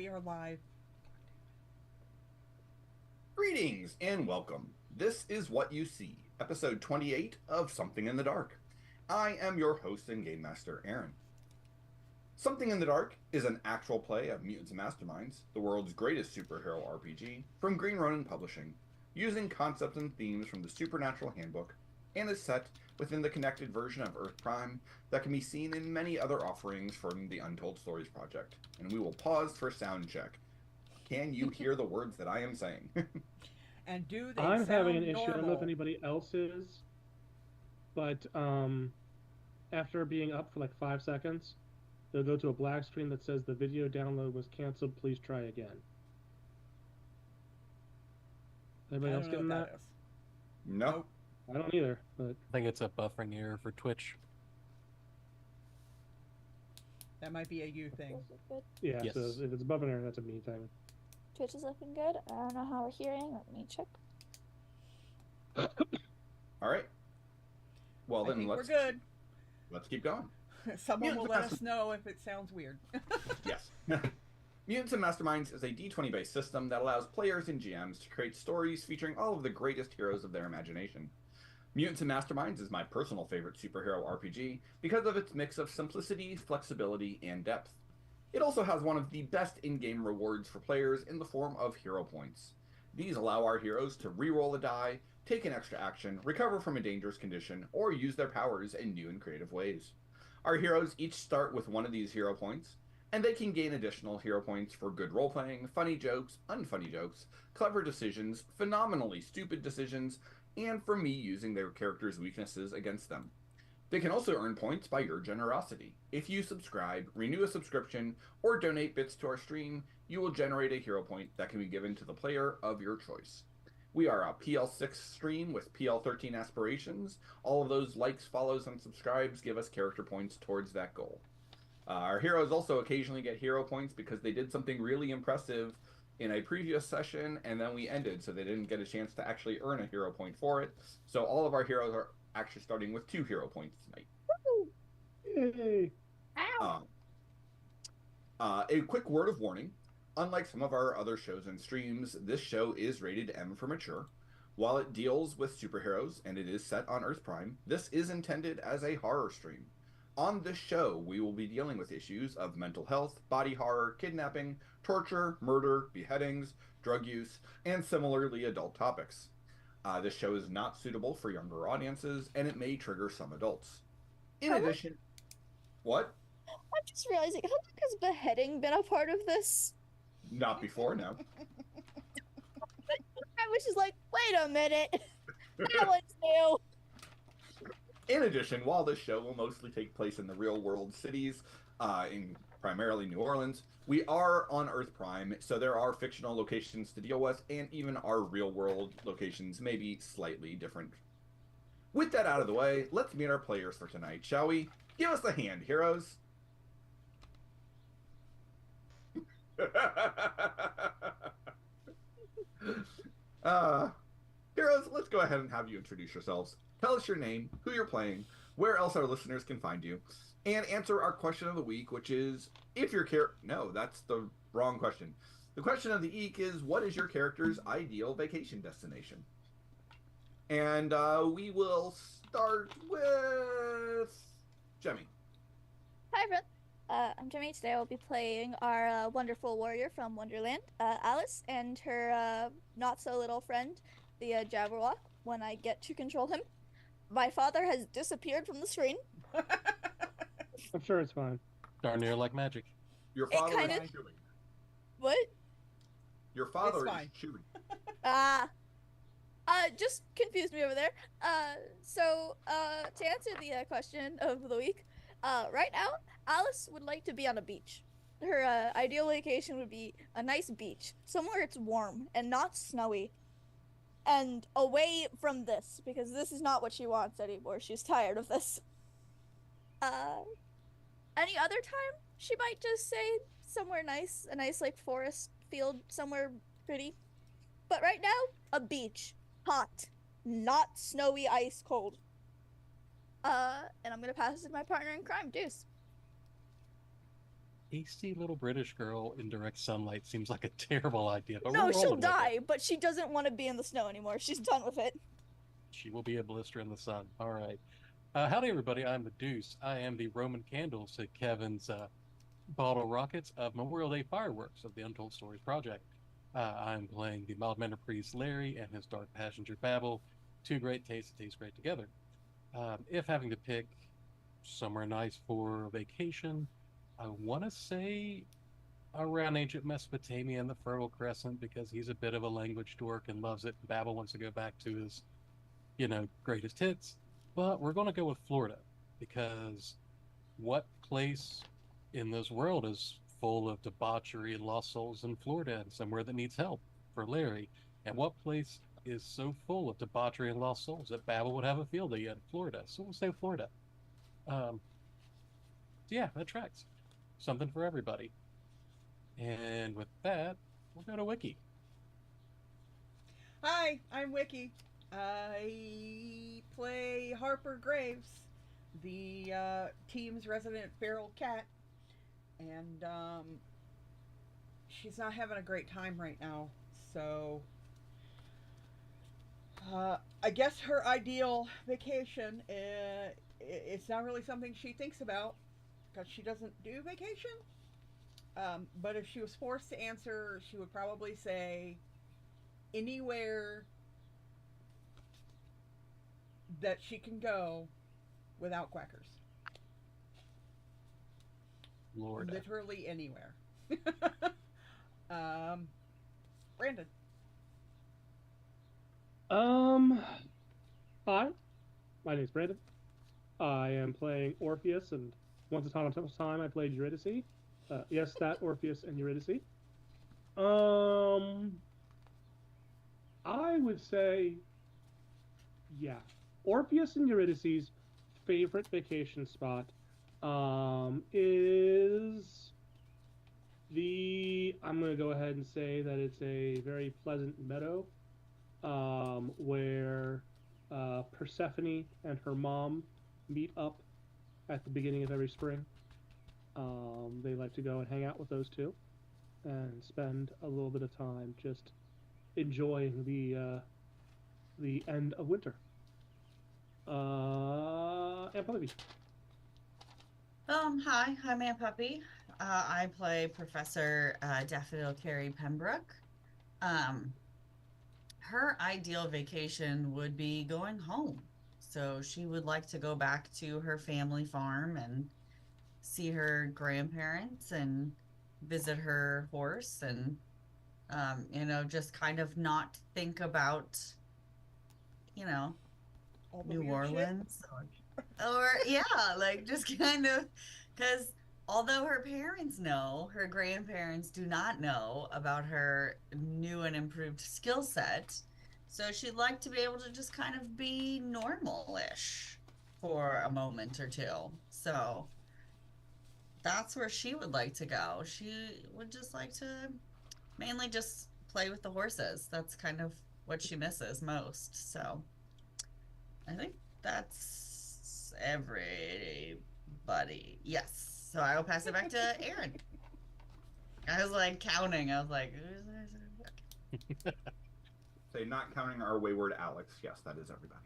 We are live. Greetings and welcome. This is What You See, episode 28 of Something in the Dark. I am your host and game master, Aaron. Something in the Dark is an actual play of Mutants and Masterminds, the world's greatest superhero RPG, from Green Ronin Publishing, using concepts and themes from the Supernatural Handbook, and is set within the connected version of Earth Prime that can be seen in many other offerings from the Untold Stories project. And we will pause for sound check. Can you hear the words that I am saying? And do they I'm having an sound issue. I don't know if normal? anybody else is, but after being up for like 5 seconds, they'll go to a black screen that says the video download was canceled. Please try again. Anybody I else don't know getting what that? that is. No. Nope. I don't either, but I think it's a buffering error for Twitch. That might be a you thing. Is it good? yeah. Yes. So if it's above an error, that's a me thing. Twitch is looking good. I don't know how we're hearing. Let me check. All right. Well, I then think let's we're good. let's keep going. Someone will Mutants let and us Master- know if it sounds weird. Yes. Mutants and Masterminds is a D20 based system that allows players and GMs to create stories featuring all of the greatest heroes of their imagination. Mutants and Masterminds is my personal favorite superhero RPG because of its mix of simplicity, flexibility, and depth. It also has one of the best in-game rewards for players in the form of hero points. These allow our heroes to re-roll a die, take an extra action, recover from a dangerous condition, or use their powers in new and creative ways. Our heroes each start with one of these hero points, and they can gain additional hero points for good role-playing, funny jokes, unfunny jokes, clever decisions, phenomenally stupid decisions, and for me using their characters' weaknesses against them. They can also earn points by your generosity. If you subscribe, renew a subscription, or donate bits to our stream, you will generate a hero point that can be given to the player of your choice. We are a PL6 stream with PL13 aspirations. All of those likes, follows, and subscribes give us character points towards that goal. Our heroes also occasionally get hero points because they did something really impressive in a previous session, and then we ended, so they didn't get a chance to actually earn a hero point for it. So all of our heroes are actually starting with 2 hero points tonight. Yay! A quick word of warning. Unlike some of our other shows and streams, this show is rated M for mature. While it deals with superheroes and it is set on Earth Prime, this is intended as a horror stream. On this show, we will be dealing with issues of mental health, body horror, kidnapping, torture, murder, beheadings, drug use, and similarly adult topics. This show is not suitable for younger audiences, and it may trigger some adults. In addition, what? I'm just realizing, how long has beheading been a part of this? Not before, no. I was just like, wait a minute. That one's new. In addition, while this show will mostly take place in the real world cities, in primarily New Orleans, we are on Earth Prime, so there are fictional locations to deal with, and even our real world locations may be slightly different. With that out of the way, let's meet our players for tonight, shall we? Give us a hand, heroes! Heroes, let's go ahead and have you introduce yourselves. Tell us your name, who you're playing, where else our listeners can find you, and answer our question of the week, which is, if your No, that's the wrong question. The question of the week is, what is your character's ideal vacation destination? And we will start with Jemmy. Hi, everyone. I'm Jemmy. Today I'll be playing our wonderful warrior from Wonderland, Alice, and her not-so-little friend, the Jabberwock, when I get to control him. My father has disappeared from the screen. I'm sure it's fine. Darn near like magic. Your It father kinda- is shooting. What? Your father is fine. shooting. Just confused me over there. To answer the question of the week, right now, Alice would like to be on a beach. Her ideal vacation would be a nice beach, somewhere it's warm and not snowy, and away from this, because this is not what she wants anymore. She's tired of this. Any other time, she might just say somewhere nice, a nice like forest field, somewhere pretty. But right now, a beach. Hot. Not snowy, ice cold. And I'm gonna pass it to my partner in crime, Deuce. pasty little British girl in direct sunlight seems like a terrible idea. But No, we're she'll rolling with it. die, but she doesn't want to be in the snow anymore. She's done with it. She will be a blister in the sun. All right. Howdy, everybody. I'm the Deuce. I am the Roman candles to Kevin's bottle rockets of Memorial Day fireworks of the Untold Stories Project. I'm playing the mild-mannered priest Larry and his dark passenger Babel. Two great tastes that taste great together. If having to pick somewhere nice for vacation, I want to say around ancient Mesopotamia and the Fertile Crescent because he's a bit of a language dork and loves it. Babel wants to go back to his, greatest hits. But we're going to go with Florida because what place in this world is full of debauchery and lost souls in Florida and somewhere that needs help for Larry? And what place is so full of debauchery and lost souls that Babel would have a field day in Florida? So we'll say Florida. Yeah, that tracks. Something for everybody. And with that, we'll go to Wiki. Hi, I'm Wiki. I play Harper Graves, the team's resident feral cat, and she's not having a great time right now. So I guess her ideal vacation, it's not really something she thinks about because she doesn't do vacation. But if she was forced to answer, she would probably say anywhere that she can go without quackers. Lord. Literally anywhere. Brandon. Hi, my name's Brandon. I am playing Orpheus, and once upon a time I played Eurydice. Yes, that Orpheus and Eurydice. I would say, yeah, Orpheus and Eurydice's favorite vacation spot is I'm going to go ahead and say that it's a very pleasant meadow where Persephone and her mom meet up at the beginning of every spring. They like to go and hang out with those two and spend a little bit of time just enjoying the end of winter. Aunt Puppy. Hi, I'm Aunt Puppy. I play Professor Daffodil Carey Pembroke. Her ideal vacation would be going home. So she would like to go back to her family farm and see her grandparents and visit her horse and, just kind of not think about, All the New weird shit. Orleans or yeah, like just kind of because although her parents know, her grandparents do not know about her new and improved skill set. So she'd like to be able to just kind of be normal-ish for a moment or two. So that's where she would like to go. She would just like to mainly just play with the horses. That's kind of what she misses most. So I think that's everybody. Yes. So I will pass it back to Aaron. I was like counting. I was like, Say, not counting our wayward Alex. Yes, that is everybody.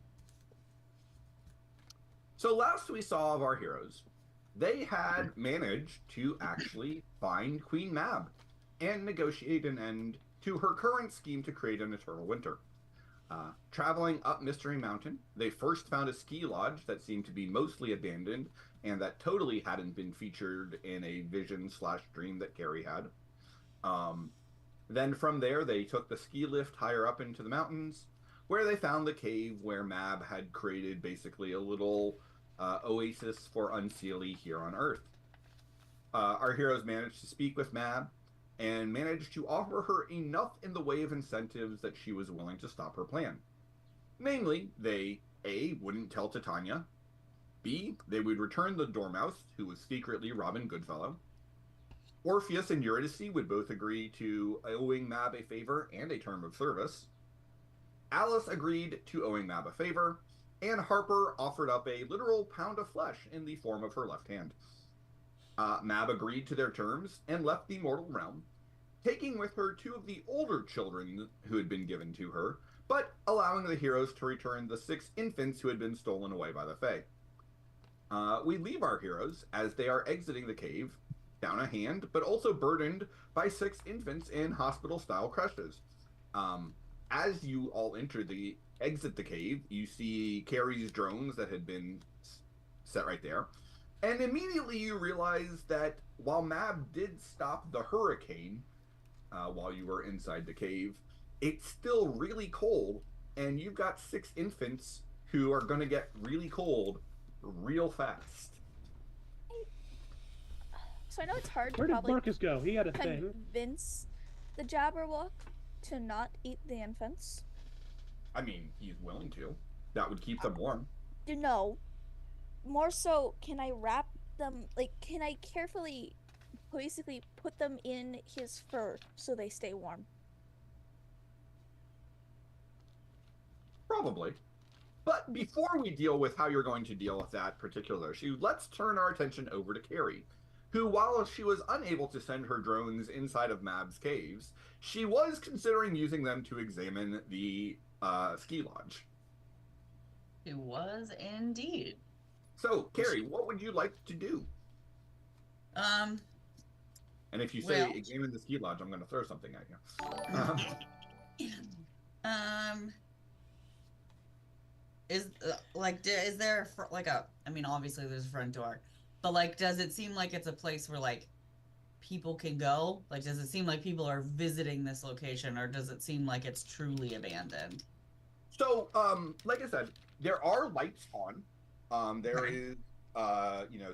So last we saw of our heroes, they had managed to actually find Queen Mab and negotiate an end to her current scheme to create an eternal winter. Traveling up Mystery Mountain, they first found a ski lodge that seemed to be mostly abandoned and that totally hadn't been featured in a vision/dream that Carrie had. Then from there, they took the ski lift higher up into the mountains, where they found the cave where Mab had created basically a little oasis for Unseelie here on Earth. Our heroes managed to speak with Mab and managed to offer her enough in the way of incentives that she was willing to stop her plan. Namely, they A, wouldn't tell Titania, B, they would return the Dormouse, who was secretly Robin Goodfellow. Orpheus and Eurydice would both agree to owing Mab a favor and a term of service. Alice agreed to owing Mab a favor, and Harper offered up a literal pound of flesh in the form of her left hand. Mab agreed to their terms and left the mortal realm, taking with her two of the older children who had been given to her, but allowing the heroes to return the 6 infants who had been stolen away by the Fae. We leave our heroes as they are exiting the cave, down a hand, but also burdened by 6 infants in hospital-style crushes. As you all exit the cave, you see Carrie's drones that had been set right there, and immediately you realize that while Mab did stop the hurricane while you were inside the cave, it's still really cold, and you've got 6 infants who are going to get really cold real fast. So I know it's hard Where to did probably Marcus go? He had a thing. convince the Jabberwock to not eat the infants. I mean, he's willing to. That would keep them warm. No. More so, can I wrap them, like, can I carefully, basically put them in his fur so they stay warm? Probably. But before we deal with how you're going to deal with that particular issue, let's turn our attention over to Carrie, who, while she was unable to send her drones inside of Mab's caves, she was considering using them to examine the ski lodge. It was indeed. So, Carrie, what would you like to do? And if you say well- examine the ski lodge, I'm going to throw something at you. Is there like a? I mean, obviously there's a front door, but like, does it seem like it's a place where like people can go? Like, does it seem like people are visiting this location, or does it seem like it's truly abandoned? So, like I said, there are lights on. There Okay. is,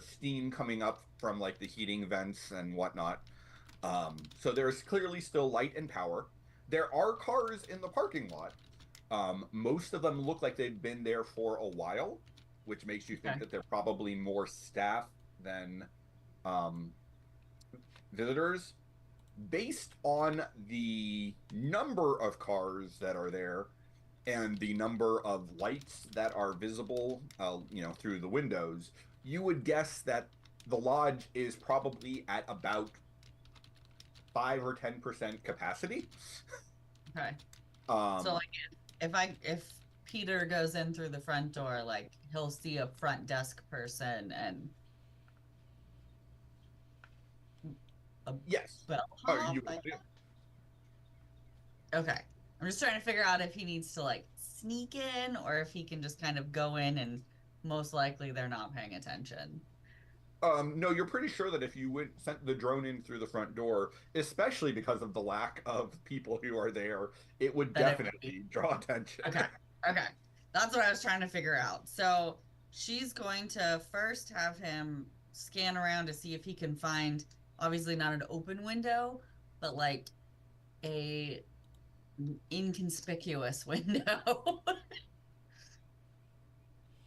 steam coming up from like the heating vents and whatnot. So there's clearly still light and power. There are cars in the parking lot. Most of them look like they've been there for a while, which makes you think Okay. that they're probably more staff than visitors. Based on the number of cars that are there and the number of lights that are visible, through the windows, you would guess that the lodge is probably at about 5 or 10% capacity. Okay. So like, if Peter goes in through the front door, like he'll see a front desk person and a yes. bellhop. You I would. guess? Okay. I'm just trying to figure out if he needs to like sneak in or if he can just kind of go in and most likely they're not paying attention. No, you're pretty sure that if you sent the drone in through the front door, especially because of the lack of people who are there, it would That it would definitely draw attention. Okay. Okay. That's what I was trying to figure out. So she's going to first have him scan around to see if he can find, obviously not an open window, but like a inconspicuous window.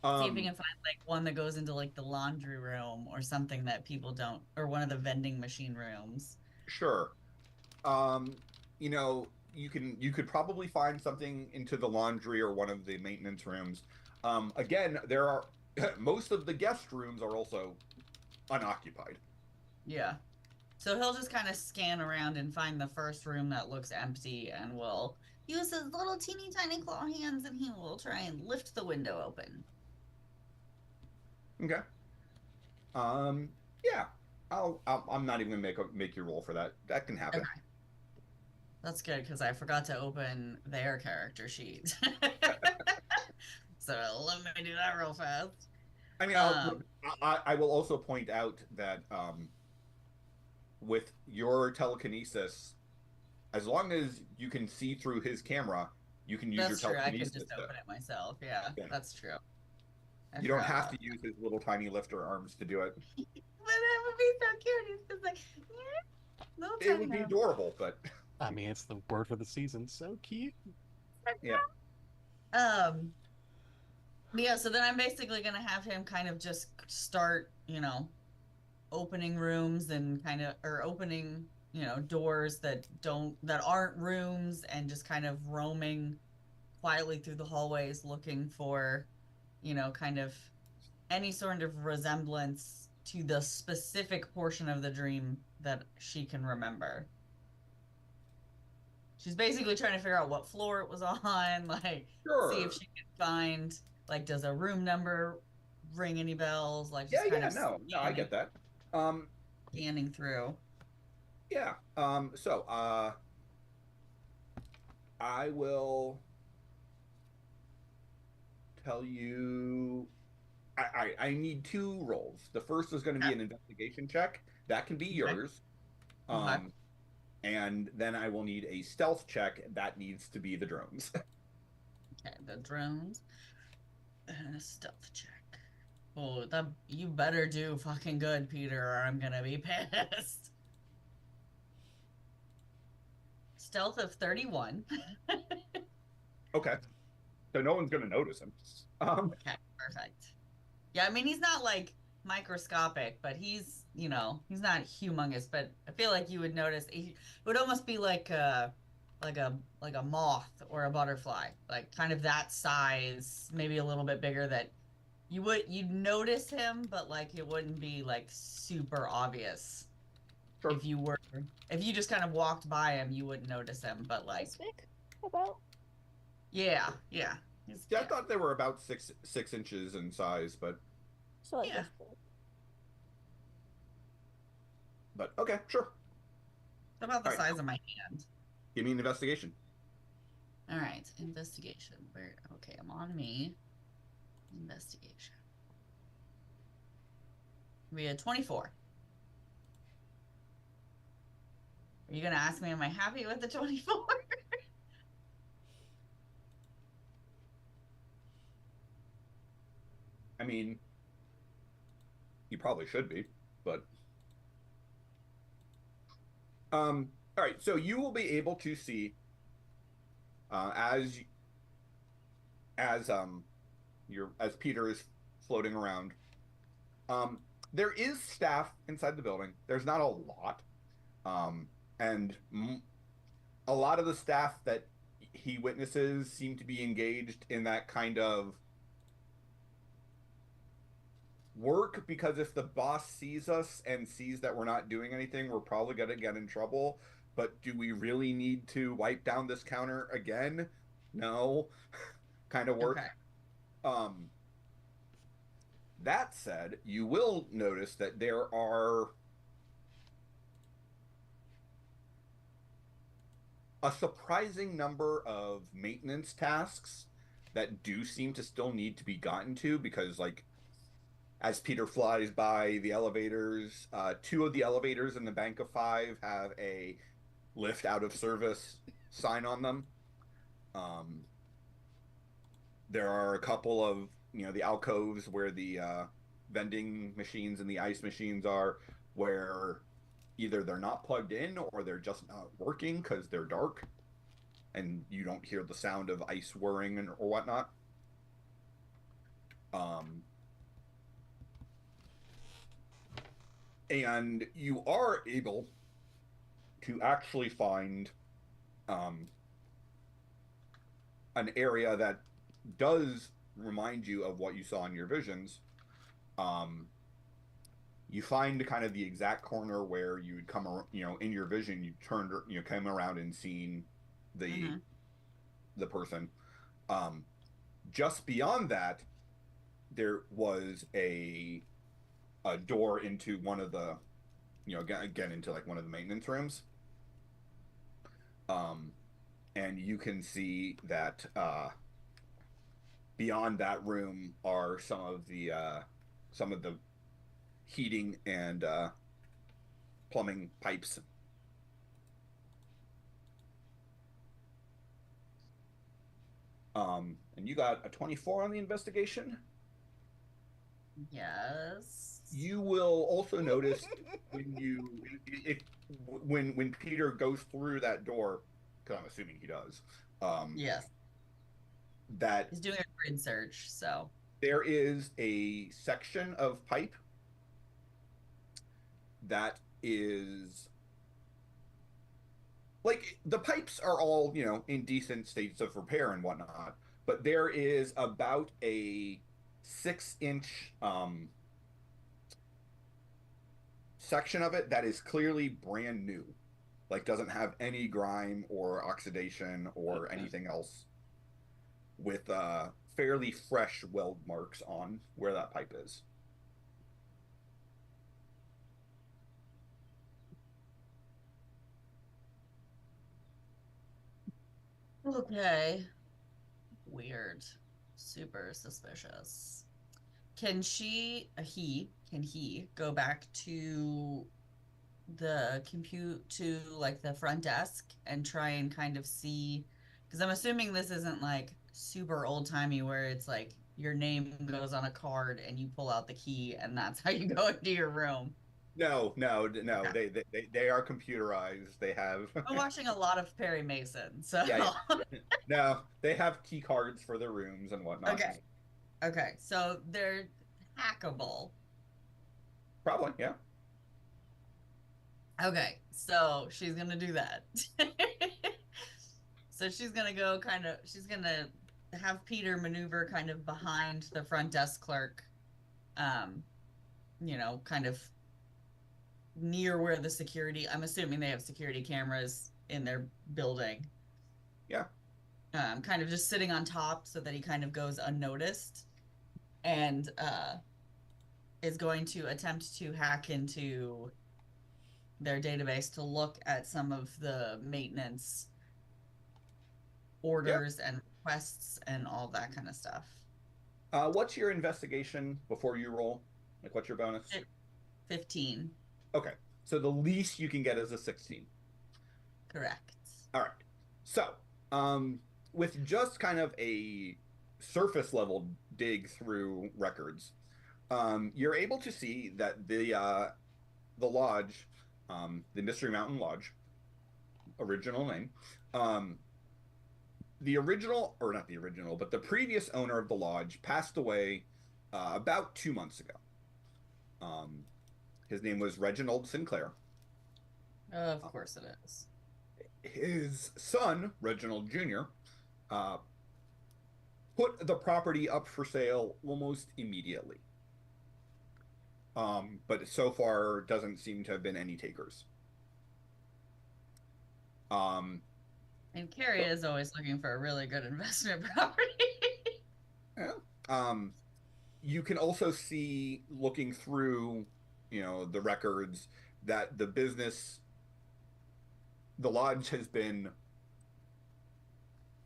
See if we can find like one that goes into like the laundry room or something that people don't, or one of the vending machine rooms. Sure. You could probably find something into the laundry or one of the maintenance rooms. Again, there are most of the guest rooms are also unoccupied. Yeah. So he'll just kind of scan around and find the first room that looks empty and will use his little teeny tiny claw hands and he will try and lift the window open. Okay. Yeah. I'm not even gonna make you roll for that. That can happen. Okay. That's good because I forgot to open their character sheet. So let me do that real fast. I mean, I will also point out that with your telekinesis, as long as you can see through his camera, you can use That's your true. I can telekinesis. just open it myself. Yeah, Yeah. that's true. You don't have to use his little tiny lifter arms to do it. But that would be so cute. He's just like, yeah. Little It tiny would be nose. adorable, but I mean, it's the word for the season. So cute. yeah. Yeah, so then I'm basically gonna have him kind of just start, opening rooms and opening, doors that aren't rooms and just kind of roaming quietly through the hallways looking for, kind of any sort of resemblance to the specific portion of the dream that she can remember. She's basically trying to figure out what floor it was on, like see if Sure. she can find, like, does a room number ring any bells? Like, Yeah, just kind yeah, of no, I get that. Um, scanning through. yeah. So, I will tell you. I need 2 rolls. The first is going to be an investigation check. That can be yours. Okay. And then I will need a stealth check. That needs to be the drones. Okay, the drones and a stealth check. Oh, that you better do fucking good, Peter, or I'm gonna be pissed. Stealth of 31. Okay. So no one's going to notice him. Okay, perfect. Yeah, I mean he's not like microscopic, but he's, you know, he's not humongous, but I feel like you would notice it would almost be like a moth or a butterfly, like kind of that size, maybe a little bit bigger, that you'd notice him, but like it wouldn't be like super obvious. Sure. If you just kind of walked by him, you wouldn't notice him, but like This big? About? yeah. Yeah, I thought they were about 6 inches in size, but So like Yeah. this big. okay, sure. About the All right. size of my hand. Give me an investigation. All right, investigation. Okay, I'm on me. Investigation. We had 24. Are you gonna ask me, am I happy with the 24? I mean, you probably should be, but all right. So you will be able to see as Peter is floating around. There is staff inside the building. There's not a lot, and a lot of the staff that he witnesses seem to be engaged in that kind of work, because if the boss sees us and sees that we're not doing anything, we're probably going to get in trouble. But do we really need to wipe down this counter again? No. Kind of work. Okay. That said, you will notice that there are a surprising number of maintenance tasks that do seem to still need to be gotten to, because, like, as Peter flies by the elevators, 2 of the elevators in the Bank of Five have a lift out of service sign on them. There are a couple of, the alcoves where the vending machines and the ice machines are, where either they're not plugged in or they're just not working because they're dark and you don't hear the sound of ice whirring or whatnot. And you are able to actually find an area that does remind you of what you saw in your visions. You find kind of the exact corner where you would come, in your vision, you turned, came around and seen the person. Just beyond that, there was a door into one of the, again into like one of the maintenance rooms. And you can see that beyond that room are some of the heating and plumbing pipes. And you got a 24 on the investigation. Yes. You will also notice when Peter goes through that door, because I'm assuming he does. Yes. That he's doing a grid search, so there is a section of pipe that is like, the pipes are all, in decent states of repair and whatnot, but there is about a 6-inch section of it that is clearly brand new, like doesn't have any grime or oxidation or Okay. anything else, with fairly fresh weld marks on where that pipe is. Okay. Weird. Super suspicious. Can he go back to the compute to like the front desk and try and kind of see, because I'm assuming this isn't like super old timey where it's like your name goes on a card and you pull out the key and that's how you go into your room. No, no, no. Okay. They are computerized. They have I'm watching a lot of Perry Mason, so yeah. No, they have key cards for their rooms and whatnot. okay. Okay. So they're hackable. Probably, yeah. Okay, so she's gonna do that. So she's gonna go she's gonna have Peter maneuver kind of behind the front desk clerk, kind of near where the security, I'm assuming they have security cameras in their building. Yeah. Kind of just sitting on top so that he kind of goes unnoticed and is going to attempt to hack into their database to look at some of the maintenance orders and requests and all that kind of stuff. What's your investigation before you roll? Like, what's your bonus? 15. Okay, so the least you can get is a 16. Correct. All right. So, with just kind of a surface level dig through records, you're able to see that the lodge, the Mystery Mountain Lodge, original name, the original, or not the original, but the previous owner of the lodge passed away about 2 months ago. His name was Reginald Sinclair. Of course it is. His son, Reginald Jr., put the property up for sale almost immediately. But so far doesn't seem to have been any takers. And Carrie is always looking for a really good investment property. Yeah. You can also see, looking through, the records, that the lodge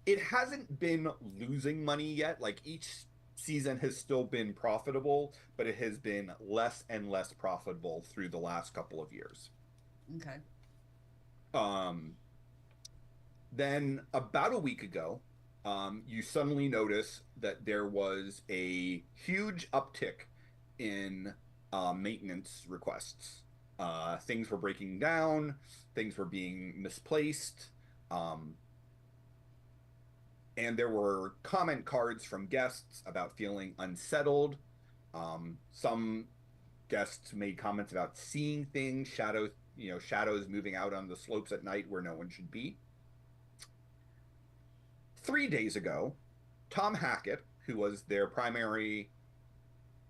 it hasn't been losing money yet. Like, each season has still been profitable, but it has been less and less profitable through the last couple of years. Okay. Then about a week ago, you suddenly notice that there was a huge uptick in maintenance requests. Things were breaking down, things were being misplaced, and there were comment cards from guests about feeling unsettled. Some guests made comments about seeing things, shadows moving out on the slopes at night where no one should be. 3 days ago, Tom Hackett, who was their primary,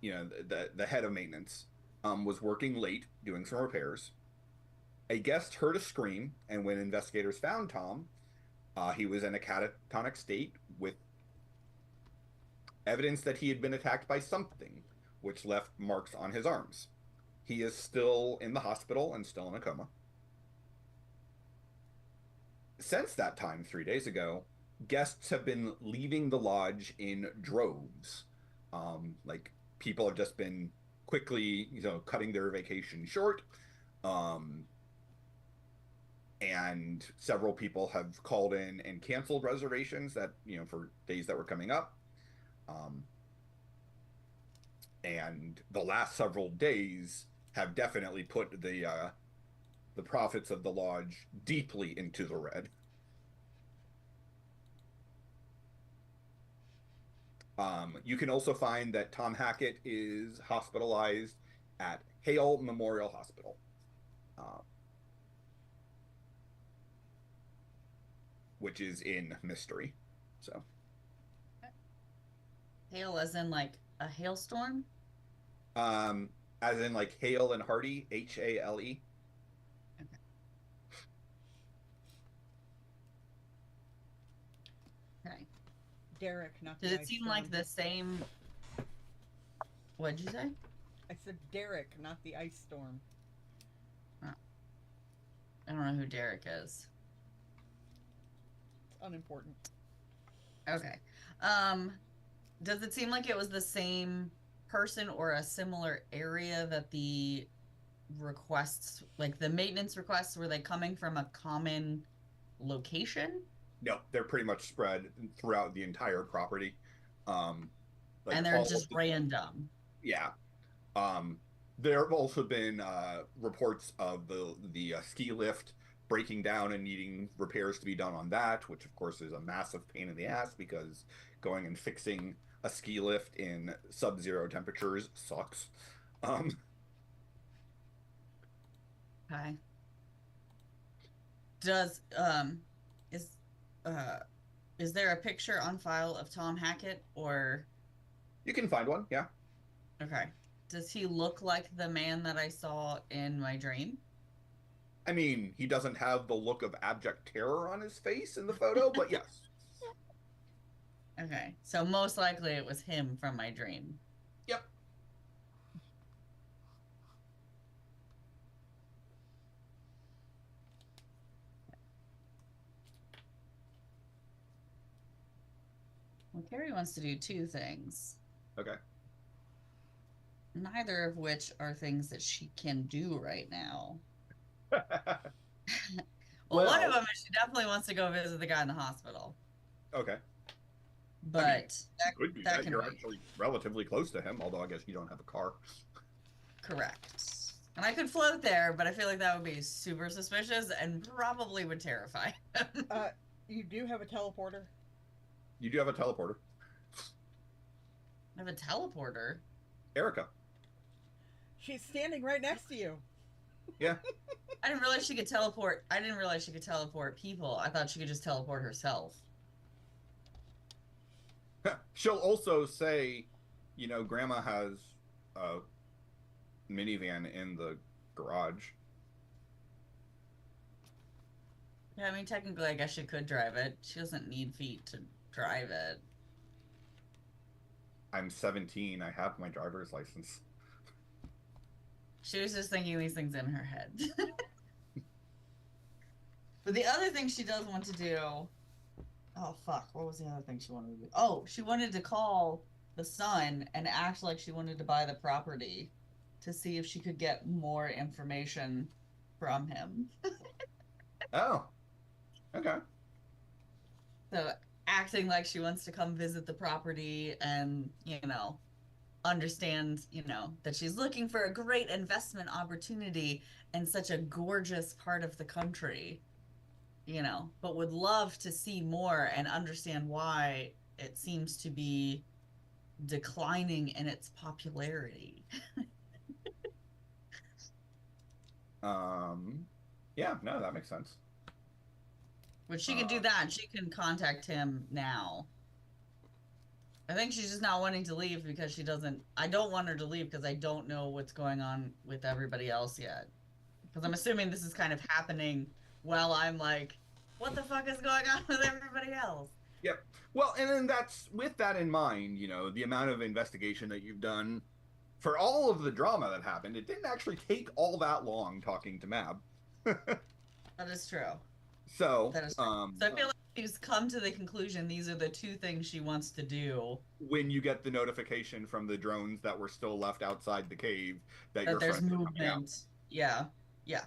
the head of maintenance, was working late doing some repairs. A guest heard a scream, and when investigators found Tom, he was in a catatonic state with evidence that he had been attacked by something, which left marks on his arms. He is still in the hospital and still in a coma. Since that time, 3 days ago, guests have been leaving the lodge in droves. Like, people have just been quickly, cutting their vacation short. And several people have called in and canceled reservations that, for days that were coming up. And the last several days have definitely put the profits of the lodge deeply into the red. You can also find that Tom Hackett is hospitalized at Hale Memorial Hospital. Which is in Mystery. So. Hail as in like a hailstorm? As in like Hale and Hardy, Hale. Okay. Derek, not Did the it ice seem storm. like the same? What'd you say? I said Derek, not the ice storm. I don't know who Derek is. It's unimportant. Okay. Does it seem like it was the same person or a similar area that the requests, like the maintenance requests, were they coming from a common location? No, they're pretty much spread throughout the entire property. Like And they're all just of the, random. yeah. There have also been reports of the ski lift breaking down and needing repairs to be done on that, which of course is a massive pain in the ass because going and fixing a ski lift in sub-zero temperatures sucks. Okay. Does is there a picture on file of Tom Hackett, or You can find one, yeah. okay? Does he look like the man that I saw in my dream? I mean, he doesn't have the look of abject terror on his face in the photo, but yes. Okay, so most likely it was him from my dream. Yep. Well, Carrie wants to do two things, Okay. neither of which are things that she can do right now. Well, one of them is she definitely wants to go visit the guy in the hospital, Okay. but Could do that that. can You're wait. actually relatively close to him, although I guess you don't have a car. Correct. And I could float there, but I feel like that would be super suspicious and probably would terrify him. You do have a teleporter. You do have a teleporter. I have a teleporter. Erica. She's standing right next to you. Yeah. I didn't realize she could teleport. I didn't realize she could teleport people. I thought she could just teleport herself. She'll also say, Grandma has a minivan in the garage. Yeah, I mean, technically, I guess she could drive it. She doesn't need feet to drive it. I'm 17. I have my driver's license. She was just thinking these things in her head. But the other thing she does want to do... Oh, fuck. What was the other thing she wanted to do? Oh, she wanted to call the son and act like she wanted to buy the property to see if she could get more information from him. Oh. Okay. So acting like she wants to come visit the property and, understand, that she's looking for a great investment opportunity in such a gorgeous part of the country, but would love to see more and understand why it seems to be declining in its popularity. Yeah, no, that makes sense. Which she can do that, and she can contact him now. I think she's just not wanting to leave because she doesn't... I don't want her to leave because I don't know what's going on with everybody else yet. Because I'm assuming this is kind of happening while I'm like, what the fuck is going on with everybody else? Yep. Well, and then that's with that in mind, the amount of investigation that you've done for all of the drama that happened, it didn't actually take all that long talking to Mab. That is true. So, That is true. So I feel like she's come to the conclusion these are the two things she wants to do. when you get the notification from the drones that were still left outside the cave that That your there's friends are coming out. movement. Yeah. Yeah.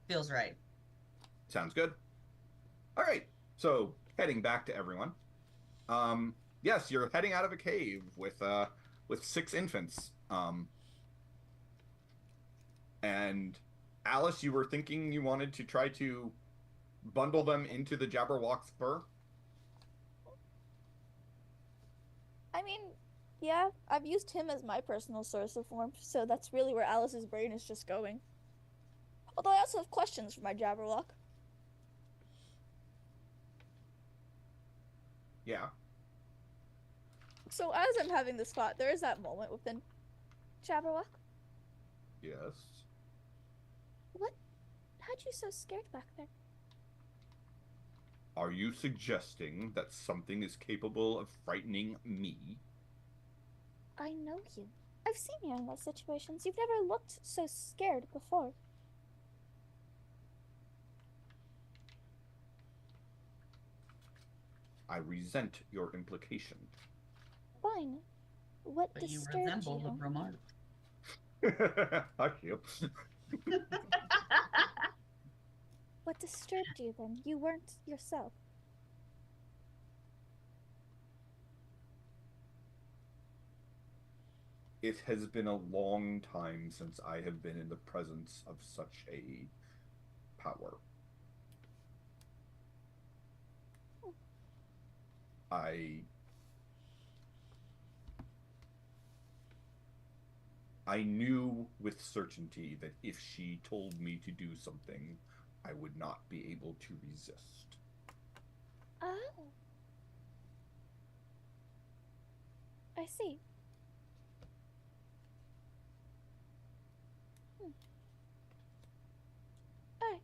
Feels right. Sounds good. All right. So heading back to everyone. Yes, you're heading out of a cave with 6 infants. And Alice, you were thinking you wanted to try to bundle them into the Jabberwock's fur? I mean, yeah, I've used him as my personal source of warmth, so that's really where Alice's brain is just going. Although I also have questions for my Jabberwock. Yeah. So as I'm having this thought, there is that moment within Jabberwock. Yes. What had you so scared back there? Are you suggesting that something is capable of frightening me? I know you. I've seen you in those situations. You've never looked so scared before. I resent your implication. Fine. What But you disturbed resemble the you? remark. Fuck you. What disturbed you then? You weren't yourself. It has been a long time since I have been in the presence of such a power. I knew with certainty that if she told me to do something, I would not be able to resist. Oh. I see. Alright.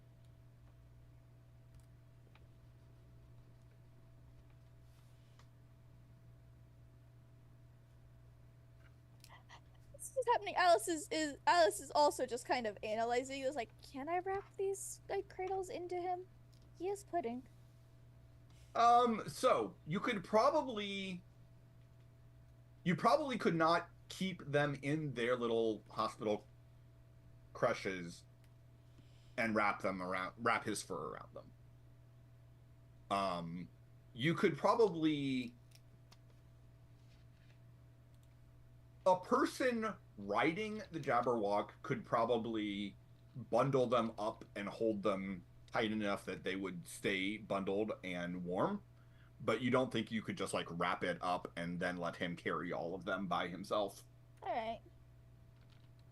This is happening. Alice is also just kind of analyzing. It's like, can I wrap these like cradles into him? He is pudding. So you probably could not keep them in their little hospital crushes and wrap his fur around them. You could probably, a person riding the Jabberwock could probably bundle them up and hold them tight enough that they would stay bundled and warm, but you don't think you could just like wrap it up and then let him carry all of them by himself. Alright.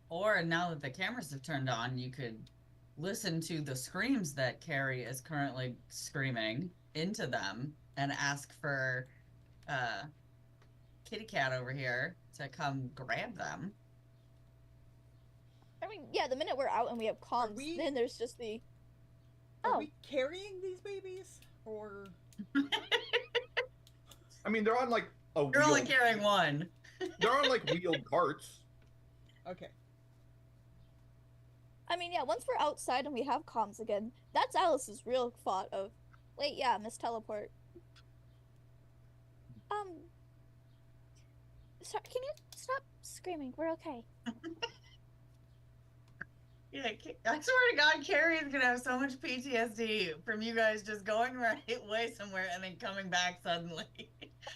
Or now that the cameras have turned on, you could listen to the screams that Carrie is currently screaming into them and ask for Kitty Cat over here to come grab them. I mean, yeah, the minute we're out and we have comms, then there's just the... Are we carrying these babies? Or... I mean, they're on like a You're only carrying one. They're on like wheeled carts. Okay. I mean, yeah, once we're outside and we have comms again, that's Alice's real thought of, wait, yeah, Miss Teleport. Sorry, can you stop screaming? We're okay. Yeah, I swear to God, Carrie is gonna have so much PTSD from you guys just going right way somewhere and then coming back suddenly.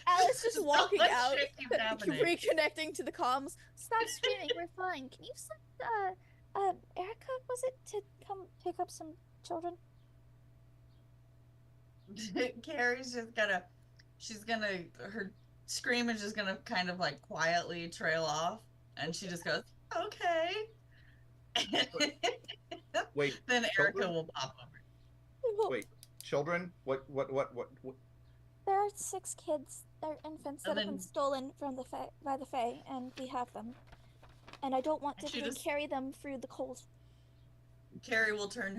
Alice just walking much out, shit keeps happening. reconnecting to the comms. Stop screaming, we're fine. Can you send, Erica, was it, to come pick up some children? Carrie's just her scream is just gonna kind of like quietly trail off, and she just goes, okay. Wait. Then Erica children? will pop over. Wait, children? What? There are 6 kids. They're infants that And have been then- stolen from by the Fae, and we have them. And I don't want And to she even just- carry them through the cold. Carrie will turn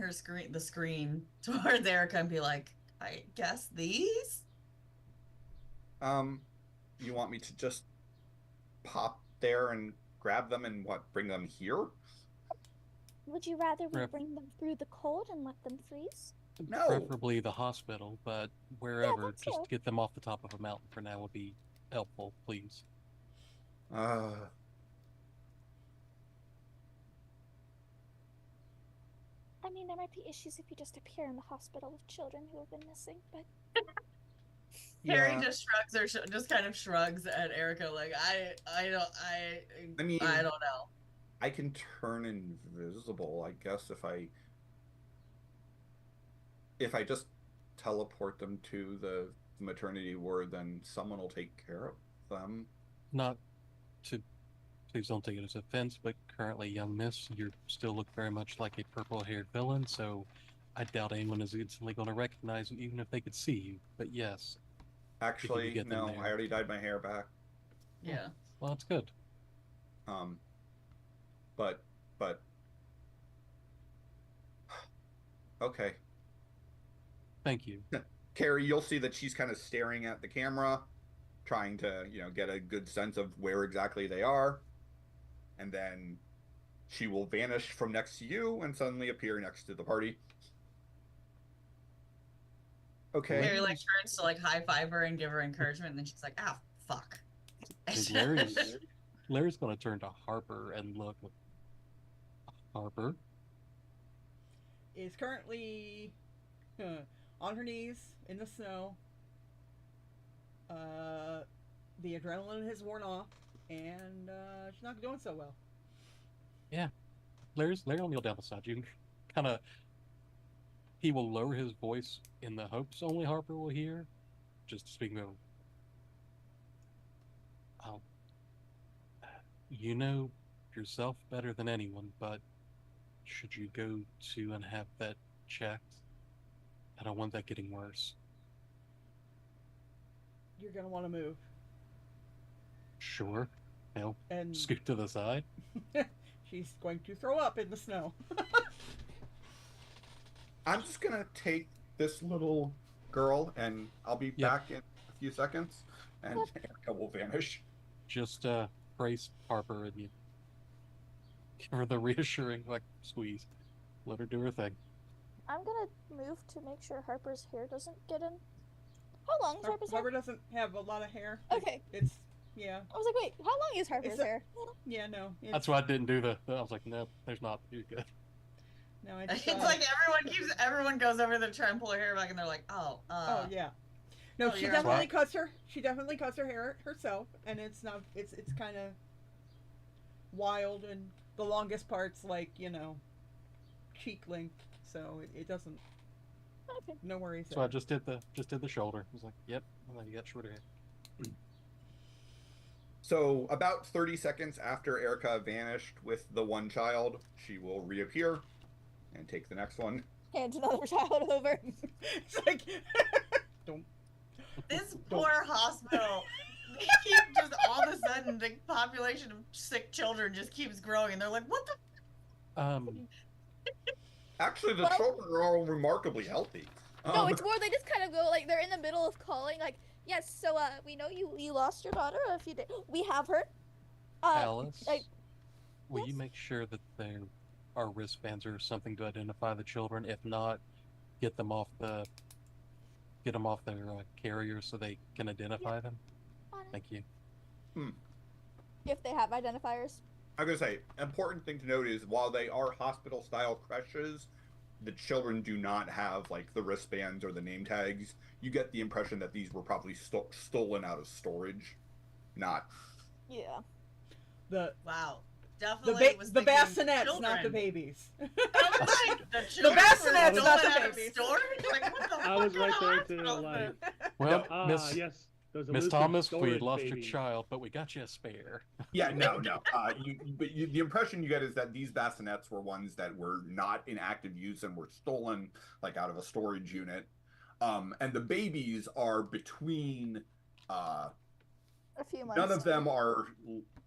the screen towards Erica and be like, I guess these? You want me to just pop there and grab them and bring them here? Would you rather we Rep- bring them through the cold and let them freeze? No. Preferably the hospital, but wherever, that just too. get them off the top of a mountain for now would be helpful, please. I mean, there might be issues if you just appear in the hospital with children who have been missing, but Carrie just shrugs just kind of shrugs at Erica like I mean, I don't know. I can turn invisible, I guess, if I just teleport them to the maternity ward, then someone will take care of them. Not to, please don't take it as offense, but currently, young miss, you still look very much like a purple-haired villain, so I doubt anyone is instantly going to recognize you, even if they could see you. But yes, Actually, get them no, there. I already dyed my hair back. Yeah. well, that's good. But Okay. Thank you. Carrie, you'll see that she's kind of staring at the camera, trying to, get a good sense of where exactly they are. And then she will vanish from next to you and suddenly appear next to the party. Okay. Mary like turns to like high five her and give her encouragement, and then she's like, "Ah, fuck." And Larry's going to turn to Harper and look. Harper? Is currently on her knees in the snow. The adrenaline has worn off, and she's not doing so well. Yeah. Larry will kneel down beside you. Kind of. He will lower his voice in the hopes only Harper will hear. Just speaking of. You know yourself better than anyone, but should you go to and have that checked? I don't want that getting worse. You're gonna want to move. Sure. And Scoot to the side. she's going to throw up in the snow. I'm just going to take this little girl, and I'll be back in a few seconds, and Erica will vanish. Just brace Harper and you give her the reassuring squeeze. Let her do her thing. I'm gonna move to make sure Harper's hair doesn't get in. How long is Harper's Harper hair? doesn't have a lot of hair. Okay. It's yeah. I was like, wait, how long is Harper's hair? Yeah, no. That's why I didn't do I was like, no, there's not. You're good. No, It's like everyone goes over there to try and pull her hair back, and they're like, "Oh, oh yeah." No, Oh, she you're definitely cuts her. She definitely cuts her hair herself, and it's not. It's kind of wild, and the longest part's cheek length, so it doesn't. Okay. No worries. So I just did the shoulder. I was like, yep. And then you got shorter hair. So about 30 seconds after Erica vanished with the one child, she will reappear and take the next one. Hand another child over. It's like, don't. this poor hospital." They keep just all of a sudden the population of sick children just keeps growing, and they're like, "What the?" Actually, the Well- children are all remarkably healthy. No, it's more they just kind of go they're in the middle of calling yes. So we know you lost your daughter a few days. We have her. Alice, will you yes? make sure that there are wristbands or something to identify the children? If not, get them off their carrier so they can identify them. Thank you. If they have identifiers. I'm going to say, important thing to note is while they are hospital-style creches, the children do not have, the wristbands or the name tags. You get the impression that these were probably stolen out of storage, not... Yeah. Wow. Definitely was The thinking bassinets, children. not the babies. I was like, the children bassinets, were not stolen the out of babies. storage? Like, what the I was fuck right kind there of to hospital like. is this? Well, Miss Yes. Those Miss elusive Thomas, we storage lost your babies. child, but we got you a spare. Yeah, no. The impression you get is that these bassinets were ones that were not in active use and were stolen, out of a storage unit. And the babies are between. A few months.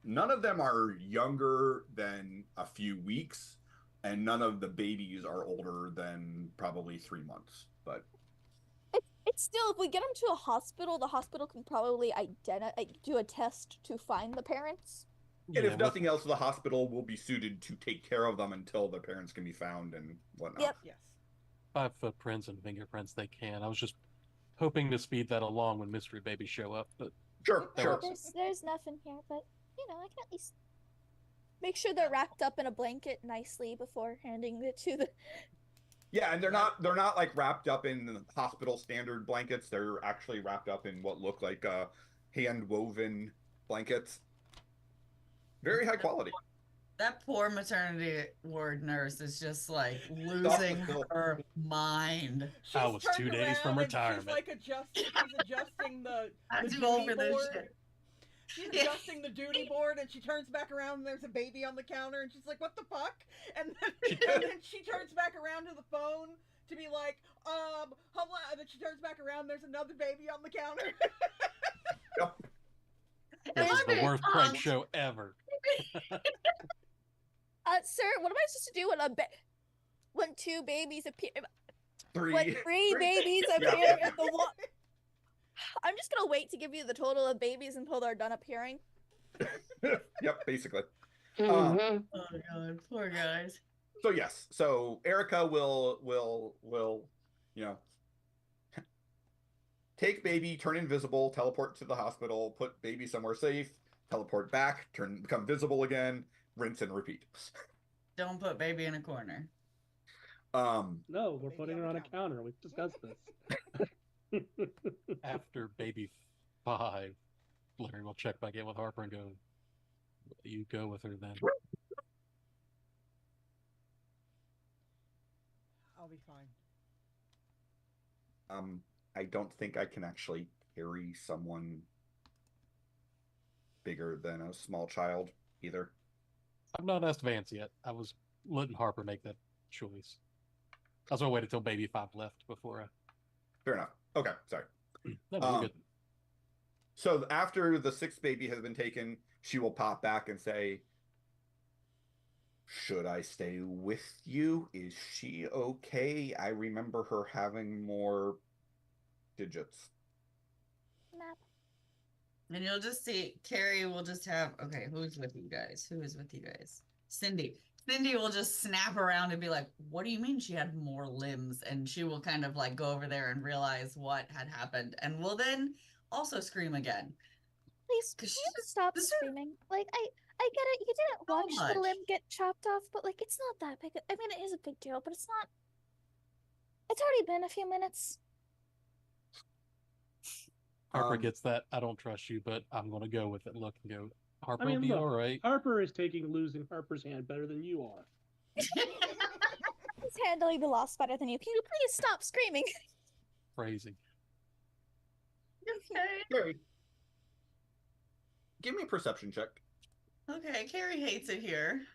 None of them are younger than a few weeks, and none of the babies are older than probably 3 months. But It's still, if we get them to a hospital, the hospital can probably do a test to find the parents. and if nothing else, the hospital will be suited to take care of them until their parents can be found and whatnot. Yep. Yes. 5 footprints and fingerprints, they can. I was just hoping to speed that along when mystery babies show up, but Sure, That sure. works. There's nothing here, but I can at least make sure they're wrapped up in a blanket nicely before handing it to the. Yeah, and they're not wrapped up in hospital standard blankets. They're actually wrapped up in what look like hand woven blankets. Very high quality. That poor maternity ward nurse is just losing her mind. I was She's 2 turned days from around and retirement. She's adjusting the I'm duty too old for this board. shit. She's adjusting the duty board, and she turns back around, and there's a baby on the counter, and she's like, "What the fuck?" And then she turns back around to the phone to be like, hello. And then she turns back around, there's another baby on the counter. This is the worst prank show ever. Sir, what am I supposed to do when two babies appear? 3. When three babies Yeah. appear at the wall. I'm just gonna wait to give you the total of babies until they're done appearing. Yep, basically. Mhm. Oh god, poor guys. So yes, so Erica will you know take baby, turn invisible, teleport to the hospital, put baby somewhere safe, teleport back, become visible again, rinse and repeat. Don't put baby in a corner. No, we're Maybe putting on her the on a counter. We've discussed this. After baby 5, Larry will check back in with Harper and go, "You go with her then." I'll be fine. I don't think I can actually carry someone bigger than a small child either. I've not asked Vance yet. I was letting Harper make that choice. I was gonna wait until baby 5 left before I. Fair enough. Okay, sorry. No, you're good. So after the 6th baby has been taken, she will pop back and say, "Should I stay with you? Is she okay? I remember her having more digits." Map. And you'll just see Carrie will just have, okay, who's with you guys? Who is with you guys? Cindy. Cindy will just snap around and be like, what do you mean she had more limbs? And she will kind of like go over there and realize what had happened and will then also scream again. Please, 'Cause can she you stop this is- screaming? Like, I get it. You didn't So watch the much. limb get chopped off, but like, it's not that big. I mean, it is a big deal, but it's not. It's already been a few minutes. Harper Um, gets that. I don't trust you, but I'm gonna go with it. Look and go. Harper mean, will be look, all right. Harper is taking losing Harper's hand better than you are. He's handling the loss better than you. Can you please stop screaming? Phrasing. Okay. Carrie, give me a perception check. Okay, Carrie hates it here.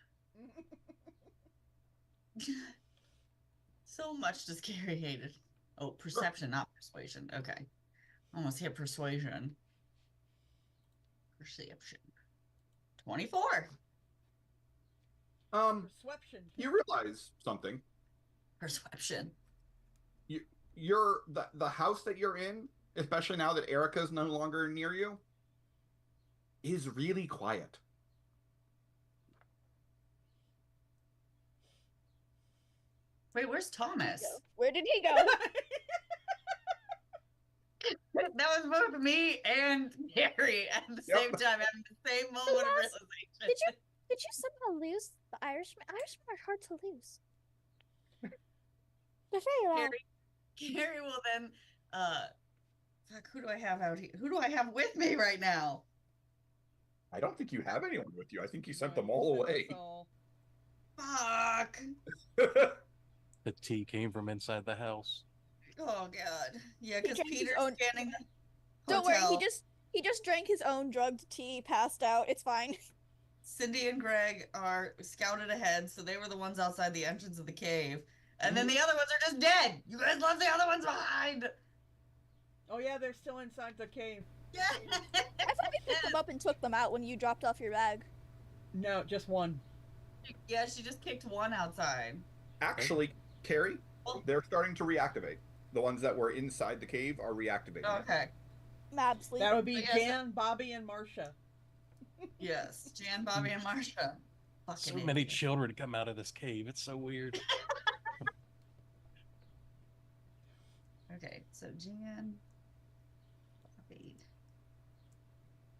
So much does Carrie hate it. Oh, perception, not persuasion. Okay. Almost hit persuasion. Perception. 24. Perception. You realize something. Perception. You're the house that you're in, especially now that Erica's no longer near you, is really quiet. Wait, where's Thomas? Where did he go? That was both me and Carrie at the Yep. same time, having the same moment of lost- realization. Did you somehow lose the Irishman? Irishmen are hard to lose. They're very loud. Carrie will then, fuck, who do I have out here? Who do I have with me right now? I don't think you have anyone with you. I think you sent No, them you all sent away. us all. Fuck. The tea came from inside the house. Oh god. Yeah, because drank his Peter's own- scanning the Don't worry, hotel. he just drank his own drugged tea, passed out. It's fine. Cindy and Greg are scouted ahead, so they were the ones outside the entrance of the cave. And then the other ones are just dead. You guys left the other ones behind. Oh yeah, they're still inside the cave. Yeah. I thought we picked them up and took them out when you dropped off your bag. No, just one. Yeah, she just kicked one outside. Actually, Carrie, Oh. they're starting to reactivate. The ones that were inside the cave are reactivating. Okay. Mab's leaving. That would be I guess Jan, Bobby, and Marcia. Yes. Jan, Bobby, and Marsha. So Fucking many idiot. children come out of this cave. It's so weird. Okay, so Jan, Bobby.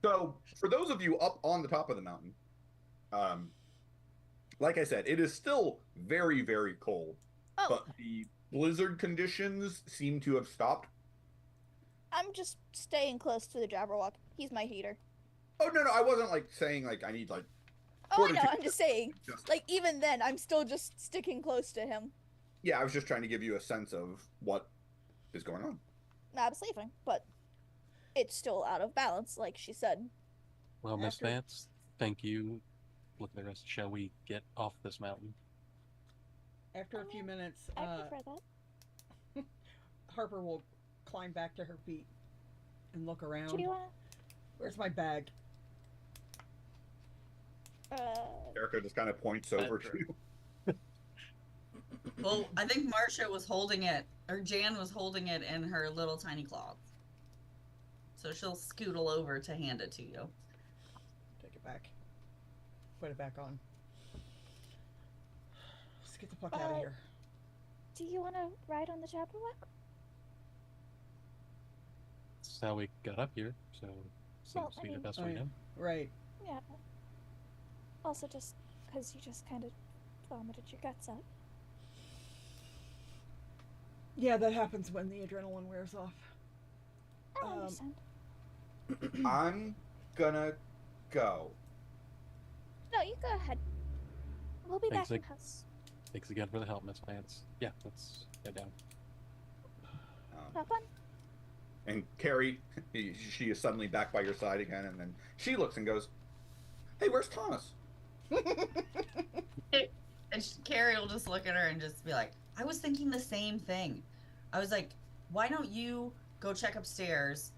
So, for those of you up on the top of the mountain, like I said, it is still very, very cold, Oh, but the blizzard conditions seem to have stopped. I'm just staying close to the Jabberwock. He's my heater. Oh no, I wasn't like saying like I need like. Oh, I know. Fortitude. I'm just saying. Just, Like, even then, I'm still just sticking close to him. yeah, I was just trying to give you a sense of what is going on. Mab's leaving, but it's still out of balance, like she said. Well, Miss After- Vance, thank you. Look at the rest. Shall we get off this mountain? After a few minutes, I prefer that. Harper will climb back to her feet and look around. Do you want Where's my bag? to, Erica just kind of points over to Sure. you. Well, I think Marcia was holding it, or Jan was holding it in her little tiny claws. So she'll scootle over to hand it to you. Take it back. Put it back on. Let's get the fuck out of here. Do you want to ride on the Jabberwock? That's how we got up here, so Well, seems I to be the mean- best Oh, we yeah. know. Right. Yeah. Also, just because you just kind of vomited your guts out. Yeah, that happens when the adrenaline wears off. I Um, understand. I'm gonna go. No, you go ahead. We'll be Thanks, back in Zig. house. Thanks again for the help, Miss Vance. Yeah, let's head down. Have fun. And Carrie, she is suddenly back by your side again, and then she looks and goes, "Hey, where's Thomas?" And Carrie will just look at her and just be like, I was thinking the same thing. I was like, why don't you go check upstairs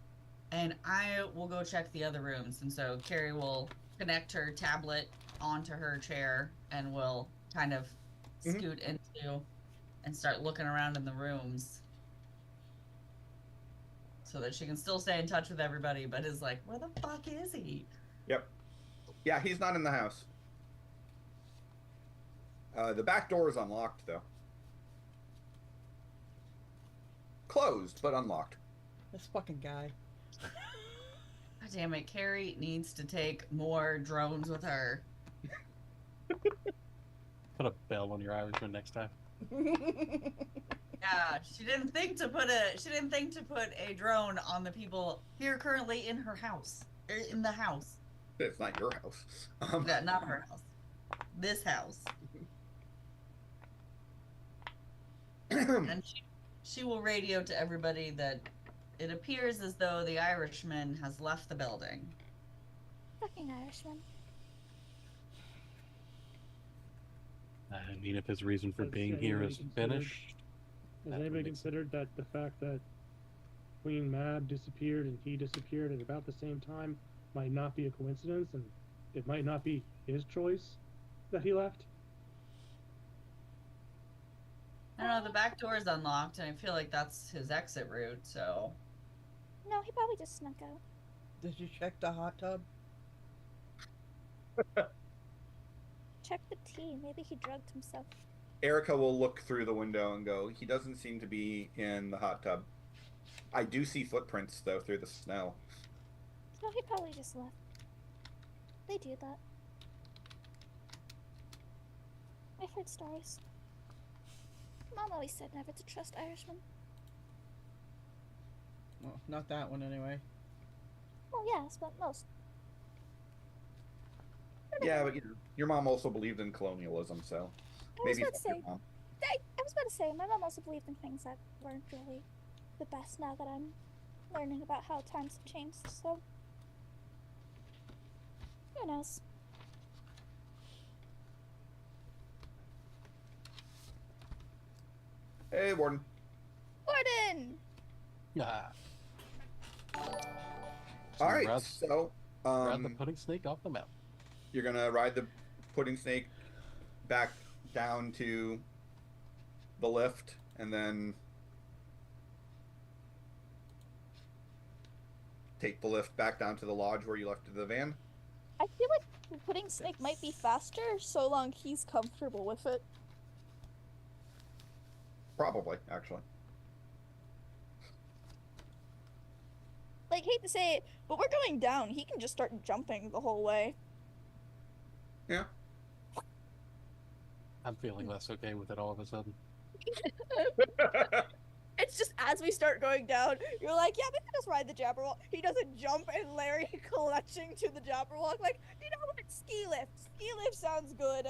and I will go check the other rooms? And so Carrie will connect her tablet onto her chair and will kind of Mhm. scoot into and start looking around in the rooms so that she can still stay in touch with everybody, but is like, where the fuck is he? Yep. Yeah, he's not in the house. The back door is unlocked, though. Closed, but unlocked. This fucking guy. God damn it, Carrie needs to take more drones with her. Put a bell on your Irishman next time. Yeah, she didn't think to put a drone on the people here currently in her house. In the house. It's not your house. No, not her house. This house. And she will radio to everybody that it appears as though the Irishman has left the building. Fucking Irishman. I mean, if his reason for Has being here anybody is considered- finished, Has that anybody makes- considered that the fact that Queen Mab disappeared and he disappeared at about the same time might not be a coincidence, and it might not be his choice that he left? I don't know, the back door is unlocked and I feel like that's his exit route, so No, he probably just snuck out. Did you check the hot tub? Check the tea. Maybe he drugged himself. Erica will look through the window and go, "He doesn't seem to be in the hot tub." I do see footprints, though, through the snow. No, he probably just left. They do that. I've heard stories. Mom always said never to trust Irishmen. Well, not that one anyway. Well, yes, but most. Yeah, but your mom also believed in colonialism, so I was maybe about to fuck your say, mom. I was about to say, my mom also believed in things that weren't really the best now that I'm learning about how times have changed, so. Who knows? Hey, Warden. Gordon! ah. So All right, ride, so ride the pudding snake off the mountain. you're gonna ride the pudding snake back down to the lift, and then take the lift back down to the lodge where you left the van. I feel like the pudding snake might be faster so long he's comfortable with it. Probably, actually. Like, hate to say it, but we're going down. He can just start jumping the whole way. Yeah. I'm feeling less okay with it all of a sudden. It's just as we start going down, you're like, yeah, we can just ride the Jabberwock. He doesn't jump and Larry clutching to the Jabberwock. Like, you know what? Ski lift. Ski lift sounds good.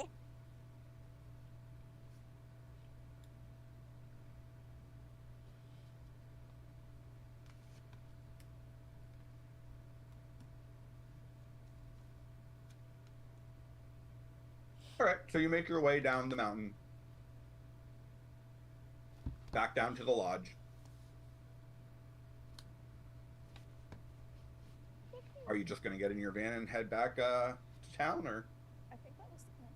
All right, so you make your way down the mountain, back down to the lodge. Are you just gonna get in your van and head back to town, or? I think that was the plan.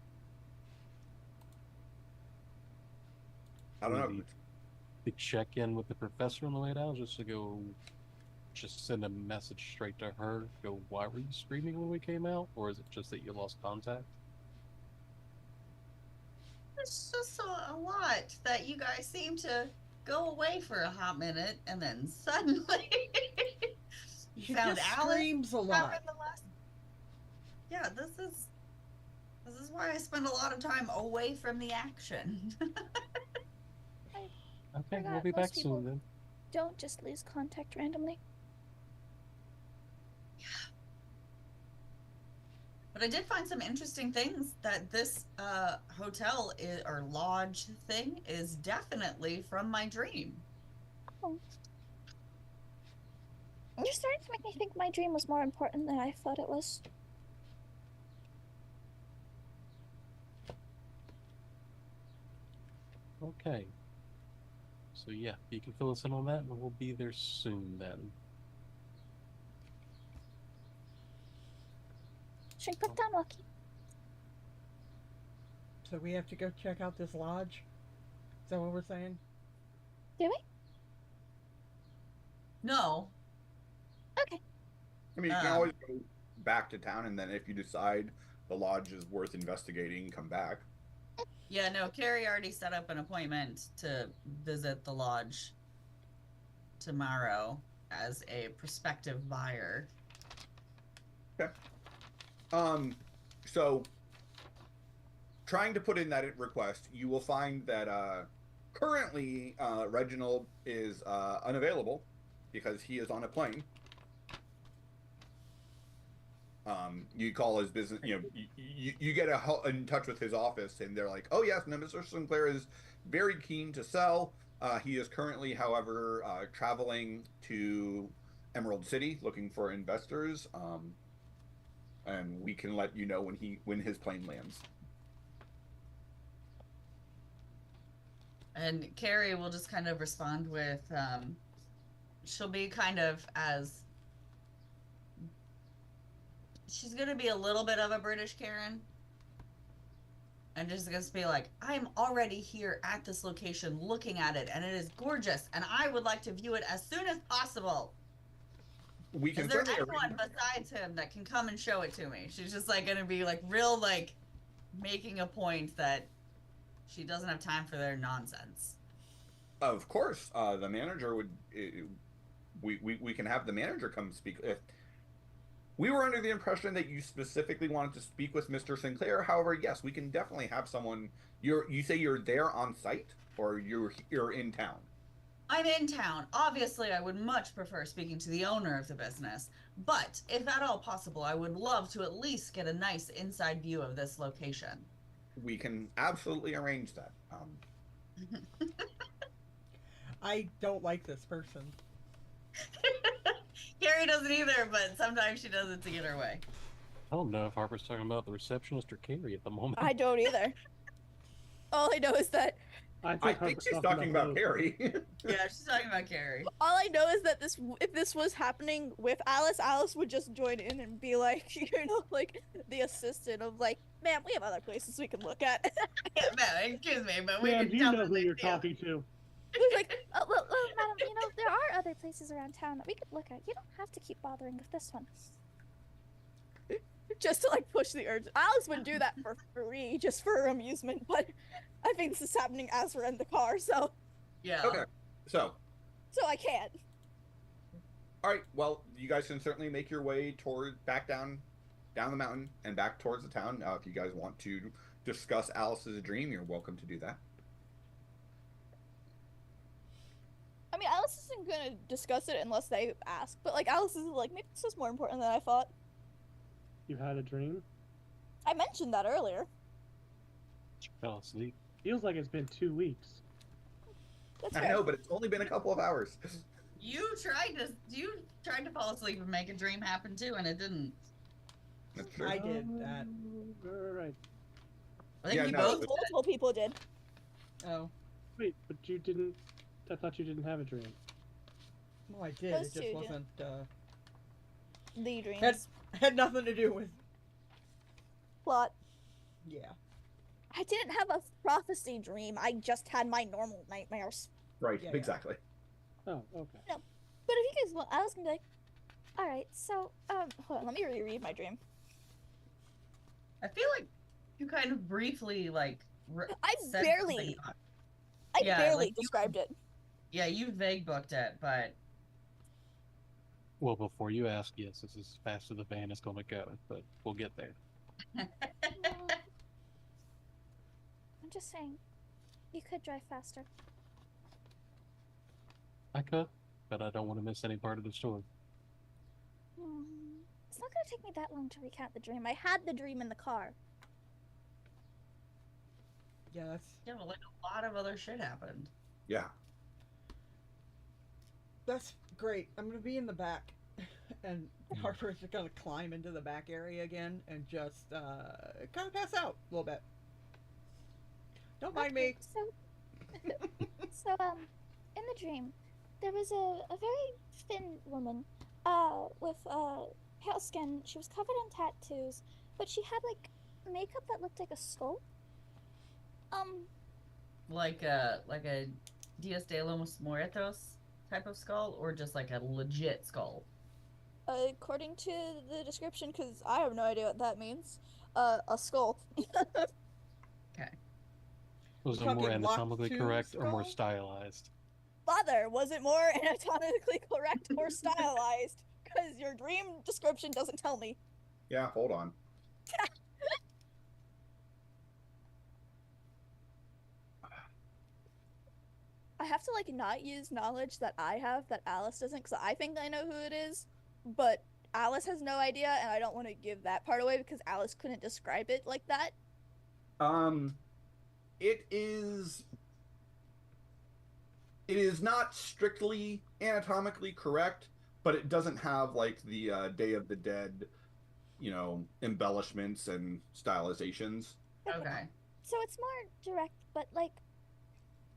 I don't know. Maybe to check in with the professor on the way down, just to go, just send a message straight to her. Go, why were you screaming when we came out? Or is it just that you lost contact? It's just a lot that you guys seem to go away for a hot minute and then suddenly you She found just Alice. screams a Remember lot. the last- Yeah, this is why I spend a lot of time away from the action. Okay, Forgot we'll be most back people- soon then. Don't just lose contact randomly. But I did find some interesting things that this hotel or lodge thing is definitely from my dream. Oh. You're starting to make me think my dream was more important than I thought it was. Okay. So yeah, you can fill us in on that, and we'll be there soon then. Shrink back down, Lucky. So we have to go check out this lodge? Is that what we're saying? Do we? No. Okay. I mean, you can Um, always go back to town, and then if you decide the lodge is worth investigating, come back. Yeah, no, Carrie already set up an appointment to visit the lodge tomorrow as a prospective buyer. So trying to put in that request, you will find that currently Reginald is unavailable because he is on a plane. You call his business, you get in touch with his office, and they're like, oh yes, no, Mr. Sinclair is very keen to sell. He is currently, however, traveling to Emerald City looking for investors. And we can let you know when his plane lands. And Carrie will just kind of respond with, she'll be kind of as, she's going to be a little bit of a British Karen. And just going to be like, I'm already here at this location looking at it, and it is gorgeous, and I would like to view it as soon as possible. We can Is there certainly anyone besides him that can come and show it to me? She's just like gonna be like real like making a point that she doesn't have time for their nonsense. Of course, the manager would. We can have the manager come speak. If we were under the impression that you specifically wanted to speak with Mr. Sinclair, however, yes, we can definitely have someone. You say you're there on site, or you're in town. I'm in town. Obviously, I would much prefer speaking to the owner of the business, but if at all possible, I would love to at least get a nice inside view of this location. We can absolutely arrange that. I don't like this person. Carrie doesn't either, but sometimes she does it to get her way. I don't know if Harper's talking about the receptionist or Carrie at the moment. I don't either. All I know is that I Harper's think she's talking about both. Carrie. Yeah, she's talking about Carrie. all I know is that if this was happening with Alice, Alice would just join in and be like, like the assistant of like, man, we have other places we can look at. No, excuse me, but we Ma'am, can do you know who definitely you're do. talking to? He's like, oh, well, madam, there are other places around town that we could look at. You don't have to keep bothering with this one. Just to like push the urge. Alice would do that for free, just for her amusement, but I think this is happening as we're in the car, so Yeah. Okay, so I can't. all right. Well, you guys can certainly make your way back down the mountain and back towards the town. If you guys want to discuss Alice's dream, you're welcome to do that. I mean, Alice isn't gonna discuss it unless they ask, but like Alice is like, maybe this is more important than I thought. You had a dream? I mentioned that earlier. Fell asleep. Feels like it's been 2 weeks. That's I fair. know, but it's only been a couple of hours. You tried to fall asleep and make a dream happen too, and it didn't. That's true. I did that. Right. I think Yeah, you no, both. but- Multiple people did. Oh, Wait, but you didn't. I thought you didn't have a dream. well, I did. Those It two just do. wasn't. The dreams. Had nothing to do with. Plot. Yeah. I didn't have a prophecy dream. I just had my normal nightmares. Right, Yeah. exactly. Oh, okay. But if you guys want, I was gonna be like, all right, so hold on, let me reread my dream. I feel like you kind of briefly like. I said barely- something. I Yeah, barely like you- described it. Yeah, you vague booked it, but Well, before you ask, yes, this is as fast as the van is going to go, but we'll get there. Well, I'm just saying, you could drive faster. I could, but I don't want to miss any part of the story. It's not gonna take me that long to recount the dream. I had the dream in the car. Yeah, that's yeah, but like a lot of other shit happened. Yeah. great. I'm gonna be in the back, and Harper's just gonna climb into the back area again and just kind of pass out a little bit. Don't mind me. So, in the dream, there was a very thin woman, with pale skin. She was covered in tattoos, but she had like makeup that looked like a skull. Like a Dias de los Muertos type of skull, or just like a legit skull. According to the description, because I have no idea what that means, a skull. Was it Talking more Lock anatomically 2 correct or more skull? stylized? Father, was it more anatomically correct or stylized? Because your dream description doesn't tell me. Yeah, hold on. I have to like not use knowledge that I have that Alice doesn't, because I think I know who it is, but Alice has no idea, and I don't want to give that part away because Alice couldn't describe it like that. It is not strictly anatomically correct, but it doesn't have like the Day of the Dead, embellishments and stylizations. Okay. So it's more direct, but like,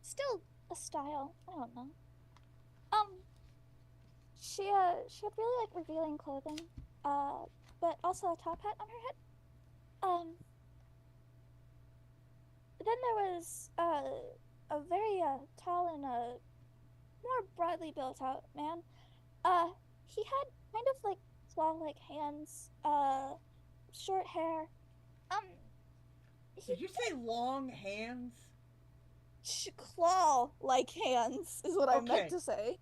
still a style. I don't know. She had really like revealing clothing, but also a top hat on her head. Then there was a very tall and more broadly built out man. He had kind of like claw-like hands, short hair. Did you say long hands? Claw-like hands is what I Okay. meant to say.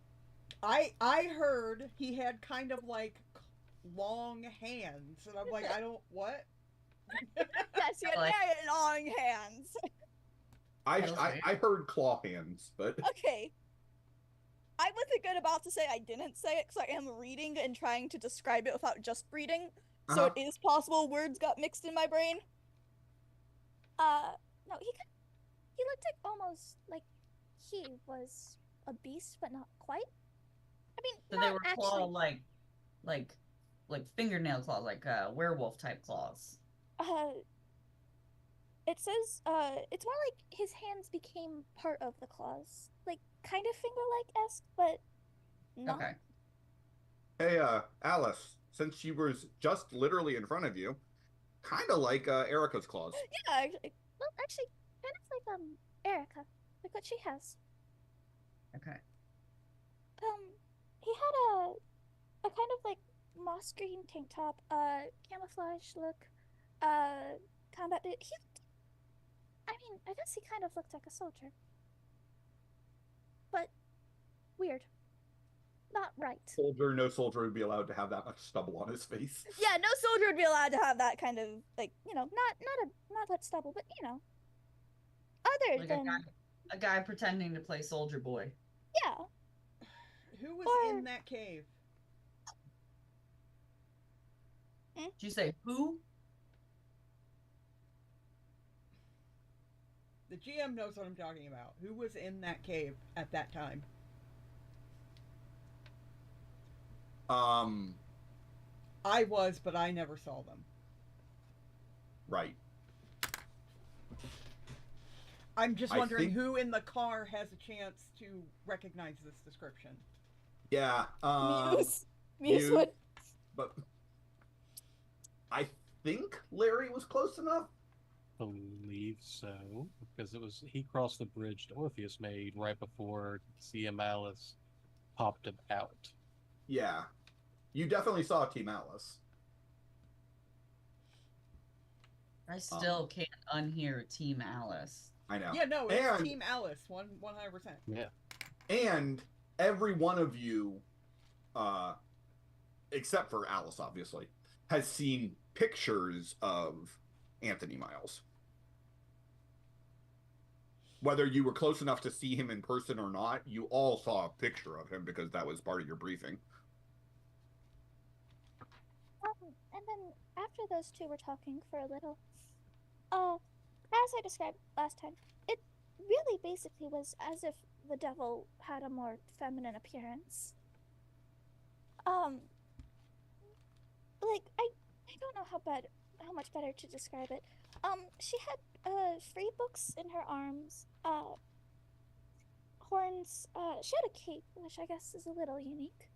I heard he had kind of like long hands, and I'm like, I don't what? Yes, he had Like- very long hands. I heard claw hands, but Okay. I wasn't good about to say I didn't say it because I am reading and trying to describe it without just reading. So Uh-huh. it is possible words got mixed in my brain. No, he looked like almost like he was a beast, but not quite. I mean, So not they were claw actually. like fingernail claws, like werewolf type claws. It says, it's more like his hands became part of the claws. Like, kind of finger-like-esque, but not. Okay. hey, Alice, since she was just literally in front of you, kind of like Erica's claws. Yeah, actually, kind of like, Erica. Like what she has. Okay. He had a kind of like moss green tank top, camouflage look, combat boot. I guess he kind of looked like a soldier. But weird. Not right. No soldier would be allowed to have that much stubble on his face. Yeah, no soldier would be allowed to have that kind of like, not that stubble, but other Like than a guy pretending to play soldier boy. yeah. Who was Or- in that cave? Did you say who? The GM knows what I'm talking about. Who was in that cave at that time? I was, but I never saw them. Right. I'm just I wondering think- who in the car has a chance to recognize this description. Yeah. Muse Muse. would. But I think Larry was close enough. believe so, because he crossed the bridge to Orpheus Maid right before CM Alice popped him out. Yeah. You definitely saw Team Alice. I still can't unhear Team Alice. I know. Yeah, no, it's And- Team Alice, 100%. Yeah. And every one of you, except for Alice, obviously, has seen pictures of Anthony Miles. Whether you were close enough to see him in person or not, you all saw a picture of him because that was part of your briefing. And then after those two were talking for a little, as I described last time, it really basically was as if the devil had a more feminine appearance. Like I don't know how much better to describe it. She had free books in her arms, horns. She had a cape, which I guess is a little unique.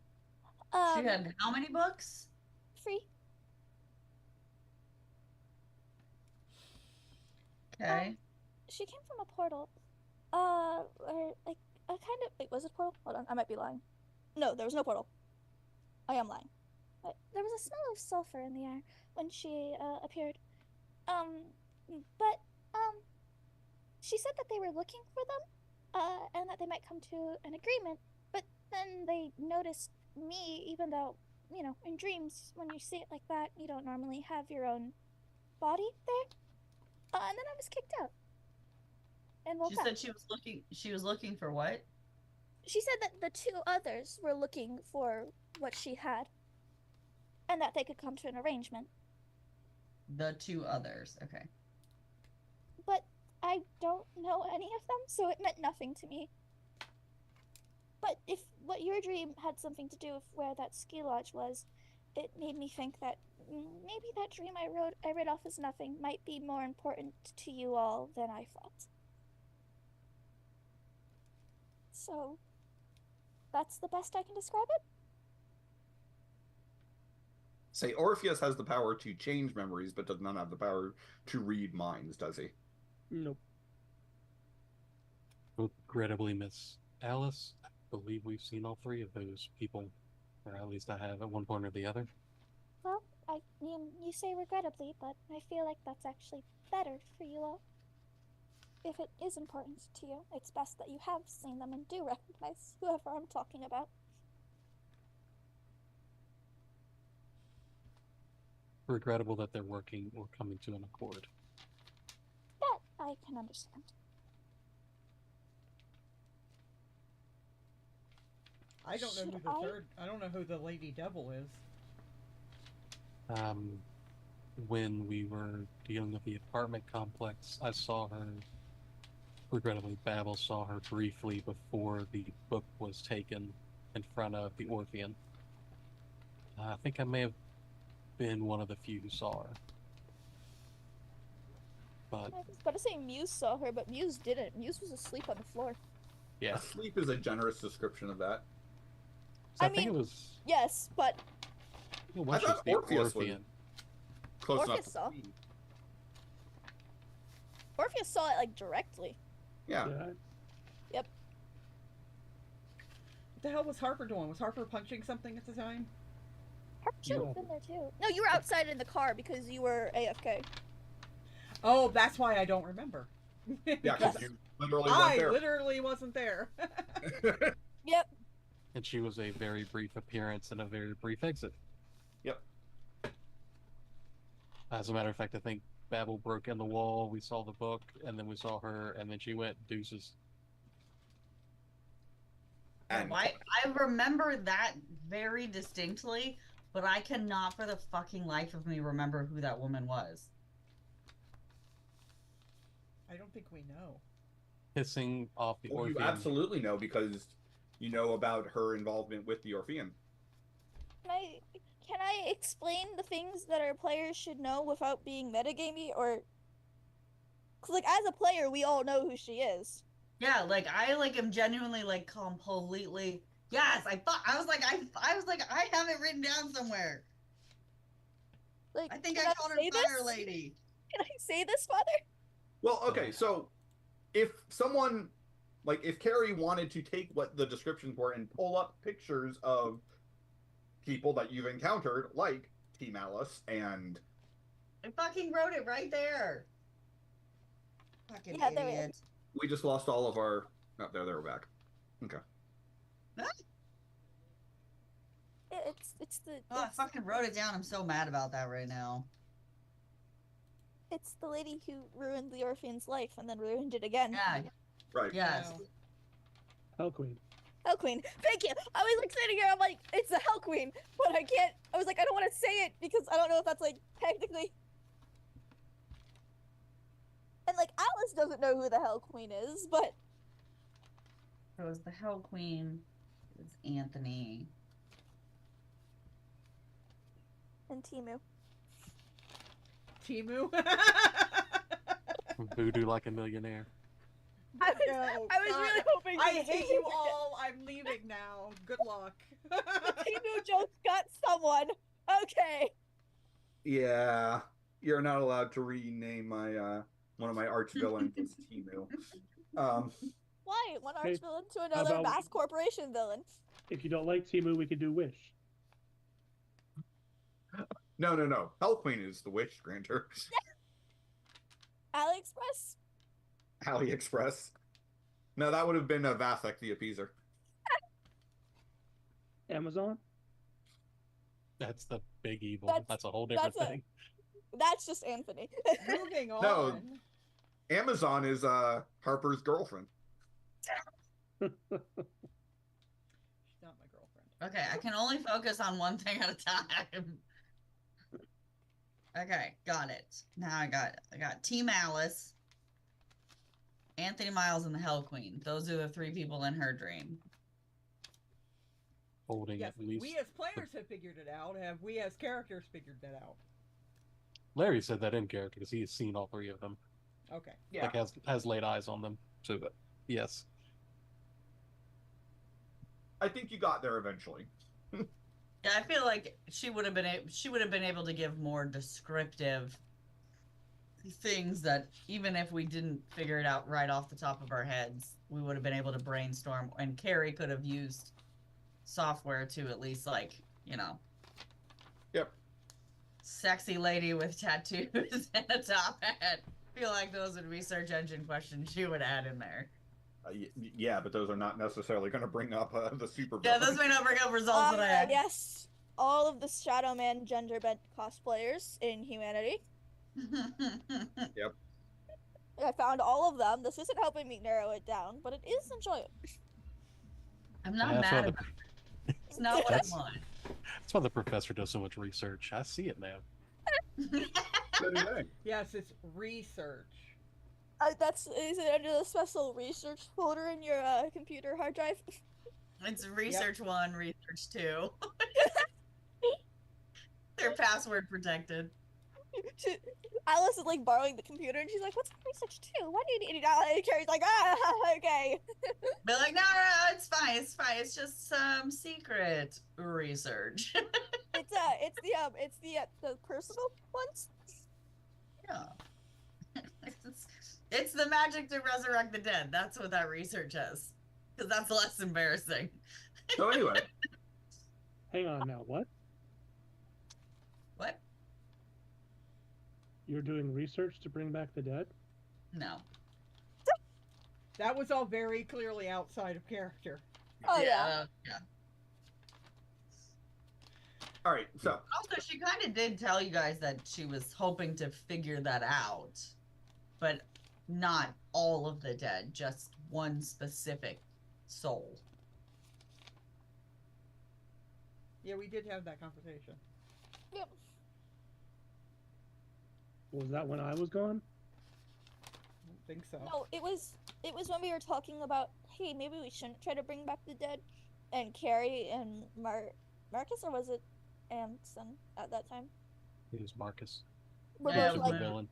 She had how many books? Free. Okay. She came from a portal. Or like a kind of. Wait, was it a portal? Hold on, I might be lying. No, there was no portal. I am lying. But there was a smell of sulfur in the air when she appeared. But she said that they were looking for them, and that they might come to an agreement. But then they noticed me, even though, you know, in dreams, when you see it like that, you don't normally have your own body there. And then I was kicked out. And woke She up. said she was looking for what? She said that the two others were looking for what she had, and that they could come to an arrangement. The two others. Okay. But I don't know any of them, so it meant nothing to me. But if what your dream had something to do with where that ski lodge was, it made me think that maybe that dream I read off as nothing might be more important to you all than I thought. So, that's the best I can describe it. Say, Orpheus has the power to change memories, but does not have the power to read minds, does he? Nope. Regrettably, Miss Alice, I believe we've seen all three of those people, or at least I have at one point or the other. Well, I mean, you say regrettably, but I feel like that's actually better for you all. If it is important to you, it's best that you have seen them and do recognize whoever I'm talking about. Regrettable that they're working or coming to an accord. That I can understand. I don't know who Should the I? third. I don't know who the Lady Devil is. When we were dealing with the apartment complex, I saw her. Regrettably, Babel saw her briefly before the book was taken in front of the Orphean. I think I may have been one of the few who saw her. But I was about to say Muse saw her, but Muse didn't. Muse was asleep on the floor. yeah, Asleep is a generous description of that. so I I think it mean- was. Yes, but Well, I thought the Orpheus was- Orphean. Close enough Orpheus to saw. see. Orpheus saw it like directly. Yeah. Yeah. What the hell was Harper doing? Was Harper punching something at the time? Harper should No. have been there too. No, you were outside in the car because you were AFK. Oh, that's why I don't remember. Yeah, Yes. because you literally I went there. literally wasn't there. Yep. And she was a very brief appearance and a very brief exit. Yep. As a matter of fact, I think Babel broke in the wall, we saw the book, and then we saw her, and then she went deuces. And I remember that very distinctly, but I cannot for the fucking life of me remember who that woman was. I don't think we know. Hissing off the well, you Orphean. absolutely know because you know about her involvement with the Orphean. Can I explain the things that our players should know without being metagamey, or? 'Cause like as a player, we all know who she is. Yeah, like I am genuinely like completely. Yes, I was like I have it written down somewhere. Like, I think can I called her say Fire this? Lady. Can I say this, Father? Well, okay, so if someone, like, if Carrie wanted to take what the descriptions were and pull up pictures of people that you've encountered, like T Malice and I fucking wrote it right there. Fucking Yeah, there it idiot. we just lost all of our. Oh, there, we're back. Okay. It's the Oh, I it's, fucking wrote it down. I'm so mad about that right now. it's the lady who ruined the orphan's life and then ruined it again. Yeah. Right. Yes. No. Hell Queen. Hell Queen. Thank you. I was like sitting here, I'm like, it's the Hell Queen, but I can't. I was like, I don't want to say it because I don't know if that's like technically. And like Alice doesn't know who the Hell Queen is, but It was the Hell Queen. It was Anthony. and Timu. Timu. Voodoo like a millionaire. I was, No, I was God. really hoping. I that hate Timu you would all. I'm leaving now. Good luck. get- Timu just got someone. Okay. Yeah, you're not allowed to rename my one of my arch villains as Timu. Why? One Hey, arch villain to another about- mass corporation villain. If you don't like Timu, we could do Wish. No. Hell Queen is the wish granter. AliExpress. AliExpress. No, that would have been a Vathek the Appeaser. Amazon? That's the big evil. That's- That's a whole different that's a- thing. That's just Anthony. Moving on. No. Amazon is Harper's girlfriend. She's not my girlfriend. Okay, I can only focus on one thing at a time. Okay, got it. Now I got Team Alice, Anthony Miles, and the Hell Queen. Those are the three people in her dream. Holding Yes, at least. we as players have figured it out. Have we as characters figured that out? Larry said that in character because he has seen all three of them. Okay. Yeah. Like has laid eyes on them. So yes. I think you got there eventually. Yeah, I feel like she would have been able to give more descriptive things that even if we didn't figure it out right off the top of our heads, we would have been able to brainstorm. And Carrie could have used software to at least Yep. sexy lady with tattoos and a top hat. I feel like those would be search engine questions she would add in there. Yeah, but those are not necessarily going to bring up the super. Yeah, those may not bring up results that I had. Yes, all of the Shadow Man gender bent cosplayers in Humanity. I found all of them. This isn't helping me narrow it down, but it is enjoyable. I'm not That's why mad the- about it. It's not what I That's- want. That's why the professor does so much research. I see it now. Yes, it's research. Is it under the special research folder in your computer hard drive? It's research 1, research 2. They're password protected. Alice is like borrowing the computer, and she's like, "What's research 2? What do you need?" And Carrie's like, okay." They're like, no, it's fine, it's just some secret research. It's the personal ones. Yeah. It's the magic to resurrect the dead. That's what that research is. Because that's less embarrassing. So anyway, Hang on now, what? What? You're doing research to bring back the dead? No. That was all very clearly outside of character. Oh yeah. Yeah. all right. So Also, she kind of did tell you guys that she was hoping to figure that out, but not all of the dead, just one specific soul. Yeah, we did have that conversation. Yep. Was that when I was gone? I don't think so. No, it was when we were talking about, hey, maybe we shouldn't try to bring back the dead, and Carrie and Marcus, or was it Anson at that time? It was Marcus. We're Yeah, both it like, was- Villain.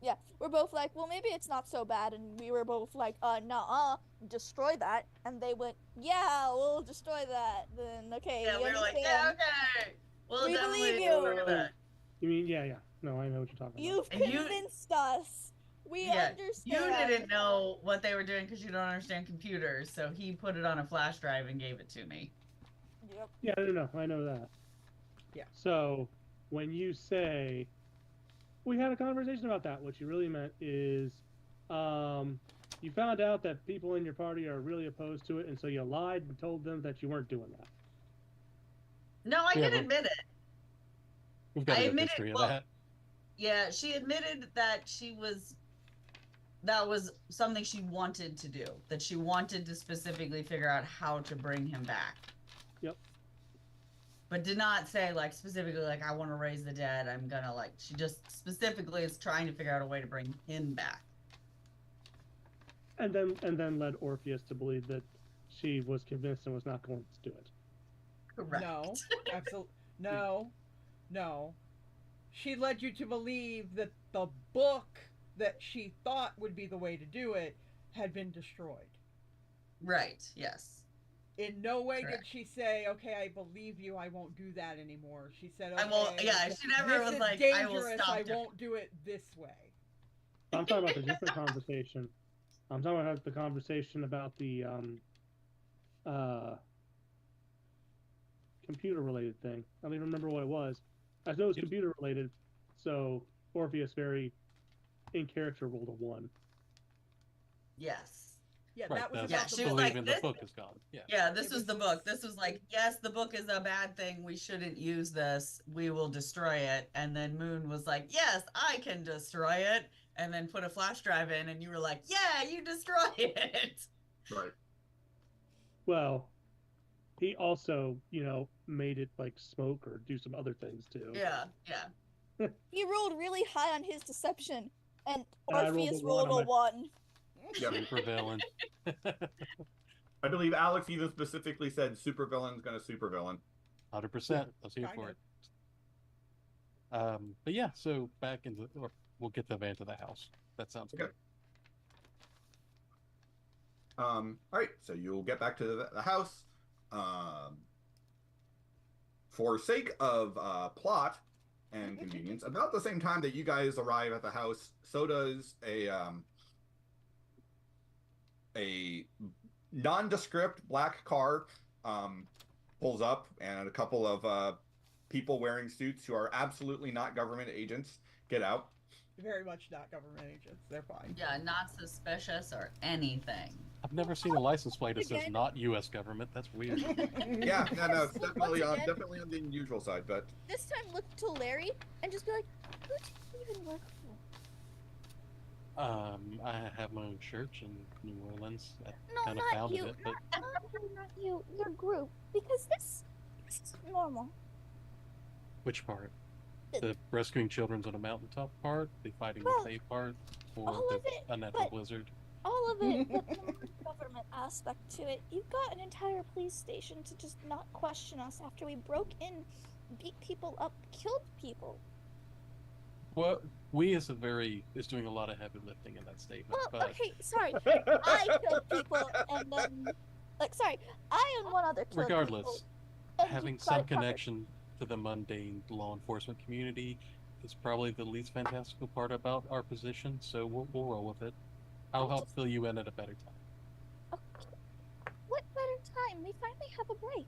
yeah, we're both like, well, maybe it's not so bad, and we were both like, nuh-uh, destroy that, and they went, yeah, we'll destroy that. Then okay, Yeah, we were like, yeah, understand. okay. We'll We definitely believe you. look at that. You mean, yeah. No, I know what you're talking about. You've And you- convinced us. We You understand. didn't know what they were doing because you don't understand computers, so he put it on a flash drive and gave it to me. Yep. Yeah, no, I know that. Yeah. So when you say we had a conversation about that, what you really meant is you found out that people in your party are really opposed to it, and so you lied and told them that you weren't doing that. No, I Yeah, did but- admit it. We've got I a good admitted- history of well, that. Yeah, she admitted that that was something she wanted to do, that she wanted to specifically figure out how to bring him back. Yep. But did not say, like, specifically, like, I want to raise the dead. I'm gonna, like, she just specifically is trying to figure out a way to bring him back. And then led Orpheus to believe that she was convinced and was not going to do it. Correct. No, absolutely no. She led you to believe that the book that she thought would be the way to do it had been destroyed. Right, yes. In no way Correct. did she say, "Okay, I believe you. I won't do that anymore." She said, "Okay, I won't, yeah, she never this was is like, dangerous. I will stop I doing won't do it this way." I'm talking about the different conversation. I'm talking about the conversation about the computer related thing. I don't even remember what it was. I know it was computer related, so Orpheus very in character rolled a 1. Yes. Yeah, Right, that was that's Yeah, about she the was book. like, believing this- the book is gone. Yeah. Yeah, this It was was the this- book. This was like, yes, the book is a bad thing. We shouldn't use this. We will destroy it. And then Moon was like, yes, I can destroy it. And then put a flash drive in, and you were like, yeah, you destroy it. Right. Well, he also, made it like smoke or do some other things too. Yeah, yeah. He rolled really high on his deception, and And I rolled Orpheus a rolled one on a 1. Yep. Supervillain. I believe Alex even specifically said supervillain's gonna supervillain. 100%. Let's hear Kinda. for it. But yeah, so back into, or we'll get the van to the house. That sounds Okay. good. All right, so you'll get back to the house. For sake of plot and convenience, about the same time that you guys arrive at the house, so does a nondescript black car pulls up, and a couple of people wearing suits who are absolutely not government agents get out. Very much not government agents. They're fine. Yeah, not suspicious or anything. I've never seen a license plate that says Again. not U.S. government. That's weird. Yeah, no, it's definitely Once again- definitely on the unusual side, but This time look to Larry and just be like, who do you even work for? I have my own church in New Orleans. I No, kind of not founded you. it, but Not you. Your group. Because this is normal. which part? The rescuing children on a mountaintop part, the fighting Well, the Fae part, or all the of it, unnatural but- blizzard? All of it, but the government aspect to it. You've got an entire police station to just not question us after we broke in, beat people up, killed people. Well, we is doing a lot of heavy lifting in that statement. Well, but okay, sorry. I killed people and then, sorry, I and one other killed regardless, people. and you having got some it covered. connection to the mundane law enforcement community is probably the least fantastical part about our position. So we'll roll with it. I'll help fill you in at a better time. Okay. What better time? We finally have a break.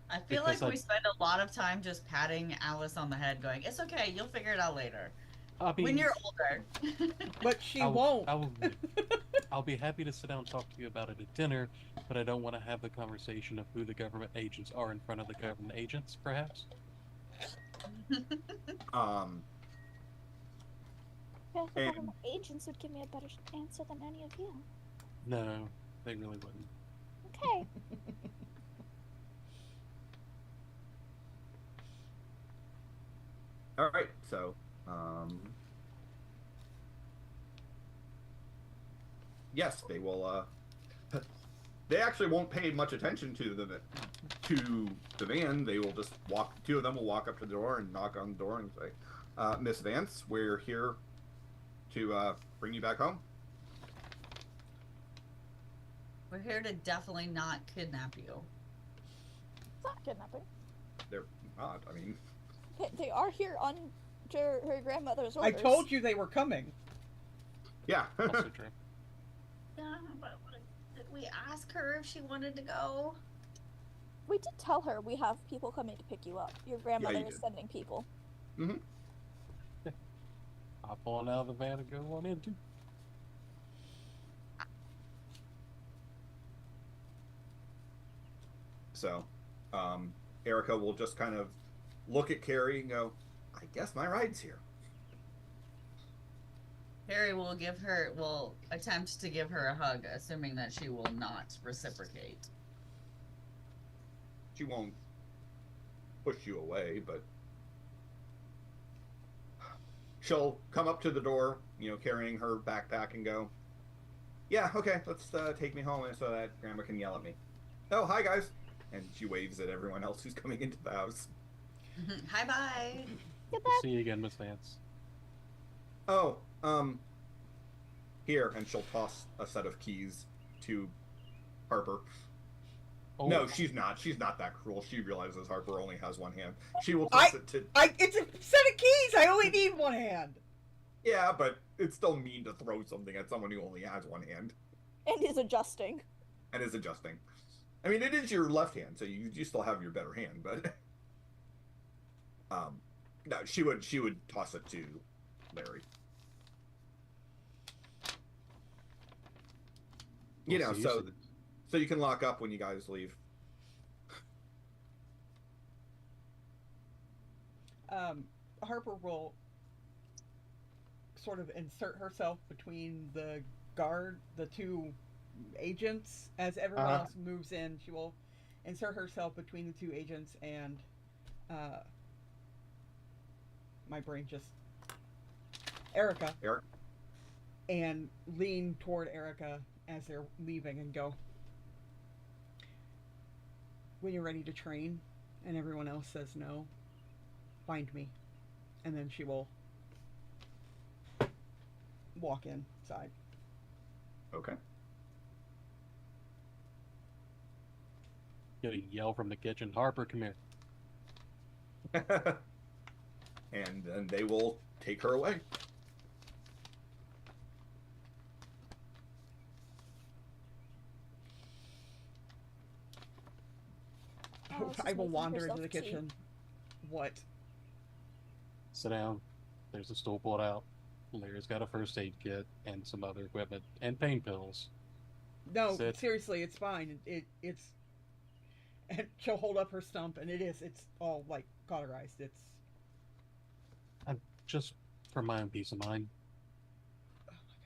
I feel Because like I- we spend a lot of time just patting Alice on the head, going, it's okay, you'll figure it out later. I mean, When you're older. But she I'll- won't. I'll be happy to sit down and talk to you about it at dinner, but I don't want to have the conversation of who the government agents are in front of the government agents, perhaps. I feel like the And- government agents would give me a better answer than any of you. No, they really wouldn't. Okay. all right, so yes, they will. They actually won't pay much attention to the van. They will just walk. Two of them will walk up to the door and knock on the door and say, "Miss Vance, we're here to bring you back home." We're here to definitely not kidnap you. It's not kidnapping. They're not. I mean, They are here on her grandmother's I orders. told you they were coming. Yeah. Also true. But did we ask her if she wanted to go? We did tell her we have people coming to pick you up. Your grandmother you is did. sending people. Hmm. Hop on out of the van and go on into. So, Erica will just kind of look at Carrie and go, I guess my ride's here. Harry will attempt to give her a hug, assuming that she will not reciprocate. She won't push you away, but she'll come up to the door, carrying her backpack and go, yeah, okay, let's take me home so that Grandma can yell at me. Oh, hi, guys. And she waves at everyone else who's coming into the house. Hi, bye. See you again, Miss Vance. Oh, here, and she'll toss a set of keys to Harper. Oh, No, she's not. She's not that cruel. She realizes Harper only has one hand. She will toss it to... It's a set of keys! I only need one hand! Yeah, but it's still mean to throw something at someone who only has one hand. And is adjusting. And is adjusting. I mean, it is your left hand, so you still have your better hand, but... no, she would toss it to Larry. So you can lock up when you guys leave. Harper will sort of insert herself between the two agents. As everyone else moves in, she will insert herself between the two agents and my brain just... Erica. And lean toward Erica as they're leaving and go, when you're ready to train and everyone else says no, find me. And then she will walk inside. Okay. Gonna yell from the kitchen, Harper, come here. And then they will take her away. I will making wander herself into the tea. kitchen. What? Sit down. There's a stool pulled out. Larry's got a first aid kit and some other equipment and pain pills. No, Sit. seriously, it's fine. It's... And she'll hold up her stump, and it's all, like, cauterized. It's... Just for my own peace of mind. Oh, my God.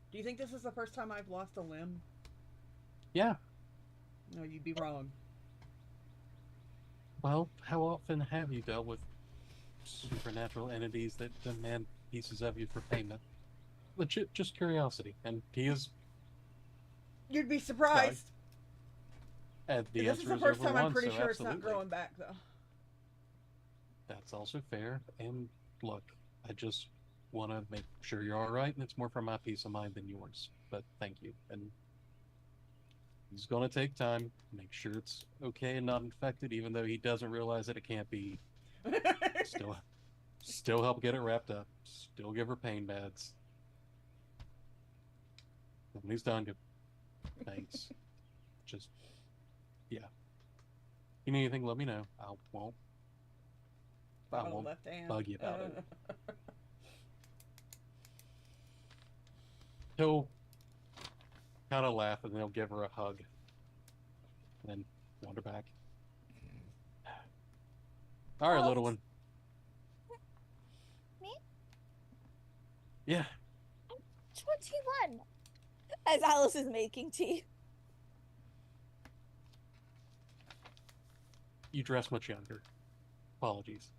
Do you think this is the first time I've lost a limb? Yeah. No, you'd be wrong. Well, how often have you dealt with supernatural entities that demand pieces of you for payment? Legit, just curiosity. And he is... You'd be surprised. And the This is answer the first over time I'm one, pretty so sure it's absolutely. not growing back, though. That's also fair. And look, I just want to make sure you're all right, and it's more for my peace of mind than yours. But thank you. And he's going to take time, make sure it's okay and not infected, even though he doesn't realize that it can't be. Still help get it wrapped up. Still give her pain meds. When he's done, go, thanks. Just, yeah. You need anything, let me know. I won't Left hand. bug you about it. He'll kind of laugh and then he'll give her a hug. And then wander back. All right, little one. Me? Yeah. 21. As Alice is making tea. You dress much younger. Apologies.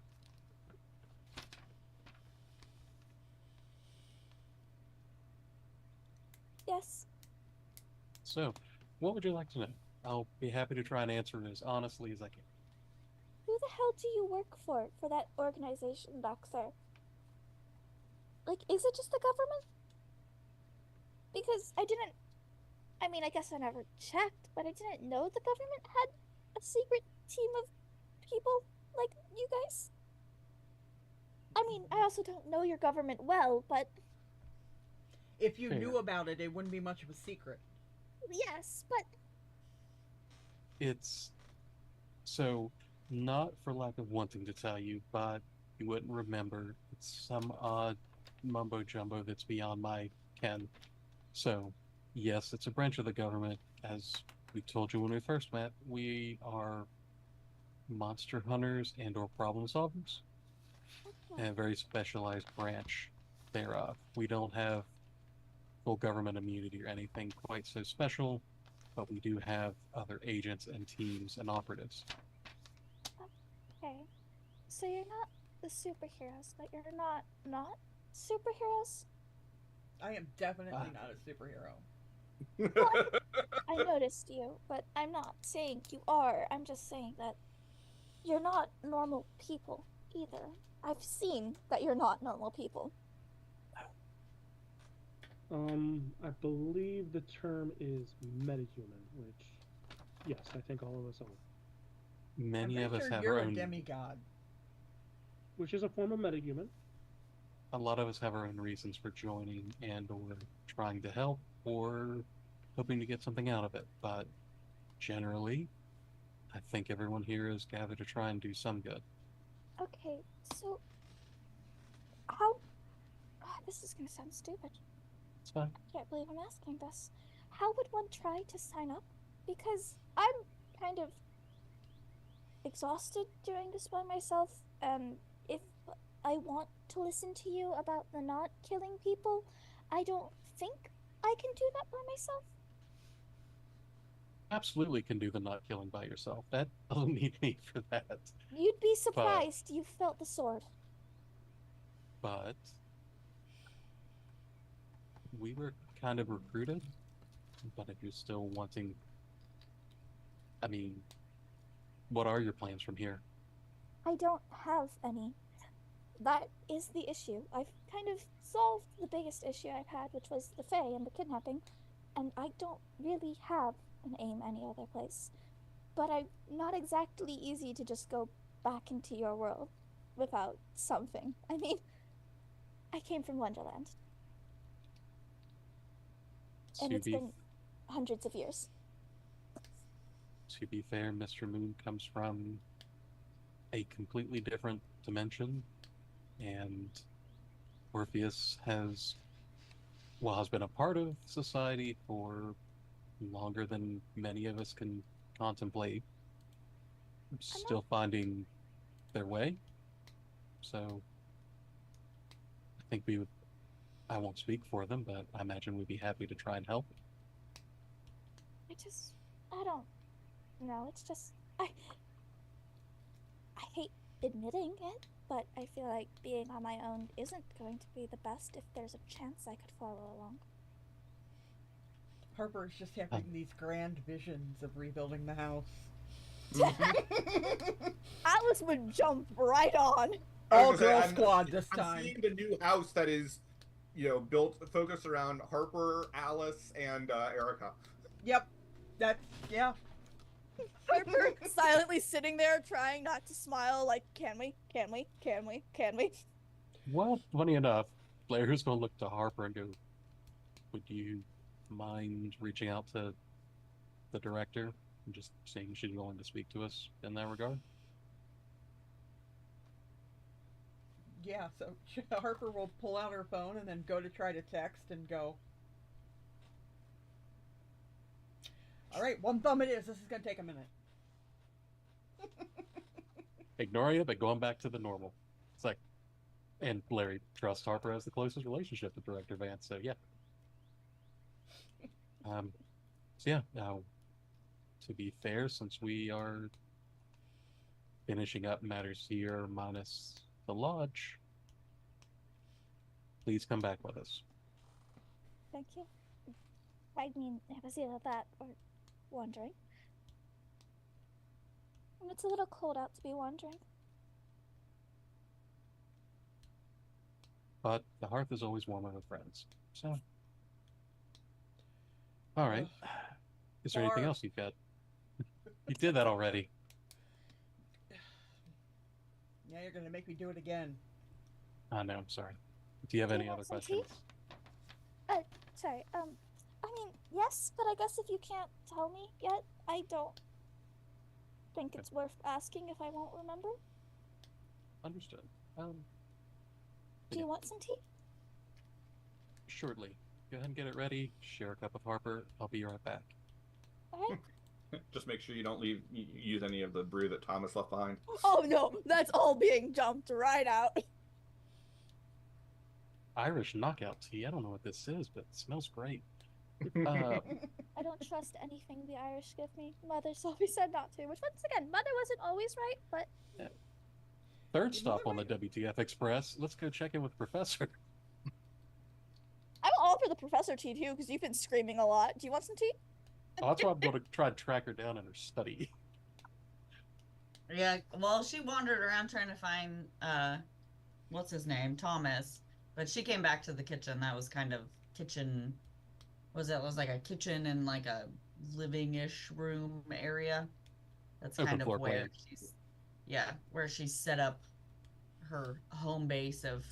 Yes. So, what would you like to know? I'll be happy to try and answer it as honestly as I can. Who the hell do you work for that organization back there? Like, is it just the government? Because I guess I never checked, but I didn't know the government had a secret team of people like you guys. I mean, I also don't know your government well, but if you Fair. knew about it, it wouldn't be much of a secret. Yes, but It's so not for lack of wanting to tell you, but you wouldn't remember. It's some odd mumbo jumbo that's beyond my ken. So, yes, it's a branch of the government. As we told you when we first met, we are monster hunters and or problem solvers, and a very specialized branch thereof. We don't have full government immunity or anything quite so special, but we do have other agents and teams and operatives. okay. So you're not the superheroes, but you're not superheroes? I am definitely Ah. not a superhero. I noticed you, but I'm not saying you are. I'm just saying that you're not normal people either. I've seen that you're not normal people. I believe the term is metahuman, which, yes, I think all of us are. Many I'm of pretty us sure have you're our a own. demigod. Which is a form of metahuman. A lot of us have our own reasons for joining and or trying to help or hoping to get something out of it. But generally, I think everyone here is gathered to try and do some good. Okay, so how? This is gonna sound stupid. It's fine. I can't believe I'm asking this. How would one try to sign up? Because I'm kind of exhausted doing this by myself, and if I want to listen to you about the not killing people, I don't think I can do that by myself. Absolutely can do the not killing by yourself. That doesn't need me for that. You'd be surprised you felt the sword. But we were kind of recruited. But if you're still wanting, I mean, what are your plans from here? I don't have any. That is the issue. I've kind of solved the biggest issue I've had, which was the Fae and the kidnapping, and I don't really have an aim any other place. But I'm not exactly easy to just go back into your world without something. I mean, I came from Wonderland, and To it's be been hundreds of years. to be fair, Mr. Moon comes from a completely different dimension, and Orpheus has been a part of society for longer than many of us can contemplate, still finding their way. So I think I won't speak for them, but I imagine we'd be happy to try and help. I don't know. It's just, I hate admitting it, but I feel like being on my own isn't going to be the best if there's a chance I could follow along. Harper's just having these grand visions of rebuilding the house. Alice would jump right on. I All was gonna say, girl I'm- squad this I'm time. seeing the new house that is, built focused around Harper, Alice, and Erica. Yep. Yeah. Harper silently sitting there trying not to smile, like, can we? Well, funny enough, Blair's going to look to Harper and go, would you mind reaching out to the director and just seeing if she's willing to speak to us in that regard? Yeah, so Harper will pull out her phone and then go to try to text and go, all right, one thumb it is. This is going to take a minute. Ignoring it, but going back to the normal. It's like, and Larry trusts Harper as the closest relationship to Director Vance, so yeah. Now, to be fair, since we are finishing up matters here minus the lodge, please come back with us. Thank you. I mean, it was either that or wandering. And it's a little cold out to be wandering. But the hearth is always warmer with friends. So, all right. Is there anything Barb. else you've got? You did that already. Now you're going to make me do it again. I know. I'm sorry. Do you have Do you any want other some tea? questions? sorry. I mean, yes, but I guess if you can't tell me yet, I don't think it's worth asking if I won't remember. Understood. Do you want some tea? Shortly. Go ahead and get it ready. Share a cup of Harper. I'll be right back. Alright. Just make sure you don't use any of the brew that Thomas left behind. Oh no, that's all being dumped right out. Irish knockout tea. I don't know what this is, but it smells great. I don't trust anything the Irish give me. Mother's always said not to, which once again, Mother wasn't always right, but Third stop on the WTF Express. Let's go check in with the professor. I'm all for the Professor tea too, because you've been screaming a lot. Do you want some tea? Oh, that's why I'm going to try to track her down in her study. Yeah, well, she wandered around trying to find, what's his name? Thomas. But she came back to the kitchen. That was kind of kitchen, it was like a kitchen and like a living-ish room area. That's Open kind of floor where plan. she's, where she set up her home base of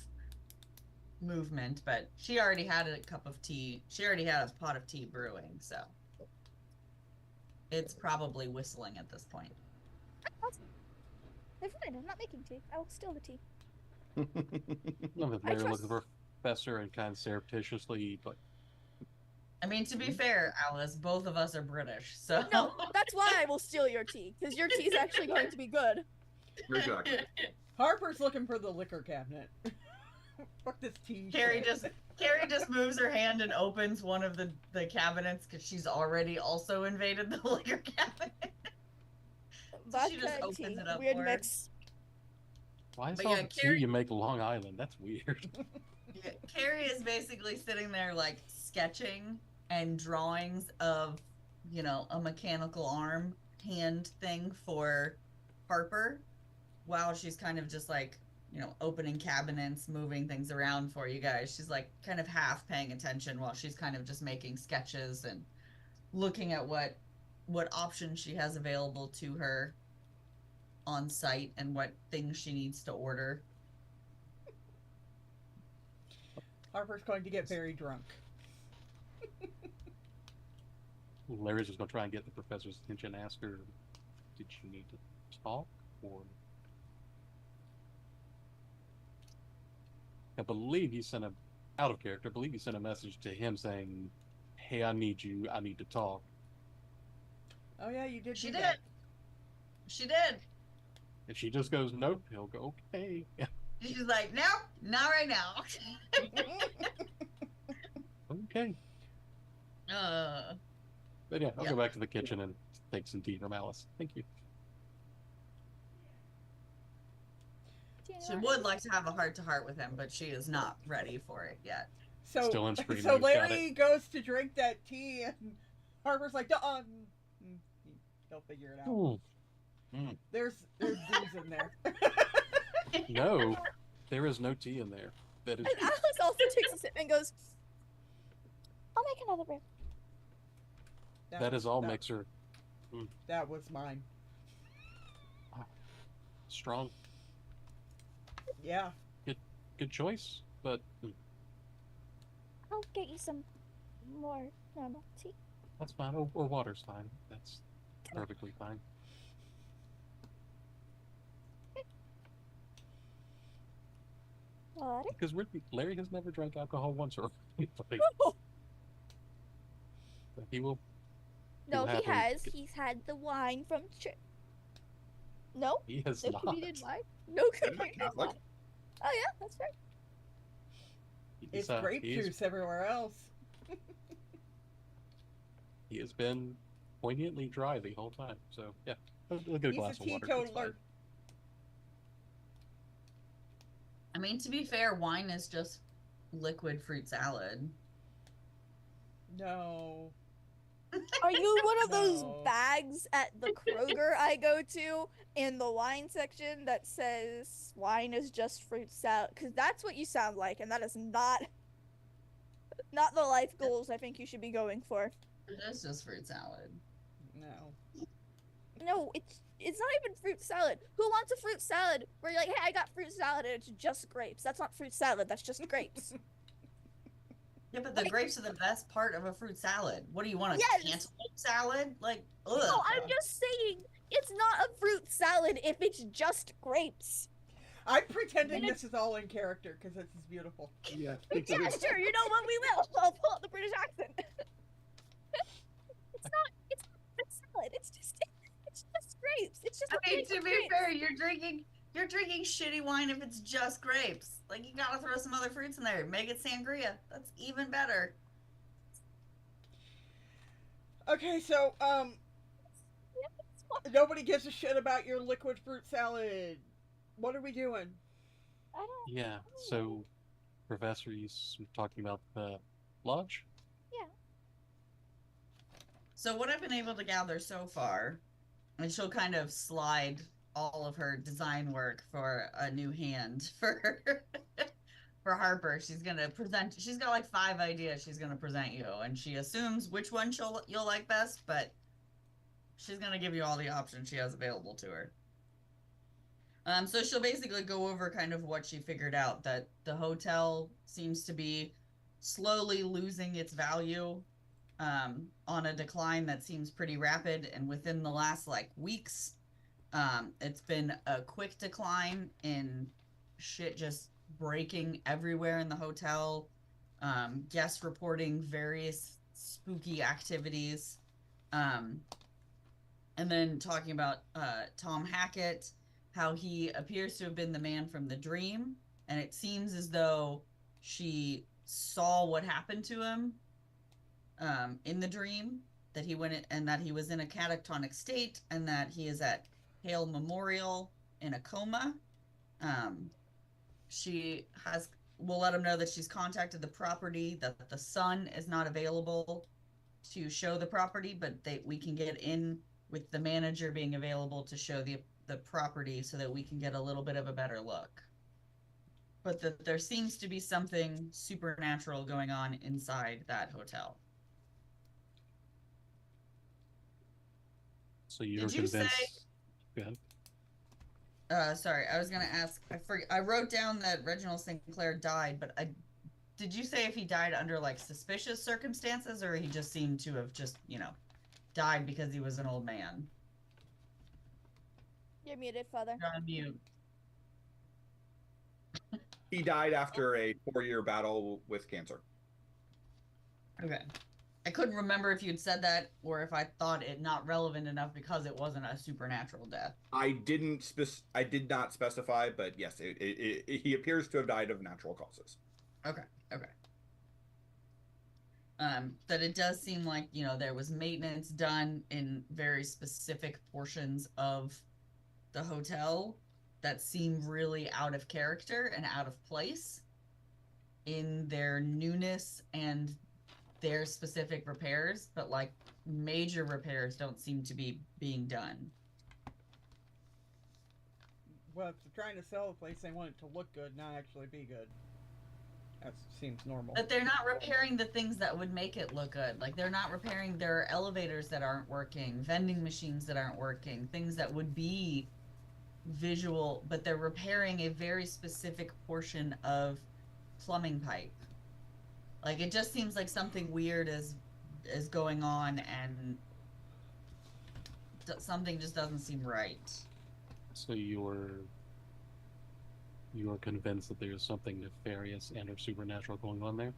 movement. But she already had a cup of tea. She already had a pot of tea brewing, so it's probably whistling at this point. Never mind, I'm not making tea. I will steal the tea. Love it. I Larry looked trust- at the professor and kind of surreptitiously, but I mean, to be fair, Alice, both of us are British, so No, that's why I will steal your tea, because your tea is actually going to be good. Exactly. Harper's looking for the liquor cabinet. Fuck this tea. Carrie shit. just moves her hand and opens one of the cabinets because she's already also invaded the liquor cabinet. Vodka just and opens tea. it up Weird for her. mix. why is But all yeah, the tea Carrie- you make Long Island? That's weird. Yeah, Carrie is basically sitting there like sketching and drawings of, a mechanical arm hand thing for Harper while she's kind of just like, opening cabinets, moving things around for you guys. She's like kind of half paying attention while she's kind of just making sketches and looking at what options she has available to her on site and what things she needs to order. Harper's going to get very drunk. Larry's just going to try and get the professor's attention. Ask her, did you need to talk? Or I believe you sent out of character. I believe you sent a message to him saying, "Hey, I need you. I need to talk." Oh yeah, you did. She do did. that. She did. If she just goes, "Nope," he'll go, "Okay." She's like, nope, not right now. Okay. But yeah, I'll Yeah. go back to the kitchen and take some tea from Alice. Thank you. Do you She want- would like to have a heart-to-heart with him, but she is not ready for it yet. So, Still in screaming, so you've got Larry goes to drink that tea, and Harper's like, he'll figure it out. There's booze in there. No, there is no tea in there. That is And Alex also takes a sip and goes, I'll make another brew. that is all that- mixer. That was mine. Strong. Yeah. Good choice, but I'll get you some more normal tea. that's fine. Or water's fine. That's perfectly fine. Water? Because Larry has never drank alcohol once or anything. But he will. No, He'll he happily has. get- He's had the wine from No? He has No not. comedian wine? No Isn't it comedian Catholic? wine. Oh yeah, that's right. It's He's, grape he is- juice everywhere else. He has been poignantly dry the whole time. So yeah, a good He's glass a of water. It's fine. teetotaler. I mean, to be fair, wine is just liquid fruit salad. No. Are you one of those No. bags at the Kroger I go to in the wine section that says wine is just fruit salad? Because that's what you sound like, and that is not the life goals I think you should be going for. It's just fruit salad. No. No, it's not even fruit salad. Who wants a fruit salad where you're like, hey, I got fruit salad and it's just grapes? That's not fruit salad. That's just grapes. Yeah, but the grapes are the best part of a fruit salad. What do you want, a Yes. cantaloupe salad? Like, ugh. No, I'm just saying it's not a fruit salad if it's just grapes. I'm pretending And this is all in character because this is beautiful. Yeah. Yeah, sure. You know what? We will. I'll pull out the British accent. It's not fruit salad. It's just grapes. It's just. I a mean, plate to of be grapes. fair, you're drinking shitty wine if it's just grapes. Like, you gotta throw some other fruits in there. Make it sangria. That's even better. Okay, so Yeah, it's fine. nobody gives a shit about your liquid fruit salad. What are we doing? I don't. Yeah. So, Professor, you talking about the lodge? So what I've been able to gather so far, and she'll kind of slide all of her design work for a new hand for for Harper. She's gonna present. She's got like 5 ideas she's gonna present you, and she assumes which one you'll like best, but she's gonna give you all the options she has available to her. So she'll basically go over kind of what she figured out, that the hotel seems to be slowly losing its value, on a decline that seems pretty rapid. And within the last like weeks, it's been a quick decline in shit just breaking everywhere in the hotel. Guests reporting various spooky activities. And then talking about Tom Hackett, how he appears to have been the man from the dream. And it seems as though she saw what happened to him in the dream, that he went and that he was in a catatonic state, and that he is at Hale Memorial in a coma. She will let him know that she's contacted the property, that the son is not available to show the property, but we can get in with the manager being available to show the property so that we can get a little bit of a better look. But that there seems to be something supernatural going on inside that hotel. So you're Did you convinced? say- Go ahead. Sorry, I was gonna ask. I wrote down that Reginald Sinclair died, but did you say if he died under like suspicious circumstances, or he just seemed to have just died because he was an old man? You're muted, Father. You're on mute. He died after a 4-year battle with cancer. Okay. I couldn't remember if you'd said that or if I thought it not relevant enough because it wasn't a supernatural death. I did not specify, but yes, he appears to have died of natural causes. Okay. That it does seem like, there was maintenance done in very specific portions of the hotel that seem really out of character and out of place in their newness and their specific repairs, but like major repairs don't seem to be being done. Well, if they're trying to sell the place, they want it to look good, not actually be good. That seems normal. But they're not repairing the things that would make it look good. Like, they're not repairing their elevators that aren't working, vending machines that aren't working, things that would be visual, but they're repairing a very specific portion of plumbing pipe. Like, it just seems like something weird is going on, and something just doesn't seem right. So you're convinced that there's something nefarious and or supernatural going on there?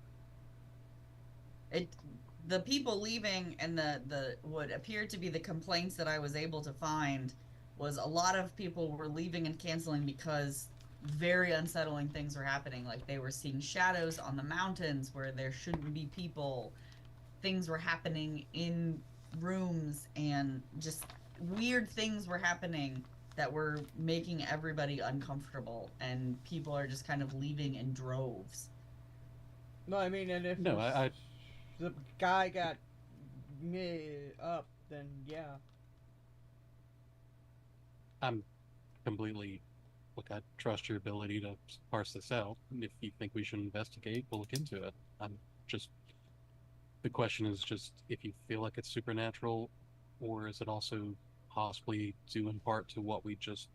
The people leaving and the what appeared to be the complaints that I was able to find was a lot of people were leaving and canceling because very unsettling things were happening. Like, they were seeing shadows on the mountains where there shouldn't be people. Things were happening in rooms, and just weird things were happening that were making everybody uncomfortable, and people are just kind of leaving in droves. No, I mean, and if No, I the guy got up, then yeah. I'm completely, look, I trust your ability to parse this out. If you think we should investigate, we'll look into it. The question is just if you feel like it's supernatural, or is it also possibly due in part to what we just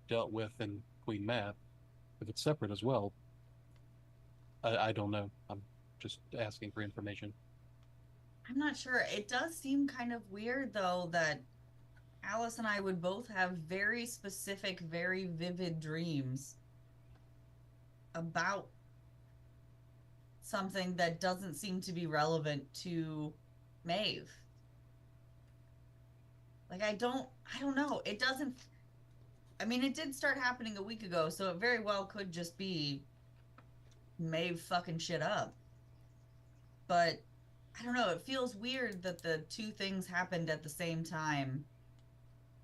dealt with in Queen Mab? If it's separate as well, I don't know. I'm just asking for information. I'm not sure. It does seem kind of weird, though, that Alice and I would both have very specific, very vivid dreams about something that doesn't seem to be relevant to Maeve. Like, I don't know. It doesn't. I mean, it did start happening a week ago, so it very well could just be Maeve fucking shit up. But I don't know. It feels weird that the two things happened at the same time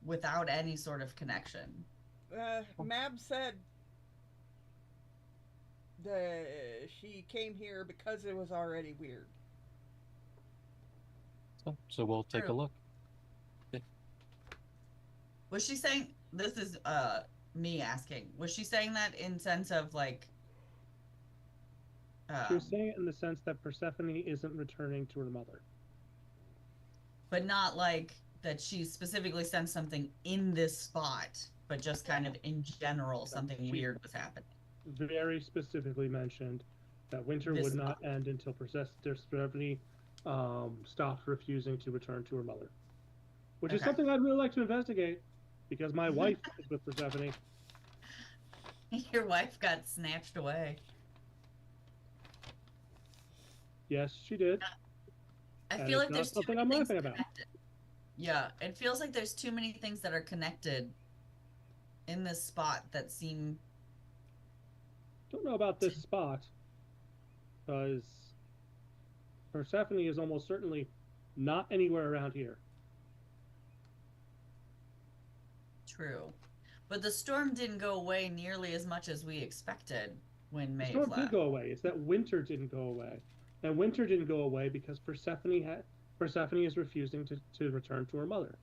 without any sort of connection. Mab said she came here because it was already weird. So we'll take a True. look. Was she saying, this is me asking, was she saying that in sense of like She was saying it in the sense that Persephone isn't returning to her mother. but not like that she specifically sensed something in this spot, but just kind of in general something She- weird was happening. Very specifically mentioned that winter This would not spot. end until Persephone stopped refusing to return to her mother. Which is Okay. something I'd really like to investigate, because my wife is with Persephone. Your wife got snatched away. Yes, she did. I And feel it's like not there's too something many I'm things laughing about. connected. Yeah, it feels like there's too many things that are connected in this spot that seem Don't know about this spot, because Persephone is almost certainly not anywhere around here. true. But the storm didn't go away nearly as much as we expected when The Maeve storm left. did go away. It's that winter didn't go away. And winter didn't go away because Persephone is refusing to return to her mother.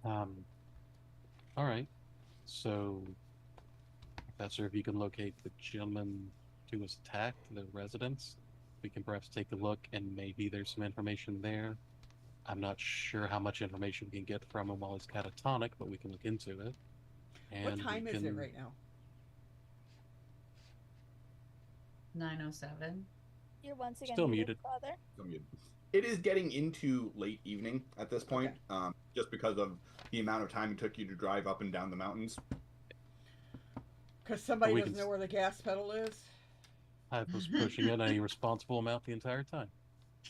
All right. So, Professor, if you can locate the gentleman who was attacked, the residence, we can perhaps take a look, and maybe there's some information there. I'm not sure how much information we can get from him while he's catatonic, but we can look into it. And What we time is it can- right now? 9:07. You're once again Still muted. Father. It is getting into late evening at this point, just because of the amount of time it took you to drive up and down the mountains. Because somebody we doesn't can- know where the gas pedal is. I was pushing it a responsible amount the entire time.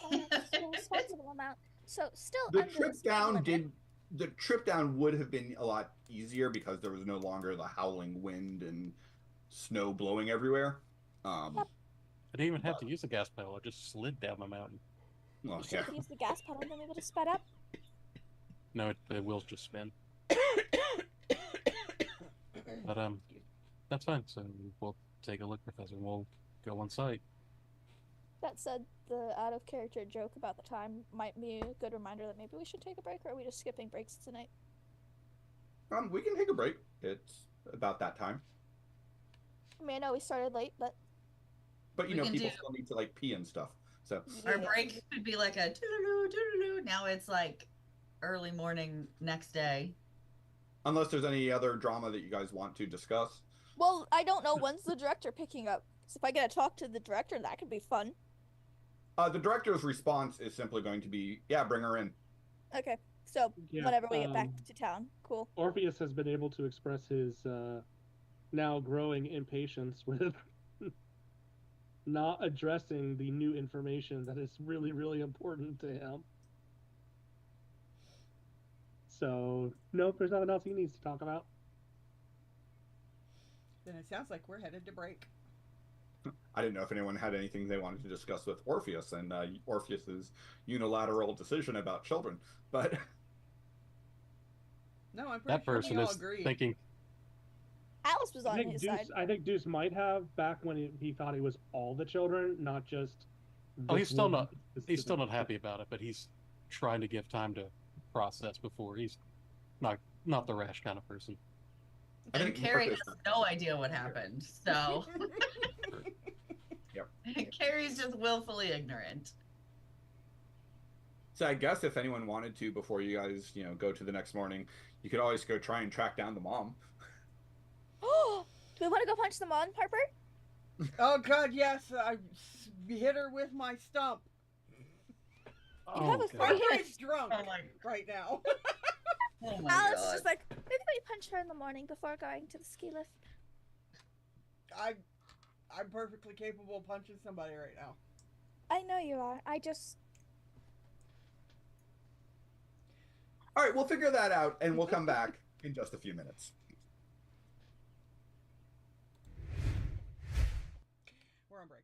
Oh, that's a responsible amount. So still The under trip speed down limit. the trip down would have been a lot easier because there was no longer the howling wind and snow blowing everywhere. I didn't even have to use the gas pedal. I just slid down the mountain. Well, You should yeah. have used the gas pedal and then we would have sped up. No, the wheels just spin. But that's fine. So we'll take a look, Professor, and we'll go on site. That said, the out of character joke about the time might be a good reminder that maybe we should take a break, or are we just skipping breaks tonight? We can take a break. It's about that time. I mean, I know we started late, but But you We know, can people do- still need to like pee and stuff. So Our yeah. break could be like a doo-doo-doo, doo-doo-doo. Now it's like early morning next day. unless there's any other drama that you guys want to discuss. Well, I don't know when's the director picking up. So if I get to talk to the director, that could be fun. The director's response is simply going to be, "Yeah, bring her in." Okay, so Yeah, whenever we get back to town, cool. Orpheus has been able to express his now growing impatience with not addressing the new information that is really, really important to him. So, nope, there's nothing else he needs to talk about. Then it sounds like we're headed to break. I didn't know if anyone had anything they wanted to discuss with Orpheus and Orpheus's unilateral decision about children, but No, I'm pretty That sure person we all is agree. thinking, Alice was on his side. I think Deuce might have back when he thought he was all the children, not just. Oh, this he's still one not- he's still specific- not happy about it, but he's trying to give time to process before he's not the rash kind of person. I And think Carrie Marcus- has no idea what happened. So Yep. Carrie's just willfully ignorant. So I guess if anyone wanted to, before you guys, go to the next morning, you could always go try and track down the mom. Do we want to go punch the mom, Harper? Oh God, yes, I hit her with my stump. You have a God. free I'm hit. very drunk Oh my, right now. oh my Alice is god. just like, maybe we punch her in the morning before going to the ski lift. I'm perfectly capable of punching somebody right now. I know you are. I just. All right, we'll figure that out, and we'll come back in just a few minutes. We're on break.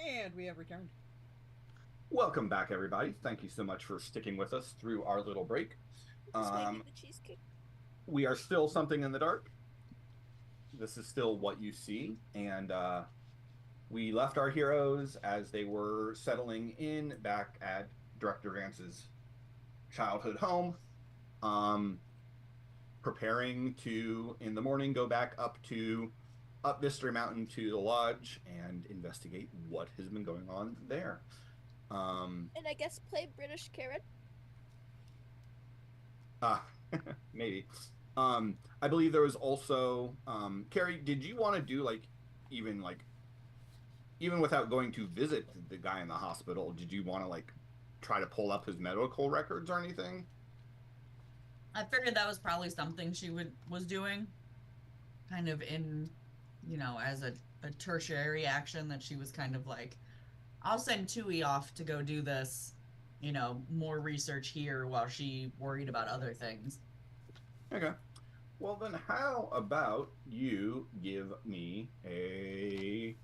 And we have returned. Welcome back, everybody. Thank you so much for sticking with us through our little break. This might be the cheesecake. We are still something in the dark. This is still what you see, and we left our heroes as they were settling in back at Director Vance's childhood home, preparing to, in the morning, go back up Mystery Mountain to the lodge and investigate what has been going on there. And I guess play British Karen. Maybe. I believe there was also Carrie, did you want to do even without going to visit the guy in the hospital, did you want to try to pull up his medical records or anything? I figured that was probably something she was doing, kind of in, as a tertiary action, that she was kind of like, I'll send Tui off to go do this, more research here while she worried about other things. Okay. Well, then how about you give me a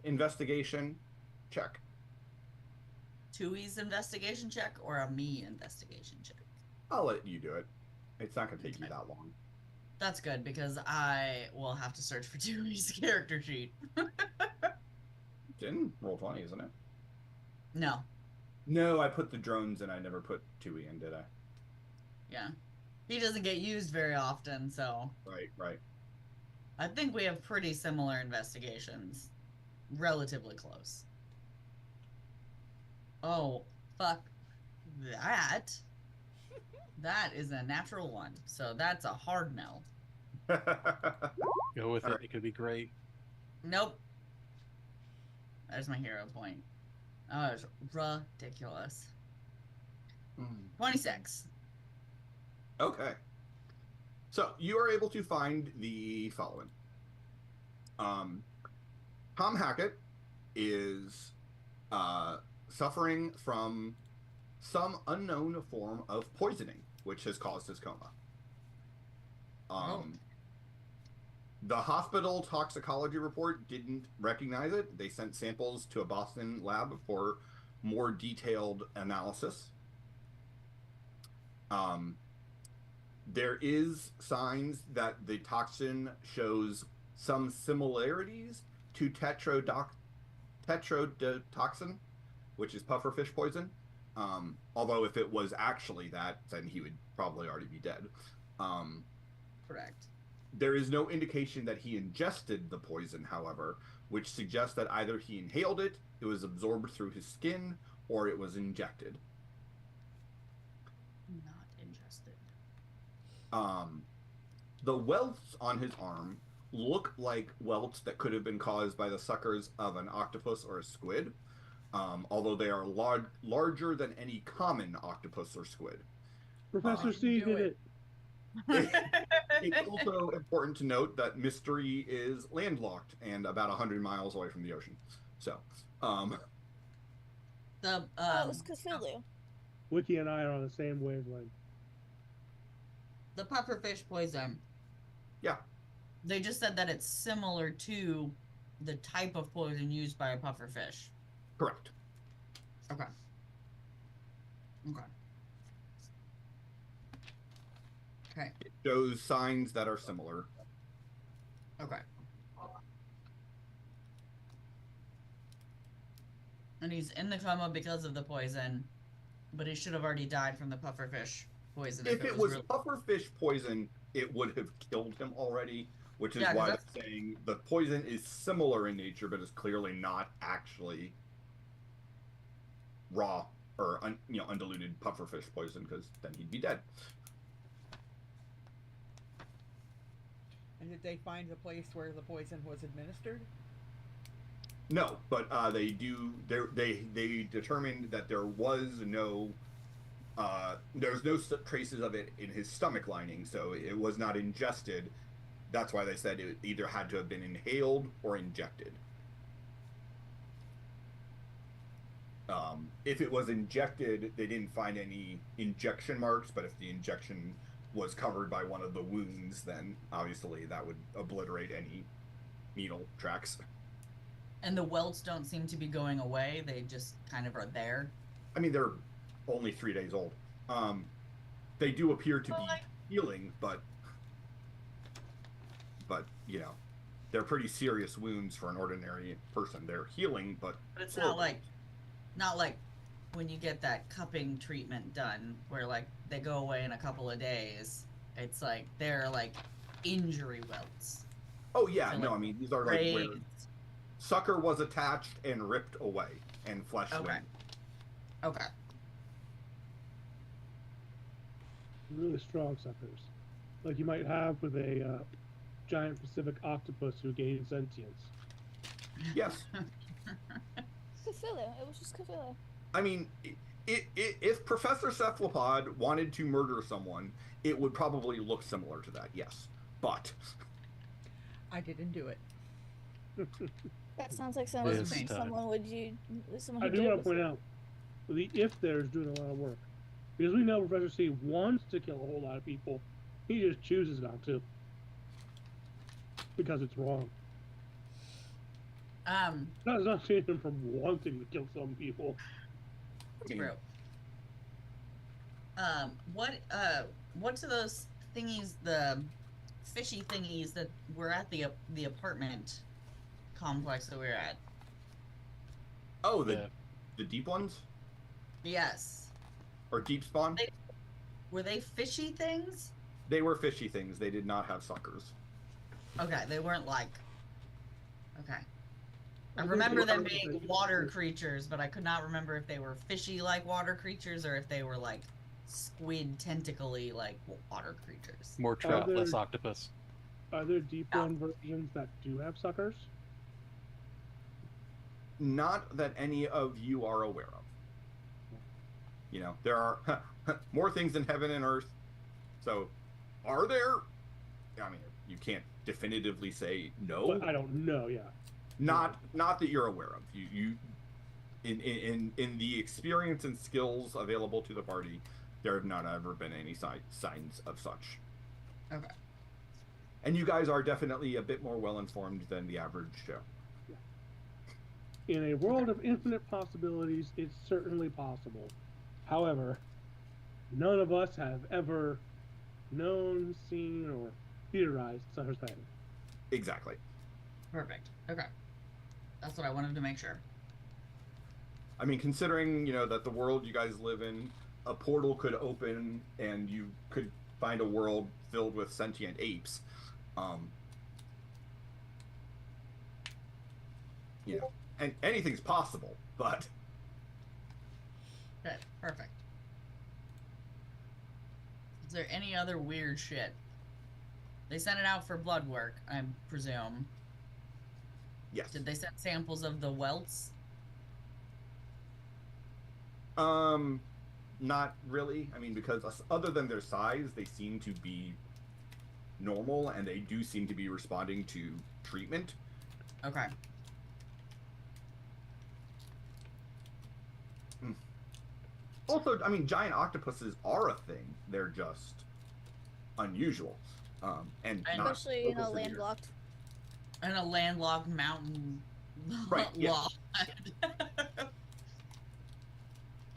investigation check? Tui's investigation check or a me investigation check? I'll let you do it. It's not going to take you that long. That's good, because I will have to search for Tui's character sheet. It's in Roll20, isn't it? No. No, I put the drones in. I never put Tui in, did I? Yeah. He doesn't get used very often, so... Right. I think we have pretty similar investigations. Relatively close. Oh, fuck that. That is a natural one, so that's a hard no. Go with it. Alright. It could be great. Nope. There's my hero point. Oh, it's ridiculous. 26. Okay. So you are able to find the following. Tom Hackett is suffering from some unknown form of poisoning, which has caused his coma. The hospital toxicology report didn't recognize it. They sent samples to a Boston lab for more detailed analysis. There is signs that the toxin shows some similarities to tetrodotoxin, which is pufferfish poison. Although if it was actually that, then he would probably already be dead. Correct. There is no indication that he ingested the poison, however, which suggests that either he inhaled it, it was absorbed through his skin, or it was injected. Not ingested. The welts on his arm look like welts that could have been caused by the suckers of an octopus or a squid, although they are larger than any common octopus or squid. Professor C do did it. it. It's also important to note that Mystery is landlocked and about 100 miles away from the ocean. So, The It's Cthulhu. Wiki and I are on the same wavelength. the pufferfish poison. yeah. They just said that it's similar to the type of poison used by a pufferfish. Correct. Okay. It shows signs that are similar. Okay. And he's in the coma because of the poison, but he should have already died from the pufferfish poison. If it was really... pufferfish poison, it would have killed him already, which is Yeah, 'cause why that's- they're saying the poison is similar in nature, but is clearly not actually raw or undiluted pufferfish poison, because then he'd be dead. And did they find the place where the poison was administered? No, but they determined that there was no traces of it in his stomach lining, so it was not ingested. That's why they said it either had to have been inhaled or injected. If it was injected, they didn't find any injection marks, but if the injection was covered by one of the wounds, then obviously that would obliterate any needle tracks. And the welts don't seem to be going away. They just kind of are there. I mean, they're only 3 days old. They do appear to Well, be like- healing, but you know, they're pretty serious wounds for an ordinary person. They're healing, but But it's slowly. not like when you get that cupping treatment done, where like they go away in a couple of days. It's like they're like injury welts. Oh yeah, So, no, like, I mean these are like where Raised. sucker was attached and ripped away, and flesh Okay. went. Okay. Really strong suckers, like you might have with a giant Pacific octopus who gains sentience. Yes, Cthulhu. It was just Cthulhu. I mean, if Professor Cephalopod wanted to murder someone, it would probably look similar to that. Yes, but I didn't do it. That sounds like someone Yes, someone would you someone I who do did want to this. point out the if there's doing a lot of work because we know Professor C wants to kill a whole lot of people, he just chooses not to because it's wrong. That's not saying him from wanting to kill some people. I mean, True. What's those thingies, the fishy thingies that were at the apartment complex that we were at? oh, Yeah. the deep ones Yes. or deep spawn. Were they fishy things? They were fishy things. They did not have suckers. Okay, they weren't like. Okay. I think remember they them were being fishy water creatures. creatures, but I could not remember if they were fishy like water creatures or if they were like squid tentacly like water creatures. More trout, there- less octopus. Are there deep Yeah. one versions that do have suckers? Not that any of you are aware of. You know, there are more things in heaven and earth. So, are there? I mean, you can't definitively say no. But I don't know. Yeah. Not that you're aware of. You in the experience and skills available to the party, there have not ever been any signs of such. Okay. And you guys are definitely a bit more well informed than the average Joe. In a world of infinite possibilities, it's certainly possible. However, none of us have ever known, seen, or theorized such a thing. Exactly. Perfect. Okay. That's what I wanted to make sure. I mean, considering, you know, that the world you guys live in, a portal could open and you could find a world filled with sentient apes. You know, and anything's possible, but Okay, perfect. Is there any other weird shit? They sent it out for blood work, I presume. yes. Did they send samples of the welts? Not really. I mean, because other than their size, they seem to be normal, and they do seem to be responding to treatment. Okay. Also, I mean, giant octopuses are a thing. They're just unusual, and And not Especially, you know, local to here. landlocked. And a landlocked mountain Right, yeah. lot.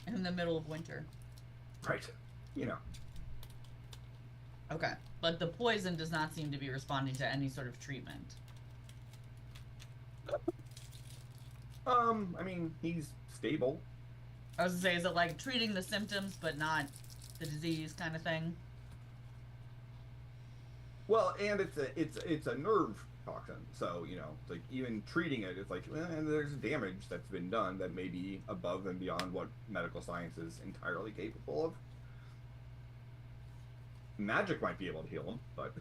In the middle of winter. Right. You know. Okay. But the poison does not seem to be responding to any sort of treatment. I mean, he's stable. I was gonna say, is it like treating the symptoms but not the disease kind of thing? Well, and it's a nerve toxin, so you know, like even treating it, it's like there's damage that's been done that may be above and beyond what medical science is entirely capable of. Magic might be able to heal him, but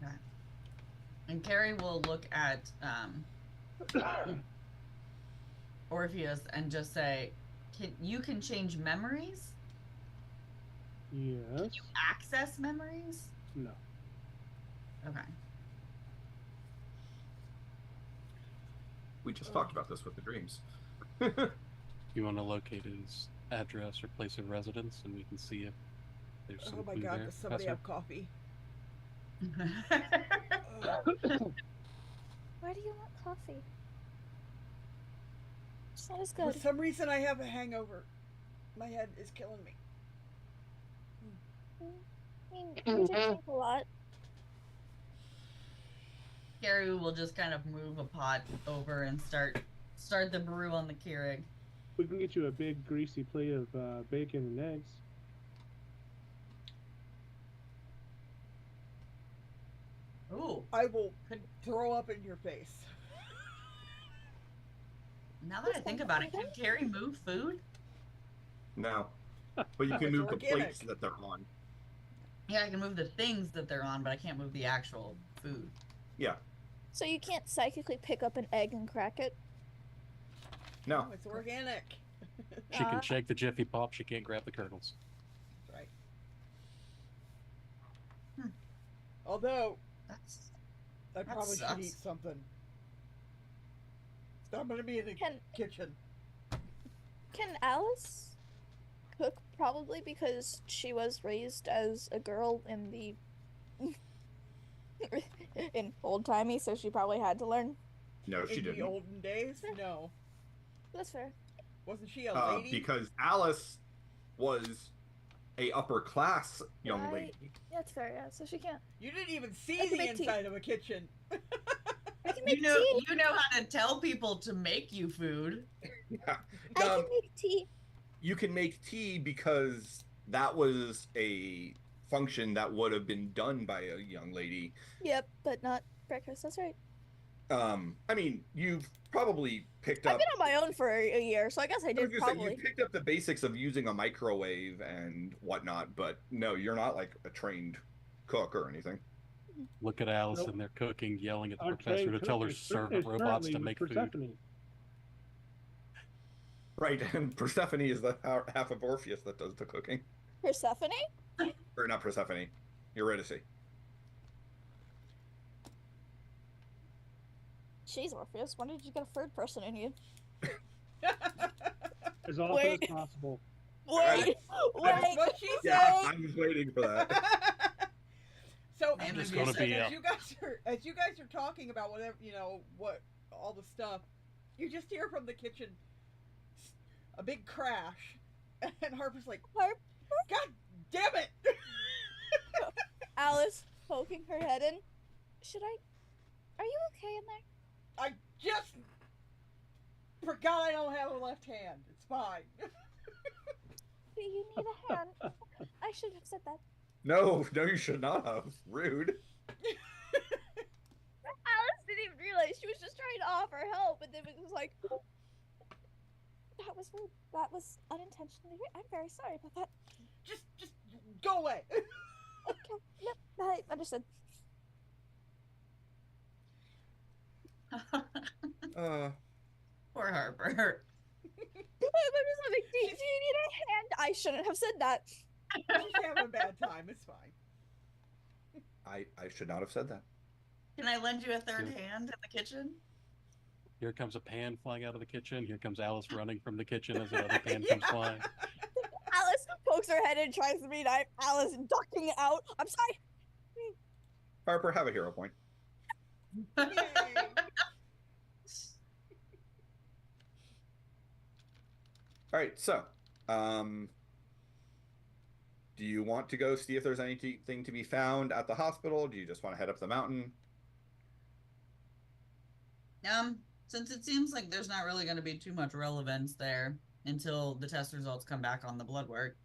Okay. And Carrie will look at Orpheus and just say, you can change memories? Yes. Access memories? No. Okay. we just talked about this with the dreams. You want to locate his address or place of residence, and we can see if there's some Oh my clue god, there. does somebody Professor? have coffee? Why do you want coffee? It's not as For good. some reason, I have a hangover. My head is killing me. I mean, you drink a lot. Carrie will just kind of move a pot over and start the brew on the Keurig. We can get you a big greasy plate of bacon and eggs. Ooh. I will throw up in your face. Now that I think about it, can Carrie move food? No. But you can It's move the organic. plates that they're on. Yeah, I can move the things that they're on, but I can't move the actual food. Yeah. So you can't psychically pick up an egg and crack it? No. It's organic. She can Uh. shake the Jiffy Pop. She can't grab the kernels. That's right. Hmm. Although, That's I That probably should sucks. eat something. So I'm gonna be in the Can kitchen. Can Alice cook? Probably because she was raised as a girl in the in old timey, so she probably had to learn. No, she In the didn't. olden days, no. That's fair. Wasn't she a lady? Because Alice was a upper class young Right. lady. That's fair. Yeah. So she can't. You didn't even I see can the make tea. inside of a kitchen. I can make you know tea. you know how to tell people to make you food. I can make tea. You can make tea because that was a function that would have been done by a young lady. Yep, but not breakfast. That's right. I mean, you've probably picked I've up. been on my own for a year, so I guess I I was did gonna say, probably. you picked up the basics of using a microwave and whatnot, but no, you're not like a trained cook or anything. Look at Alice Nope. in there cooking, yelling at the Our professor trained to tell cook her is servant robots currently to with make food. Persephone. Right, and Persephone is the half of Orpheus that does the cooking. Persephone? Or not Persephone, Eurydice. Jeez, Orpheus, when did you get a third person in you? As often Wait. as possible. Wait, That's wait. what she Yeah, said. I was waiting for that. So I'm just gonna gonna be be as you guys are talking about whatever, what all the stuff, you just hear from the kitchen a big crash, and Harper's like, Harp, God damn it! Alice poking her head in. Are you okay in there? I just forgot I don't have a left hand. It's fine. Do you need a hand? I should have said that. No, you should not have. Rude. Alice didn't even realize she was just trying to offer help, and then it was like, that was rude. That was unintentionally rude. I'm very sorry about that. Just go away. Okay, yep, I understood. Poor Harper. I'm just like, do you need a hand? I shouldn't have said that. She's having a bad time. It's fine. I should not have said that. Can I lend you a third Yeah. hand in the kitchen? Here comes a pan flying out of the kitchen. Here comes Alice running from the kitchen as another pan comes flying. Alice pokes her head in, tries to be knife. Alice ducking out. I'm sorry. Harper, have a hero point. Yay. All right, so, do you want to go see if there's anything to be found at the hospital? Do you just want to head up the mountain? Since it seems like there's not really going to be too much relevance there until the test results come back on the blood work,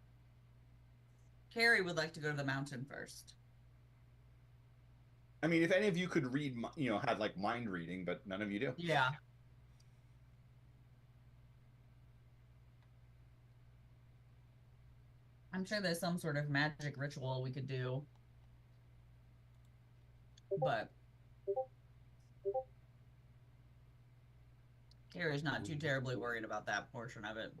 Carrie would like to go to the mountain first. I mean, if any of you could read, had like mind reading, but none of you do. Yeah. I'm sure there's some sort of magic ritual we could do. But Carrie's not too terribly worried about that portion of it.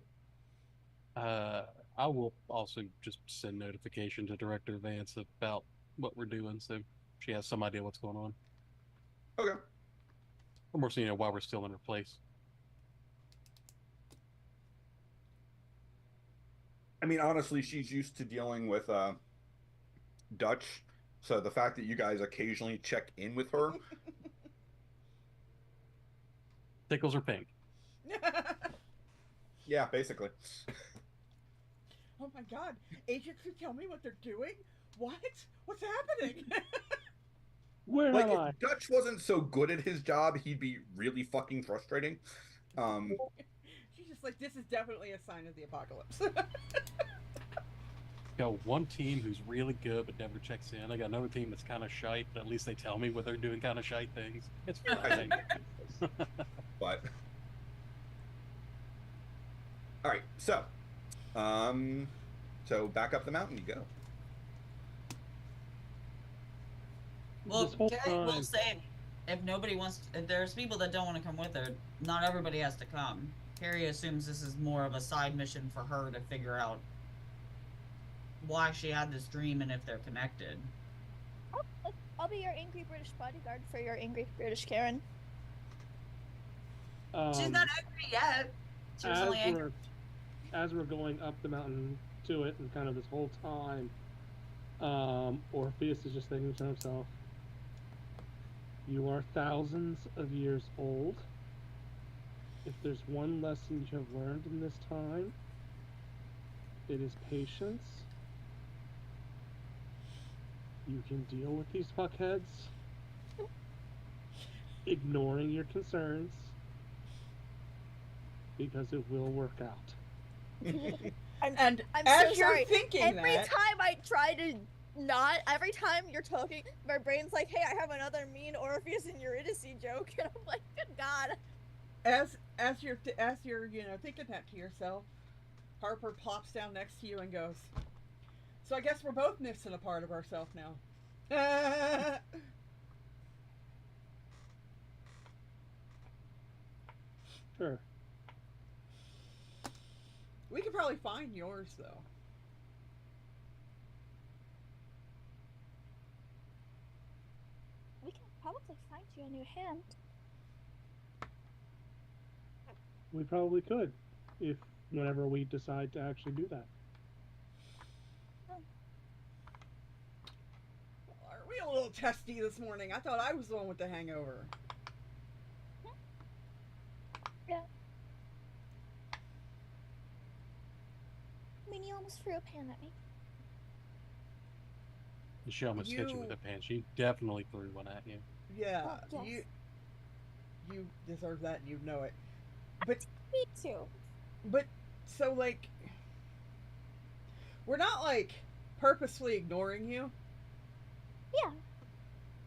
I will also just send notification to Director Vance about what we're doing, so she has some idea what's going on. Okay. Or more so, while we're still in her place. I mean, honestly, she's used to dealing with Dutch, so the fact that you guys occasionally check in with her Tickles are pink. Yeah, basically. Oh my god. Agents who tell me what they're doing? What? What's happening? Where Like, am I? if Dutch wasn't so good at his job, he'd be really fucking frustrating. She's just like, this is definitely a sign of the apocalypse. Got one team who's really good but never checks in. I got another team that's kind of shite, but at least they tell me what they're doing kind of shite things. It's fine. But all right, so back up the mountain you go. Well, This whole Carrie will time- say if nobody wants, if there's people that don't want to come with her, not everybody has to come. Carrie assumes this is more of a side mission for her to figure out why she had this dream and if they're connected. I'll be your angry British bodyguard for your angry British Karen. She's not angry yet. She was only angry. As we're going up the mountain to it, and kind of this whole time, Orpheus is just thinking to himself, "You are thousands of years old. If there's one lesson you have learned in this time, it is patience. You can deal with these fuckheads, ignoring your concerns, because it will work out." And I'm as so you're sorry. thinking Every that, time I try to not, every time you're talking, my brain's like, hey, I have another mean Orpheus and Eurydice joke. And I'm like, good God. as you're thinking that to yourself, Harper plops down next to you and goes, "So I guess we're both missing a part of ourselves now." Sure. We could probably find yours though. We can probably find you a new hand. We probably could, if whenever we decide to actually do that. Are we a little testy this morning? I thought I was the one with the hangover. Yeah. I mean, you almost threw a pan at me. She almost hit you with a pan. She definitely threw one at you. Yeah, Oh, yes. you deserve that, and you know it. But Me too. so like, we're not like purposefully ignoring you. Yeah.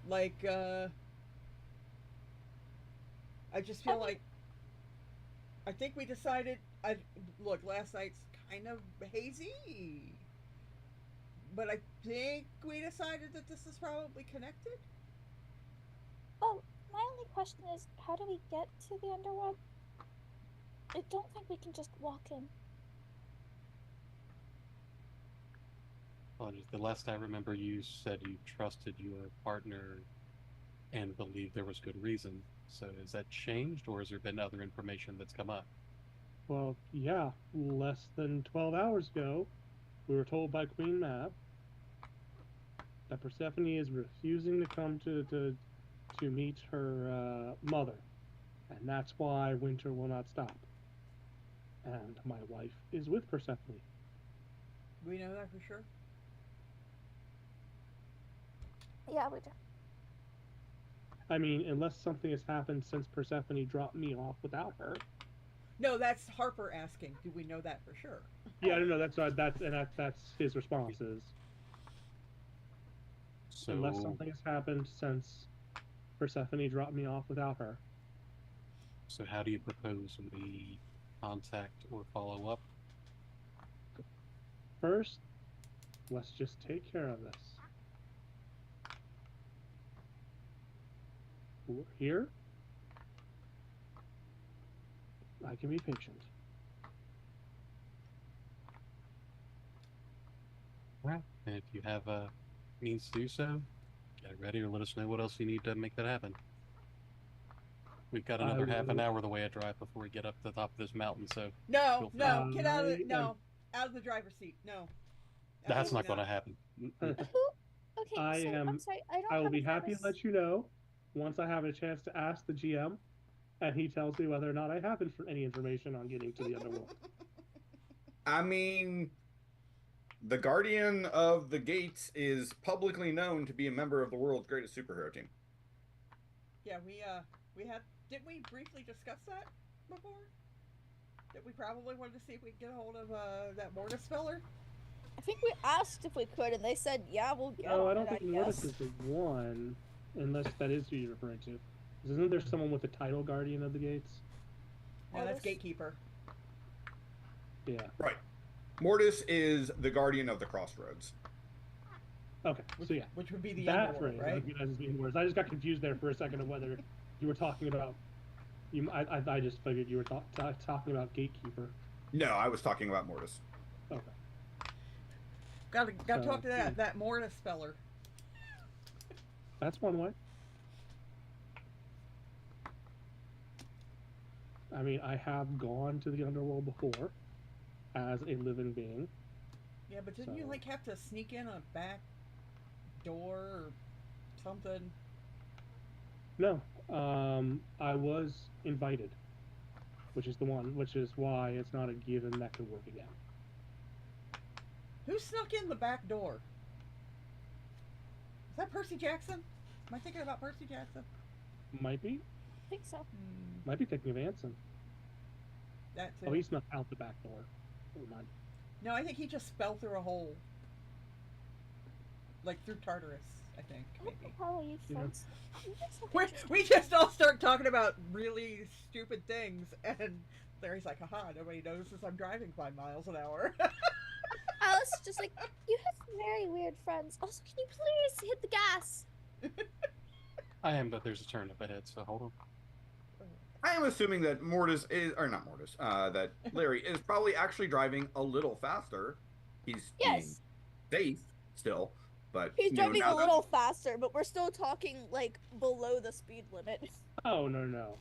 Like, I just feel Okay. like, I think we decided. Look, last night's kind of hazy, but I think we decided that this is probably connected. Oh, my only question is, how do we get to the underworld? I don't think we can just walk in. Apologies. The last I remember, you said you trusted your partner and believed there was good reason. So has that changed, or has there been other information that's come up? Well, yeah, less than 12 hours ago, we were told by Queen Mab that Persephone is refusing to come to meet her mother, and that's why winter will not stop. And my wife is with Persephone. We know that for sure. Yeah, we do. I mean, unless something has happened since Persephone dropped me off without her. No, that's Harper asking. Do we know that for sure? Yeah, I don't know. That's his response is So unless something has happened since Persephone dropped me off without her. So how do you propose we contact or follow up? First, let's just take care of this. We're here. I can be patient. Well, and if you have means to do so, get ready or let us know what else you need to make that happen. We've got another half an will- hour of the way to drive before we get up to the top of this mountain, so No, Feel no, free. get out of I the out of the driver's seat. No. that's not Absolutely going to happen. Okay, I so am- I'm sorry. I don't I will have be a happy to premise. let you know once I have a chance to ask the GM and he tells me whether or not I have any information on getting to the underworld. I mean, the Guardian of the Gates is publicly known to be a member of the world's greatest superhero team. Yeah, we had. Didn't we briefly discuss that before? That we probably wanted to see if we could get a hold of that Mortis feller. I think we asked if we could, and they said, "Yeah, we'll get." No, on I don't it, think Mortis is the one, unless that is who you're referring to. Isn't there someone with the title Guardian of the Gates? No, that's Mortis? Gatekeeper. Yeah. Right. Mortis is the Guardian of the Crossroads. Okay. So yeah, Which would be the that Underworld, phrase right? recognizes being words. I just got confused there for a second of whether you were talking about. I just figured you were talking about Gatekeeper. No, I was talking about Mortis. Okay. Gotta talk to yeah. that Mortis feller. That's one way. I mean, I have gone to the underworld before as a living being. Yeah, but didn't you So- like have to sneak in a back door or something? No, I was invited, which is why it's not a given that could work again. Who snuck in the back door? Is that Percy Jackson? Am I thinking about Percy Jackson? Might be I think so. thinking of Anson. That's it. Oh, he snuck out the back door. Never mind. No, I think he just fell through a hole. Like through Tartarus, I think, What maybe. the hell are you Yeah. friends? You guys look We, interesting. we just all start talking about really stupid things, and Larry's like, haha, nobody notices I'm driving 5 miles an hour. Alice is just like, you have very weird friends. Also, can you please hit the gas? I am, but there's a turn up ahead, so hold on. I am assuming that Mortis is, or not Mortis, that Larry is probably actually driving a little faster. He's Yes. being safe still, but He's you know, driving now a little faster, but we're still talking like below the speed limit. Oh no.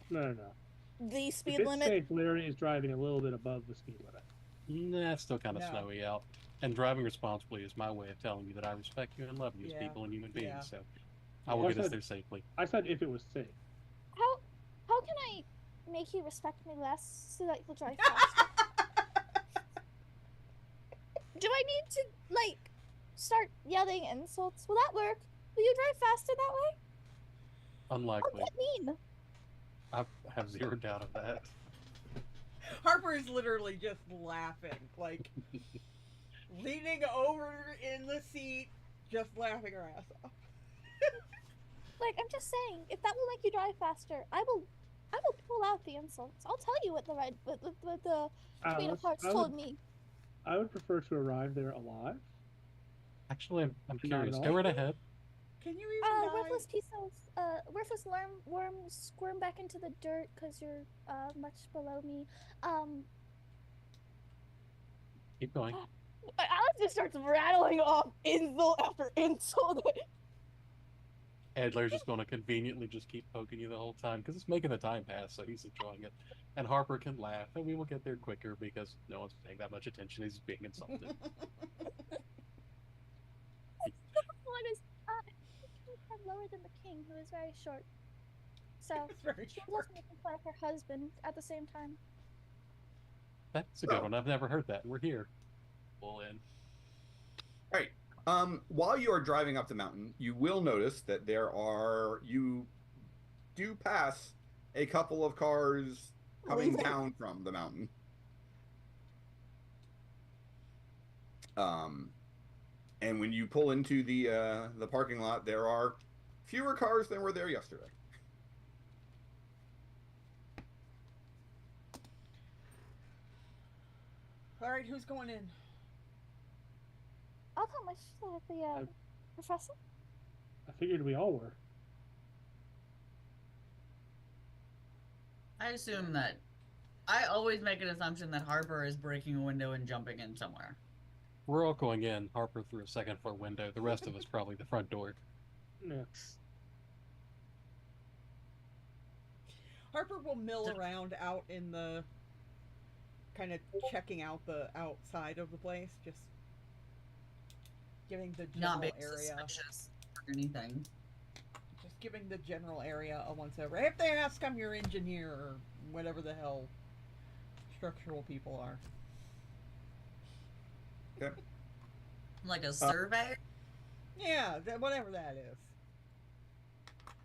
The If speed it's limit. safe, Larry is driving a little bit above the speed limit. Nah, it's still kind of No. snowy out. And driving responsibly is my way of telling you that I respect you and love you as Yeah. people and human beings. Yeah. So I will Well, get us said- there safely. I said if it was safe. How can I make you respect me less so that you'll drive faster? Do I need to like start yelling insults? Will that work? Will you drive faster that way? Unlikely. What's that mean? I have zero doubt of that. Harper is literally just laughing, like leaning over in the seat, just laughing her ass off. Like, I'm just saying, if that will make you drive faster, I will pull out the insults. I'll tell you what the Queen of Alice, Hearts told me. I would prefer to arrive there alive. Actually, I'm Not at curious. all. Go right ahead. Can you even die? Worthless worm squirm back into the dirt because you're much below me. Keep going. Alex just starts rattling off insult after insult. Adler's just going to conveniently just keep poking you the whole time because it's making the time pass, so he's enjoying it. And Harper can laugh, and we will get there quicker because no one's paying that much attention. He's being insulted. One is lower than the king, who is very short. So It's very she short. was making fun of her husband at the same time. That's a good one. I've never heard that. We're here. Pull in. Right. While you are driving up the mountain, you will notice that you do pass a couple of cars coming Leaving. down from the mountain. And when you pull into the parking lot, there are fewer cars than were there yesterday. All right, who's going in? I'll come with the professor. I figured we all were. I assume that. I always make an assumption that Harper is breaking a window and jumping in somewhere. We're all going in. Harper through a second floor window. The rest of us probably the front door. Yeah. Harper will mill around out in the kind of checking out the outside of the place, just getting the Not general being area. suspicious or anything. Just giving the general area a once over. If they ask, I'm your engineer or whatever the hell structural people are. Okay. Like a survey? Yeah, whatever that is.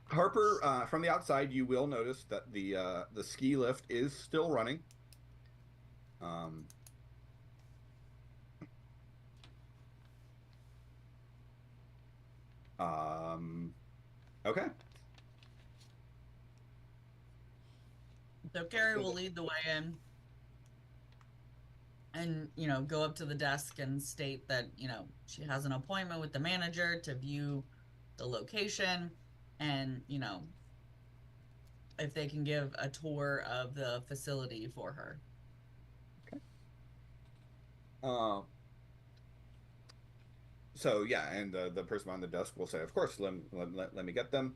Harper, from the outside, you will notice that the ski lift is still running. Okay. So Carrie will lead the way in and, go up to the desk and state that, she has an appointment with the manager to view the location and, if they can give a tour of the facility for her. So yeah, and the person on the desk will say, "Of course, let me get them."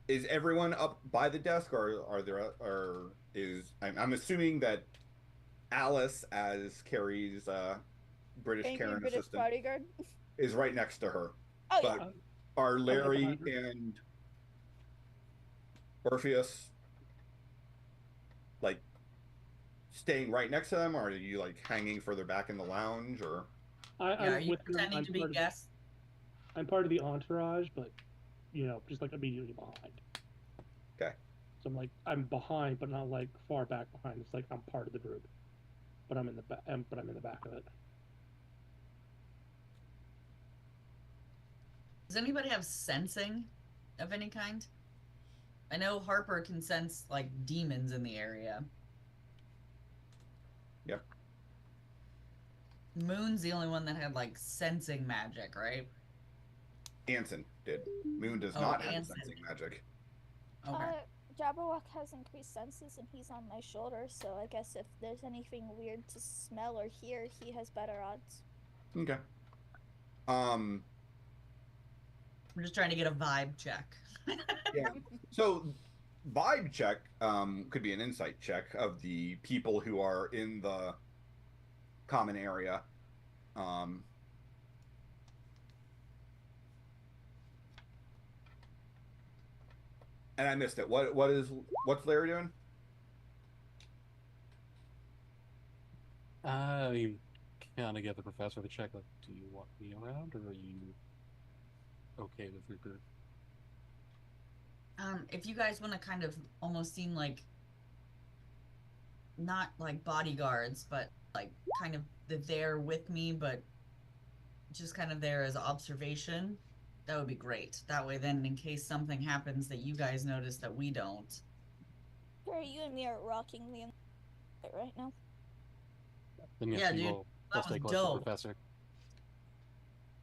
Is everyone up by the desk, or I'm assuming that Alice, as Carrie's British Angry Karen British assistant, bodyguard. is right next to her. Oh But yeah. are Larry behind her. and Orpheus like staying right next to them, or are you like hanging further back in the lounge, or? Are I'm you with them. pretending to be guests? I'm part of the entourage, but just like immediately behind. Okay. So I'm behind, but not like far back behind. It's like I'm part of the group, but I'm in the back. But I'm in the back of it. Does anybody have sensing of any kind? I know Harper can sense like demons in the area. Yep. Moon's the only one that had like sensing magic, right? Anson did. Moon does Oh, not have Anson. sensing magic. Okay. Jabberwock has increased senses and he's on my shoulder, so I guess if there's anything weird to smell or hear, he has better odds. Okay. I'm just trying to get a vibe check. Yeah. So, vibe check could be an insight check of the people who are in the common area. And I missed it. What's Larry doing? I kind of get the professor to check. Like, do you want me around, or are you okay with your group? If you guys want to kind of almost seem like not like bodyguards, but like kind of there with me, but just kind of there as observation, that would be great. That way, then in case something happens that you guys notice that we don't. Sure, you and me are rocking the right now. Then yes, Yeah, we dude, will. that We'll was stay close to the dope. professor.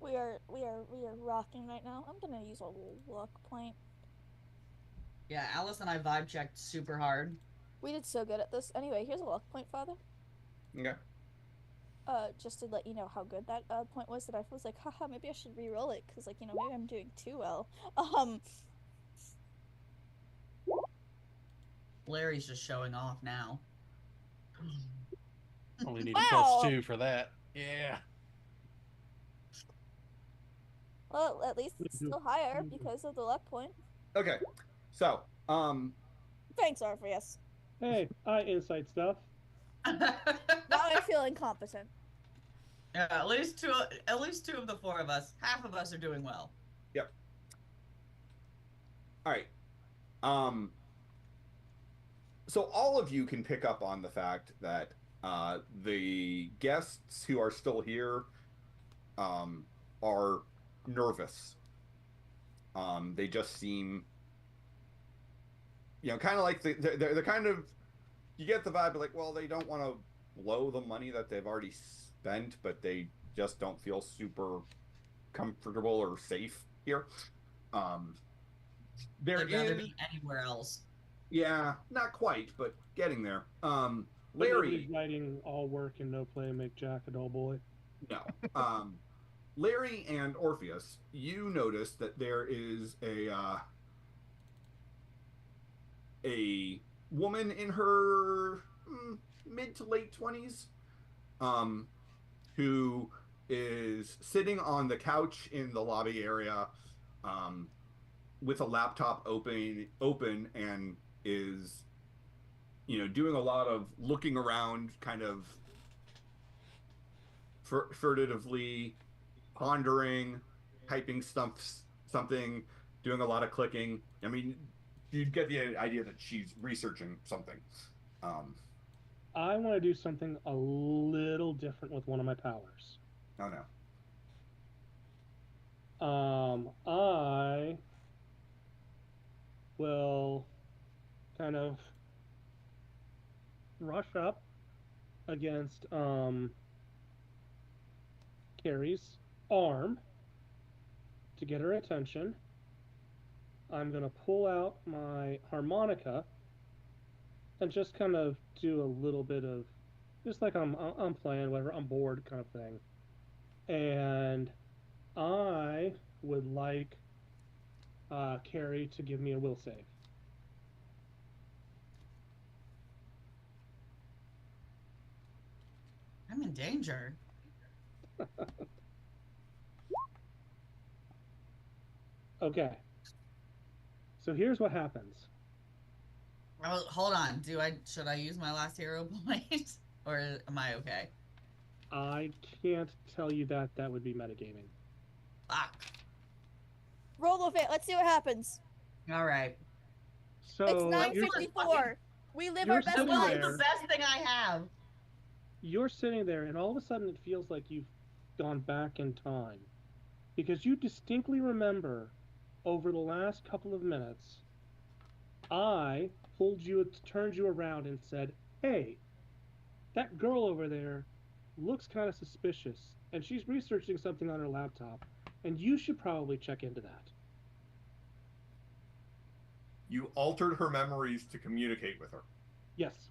We are rocking right now. I'm gonna use a luck point. Yeah, Alice and I vibe checked super hard. We did so good at this. Anyway, here's a luck point, Father. Okay. Just to let you know how good that point was. That I was like, haha, maybe I should re-roll it because, like, maybe I'm doing too well. Larry's just showing off now. Only need Wow. a +2 for that. Yeah. Well, at least it's still higher because of the luck point. Okay. So, Thanks, Orpheus. Hey, I insight stuff. Now I feel incompetent. Yeah, at least two of the four of us, half of us are doing well. Yep. All right. So all of you can pick up on the fact that the guests who are still here are nervous. They just seem, kind of like they're kind of, you get the vibe of like, well, they don't want to blow the money that they've already spent, but they just don't feel super comfortable or safe here. There They'd rather is, be anywhere else. yeah, not quite, but getting there. But Larry, nobody's writing all work and no play make Jack a dull boy. no. Larry and Orpheus, you notice that there is a woman in her mid to late 20s, who is sitting on the couch in the lobby area, with a laptop open, and is, doing a lot of looking around, kind of furtively, pondering, typing something, doing a lot of clicking. I mean, you'd get the idea that she's researching something. I want to do something a little different with one of my powers. Oh no. I will kind of rush up against Carrie's arm to get her attention. I'm gonna pull out my harmonica and just kind of do a little bit of, just like I'm playing, whatever, I'm bored kind of thing. And I would like Carrie to give me a will save. I'm in danger. Okay. So here's what happens. Oh, hold on. Should I use my last hero point, or am I okay? I can't tell you that. That would be metagaming. Fuck. Roll of it. Let's see what happens. All right. So It's you're, 9:54. We live you're our best sitting Well, lives. it's the best thing I have. you're sitting there, and all of a sudden it feels like you've gone back in time, because you distinctly remember over the last couple of minutes, I turned you around and said, "Hey, that girl over there looks kind of suspicious, and she's researching something on her laptop, and you should probably check into that." You altered her memories to communicate with her. Yes.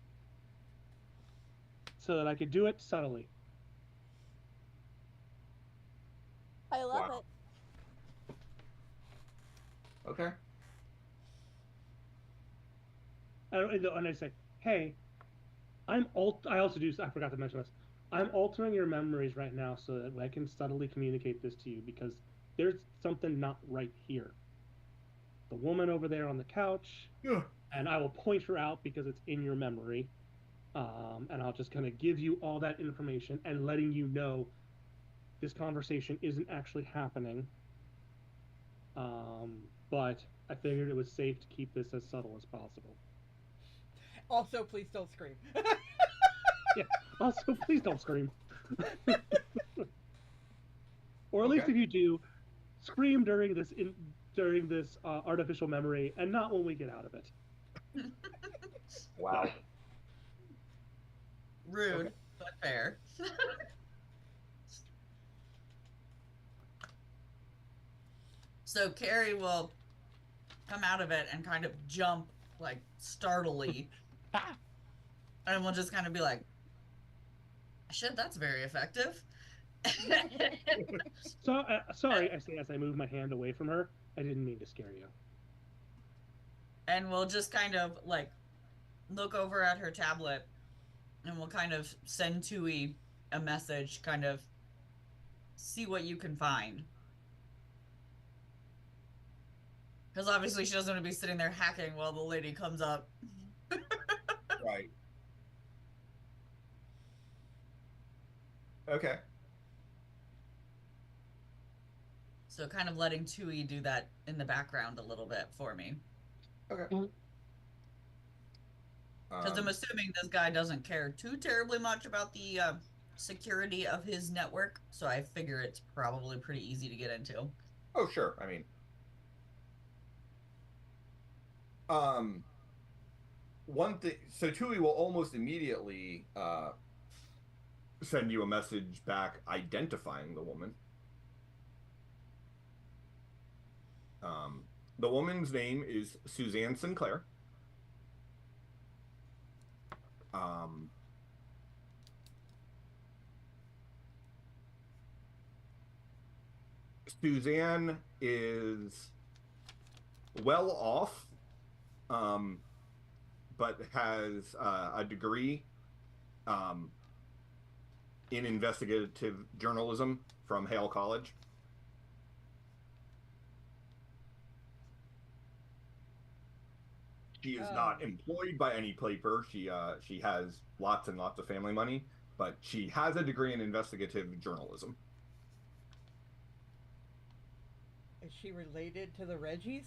So that I could do it subtly. I love Wow. it. Okay. And I say, "Hey, I also do. I forgot to mention this. I'm altering your memories right now so that I can subtly communicate this to you, because there's something not right here. The woman over there on the couch, Yeah. and I will point her out because it's in your memory, and I'll just kind of give you all that information and letting you know this conversation isn't actually happening. But I figured it was safe to keep this as subtle as possible. Also, please don't scream. Also, please don't scream. Or at least Okay. if you do, scream during this artificial memory, and not when we get out of it. Wow. Rude, Okay. but fair. So Carrie will come out of it and kind of jump, like, startly. And we'll just kind of be like, shit, that's very effective. So sorry, I say as I move my hand away from her. I didn't mean to scare you. And we'll just kind of, like, look over at her tablet, and we'll kind of send Tui a message, kind of see what you can find. Because obviously she doesn't want to be sitting there hacking while the lady comes up. Right. Okay. So kind of letting Tui do that in the background a little bit for me. Okay. Because I'm assuming this guy doesn't care too terribly much about the security of his network. So I figure it's probably pretty easy to get into. Oh, sure. I mean, one thing. So Tui will almost immediately send you a message back identifying the woman. The woman's name is Suzanne Sinclair. Suzanne is well off, but has a degree, in investigative journalism from Hale College. She is not employed by any paper. She has lots and lots of family money, but she has a degree in investigative journalism. Is she related to the Reggies?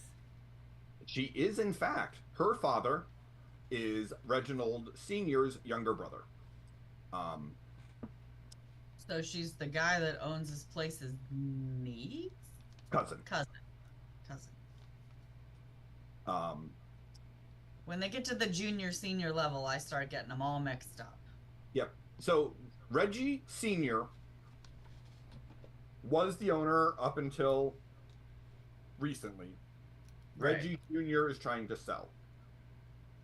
She is, in fact. Her father is Reginald Sr.'s younger brother. So she's the guy that owns this place's niece? Cousin. Cousin. When they get to the junior, senior level, I start getting them all mixed up. Yep. So Reggie Sr. was the owner up until recently. Right. Reggie Jr. is trying to sell.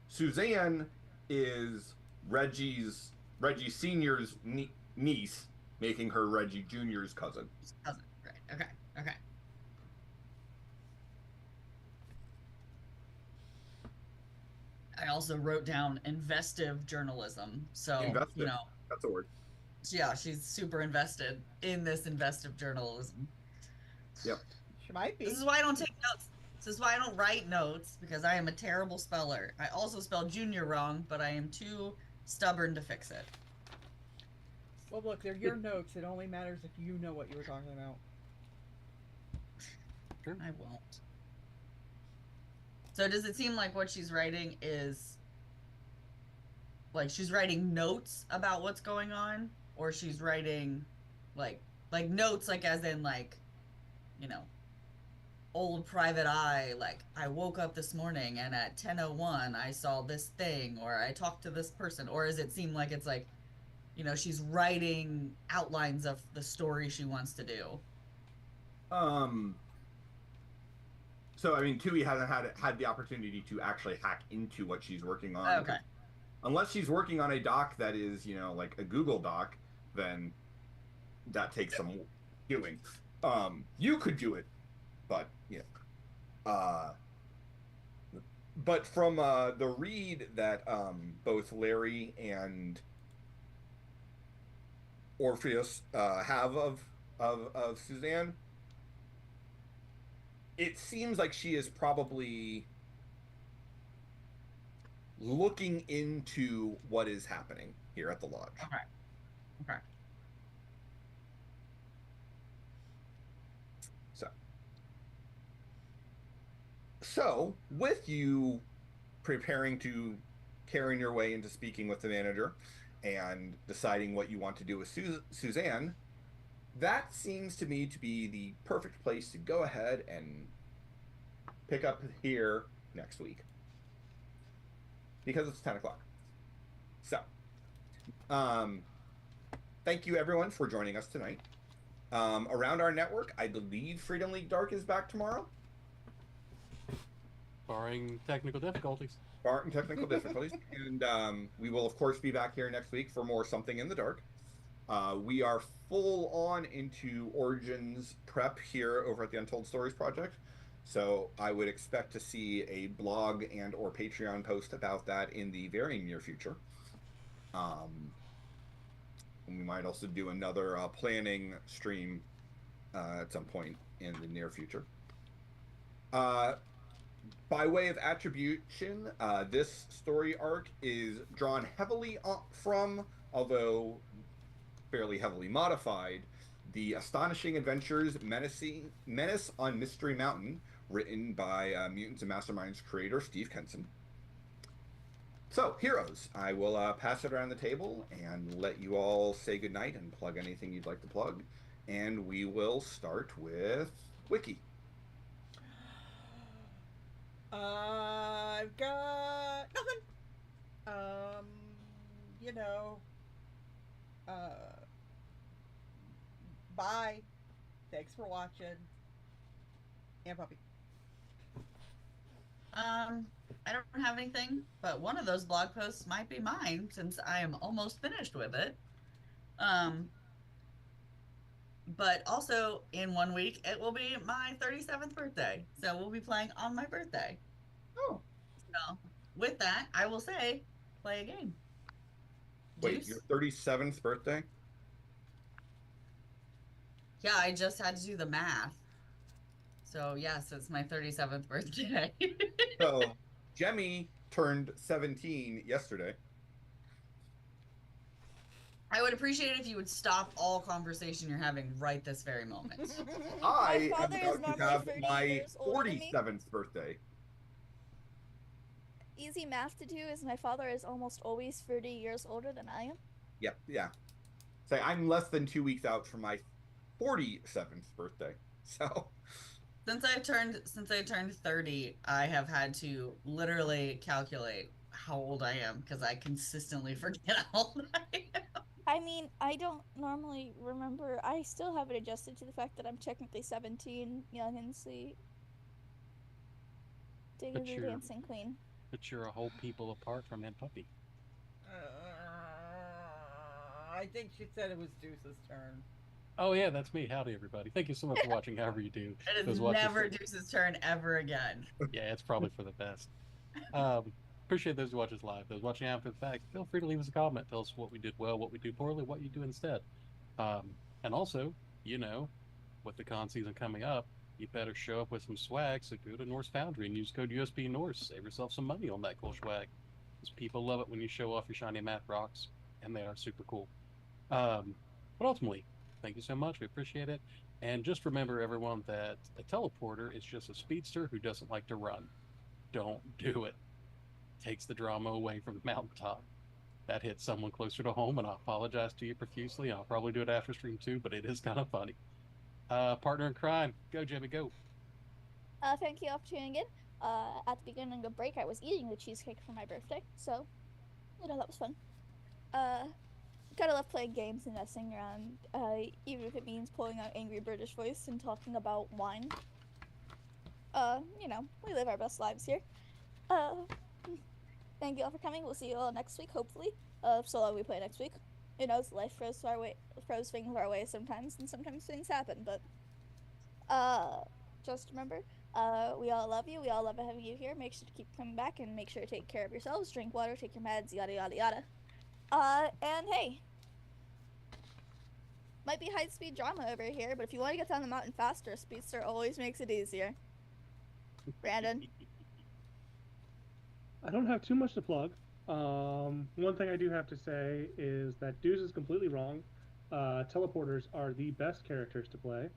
Suzanne is Reggie Sr.'s niece, making her Reggie Jr.'s cousin. Cousin. Right. Okay. I also wrote down investive journalism. So, Investive. you know, That's a word. yeah, she's super invested in this investive journalism. Yep. She might be. This is why I don't take notes. This is why I don't write notes, because I am a terrible speller. I also spell junior wrong, but I am too stubborn to fix it. Well, look, they're your notes. It only matters if you know what you were talking about. Sure. I won't. So does it seem like what she's writing is like she's writing notes about what's going on, or she's writing like notes, like as in like, you know, old private eye, like I woke up this morning and at 10:01 I saw this thing, or I talked to this person, or does it seem like it's like, you know, she's writing outlines of the story she wants to do? So I mean, Tui hasn't had the opportunity to actually hack into what she's working on. Okay. Unless she's working on a doc that is, you know, like a Google Doc, then that takes some doing. You could do it, but yeah. But from the read that both Larry and Orpheus have of Suzanne, it seems like she is probably looking into what is happening here at the lodge. Okay. So, with you preparing to carrying your way into speaking with the manager and deciding what you want to do with Suzanne, that seems to me to be the perfect place to go ahead and pick up here next week. Because it's 10 o'clock. So, thank you everyone for joining us tonight. Around our network, I believe Freedom League Dark is back tomorrow. Barring technical difficulties. Barring technical difficulties. And we will, of course, be back here next week for more Something in the Dark. We are full on into Origins prep here over at the Untold Stories Project. So I would expect to see a blog and or Patreon post about that in the very near future. And we might also do another planning stream at some point in the near future. By way of attribution, this story arc is drawn heavily from, although fairly heavily modified, The Astonishing Adventures Menace on Mystery Mountain, written by Mutants and Masterminds creator Steve Kenson. So, heroes, I will pass it around the table and let you all say goodnight and plug anything you'd like to plug. And we will start with Wiki. I've got nothing. You know, bye. Thanks for watching. And Puppy. I don't have anything, but one of those blog posts might be mine since I am almost finished with it. But also in 1 week, it will be my 37th birthday. So we'll be playing on my birthday. Oh. So with that, I will say, play a game. Wait, Deuce? your 37th birthday? Yeah, I just had to do the math. So yes, it's my 37th birthday. So, Jemmy turned 17 yesterday. I would appreciate it if you would stop all conversation you're having right this very moment. I am father is about to normally have 30 my years older than me. 47th birthday. Easy math to do is my father is almost always 30 years older than I am. Yep, yeah. Say, I'm less than 2 weeks out from my 47th birthday. So, Since I turned 30, I have had to literally calculate how old I am because I consistently forget how old I am. I mean, I don't normally remember. I still haven't adjusted to the fact that I'm technically 17, young and sweet. But Diggity you're, dancing queen. but you're a whole people apart from Aunt Puppy. I think she said it was Deuce's turn. Oh yeah, that's me. Howdy, everybody. Thank you so much for watching. However you do. It Those is watchers- never Deuce's turn ever again. Yeah, it's probably for the best. Appreciate those who watch us live. Those watching after the fact, feel free to leave us a comment. Tell us what we did well, what we do poorly, what you do instead. And also, you know, with the con season coming up, you better show up with some swag. So go to Norse Foundry and use code USB Norse. Save yourself some money on that cool swag. Because people love it when you show off your shiny math rocks, and they are super cool. But ultimately, thank you so much. We appreciate it. And just remember, everyone, that a teleporter is just a speedster who doesn't like to run. Don't do it. Takes the drama away from the mountaintop. That hits someone closer to home, and I apologize to you profusely. I'll probably do it after stream too, but it is kind of funny. Partner in crime, go Jimmy, go. Thank you all for tuning in. At the beginning of break, I was eating the cheesecake for my birthday, so, you know, that was fun. Gotta love playing games and messing around, even if it means pulling out angry British voice and talking about wine. You know, we live our best lives here. Thank you all for coming. We'll see you all next week, hopefully. So long we play next week. You know, life throws things our way sometimes, and sometimes things happen, but, just remember, we all love you. We all love having you here. Make sure to keep coming back, and make sure to take care of yourselves. Drink water, take your meds, yada yada yada. And hey, might be high-speed drama over here, but if you want to get down the mountain faster, Speedster always makes it easier. Brandon? I don't have too much to plug. One thing I do have to say is that Deuce is completely wrong. Teleporters are the best characters to play.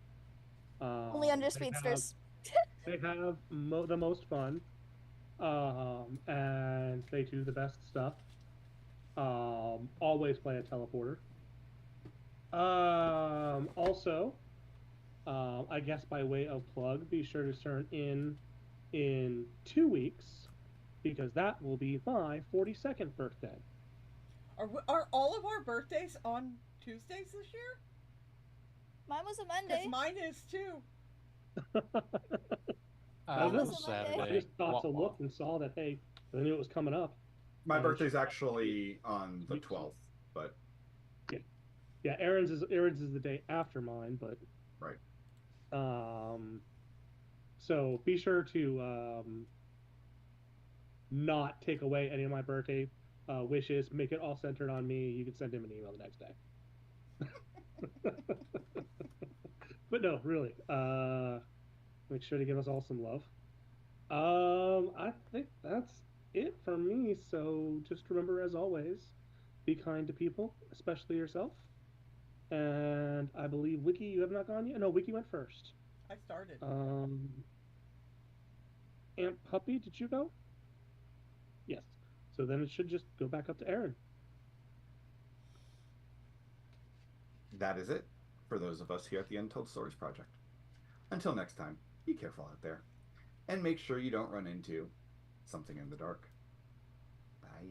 Only under they Speedsters. They have the most fun, and they do the best stuff. Always play a teleporter. Also, I guess by way of plug, be sure to turn in 2 weeks, because that will be my 42nd birthday. Are all of our birthdays on Tuesdays this year? Mine was a Because Monday. mine is too. I was just- a Monday. I just thought to look and saw that, hey, I knew it was coming up. my Yeah, birthday's actually on the 12th, but Yeah, Aaron's is the day after mine, but right. So be sure to not take away any of my birthday wishes. Make it all centered on me. You can send him an email the next day. But no, really, make sure to give us all some love. I think that's it for me. So just remember, as always, be kind to people, especially yourself. And I believe Wiki, you have not gone yet. No, Wiki went first. I started. Aunt Puppy, did you go? Yes. So then it should just go back up to Aaron. That is it for those of us here at the Untold Stories Project. Until next time, be careful out there, and make sure you don't run into something in the dark. Bye.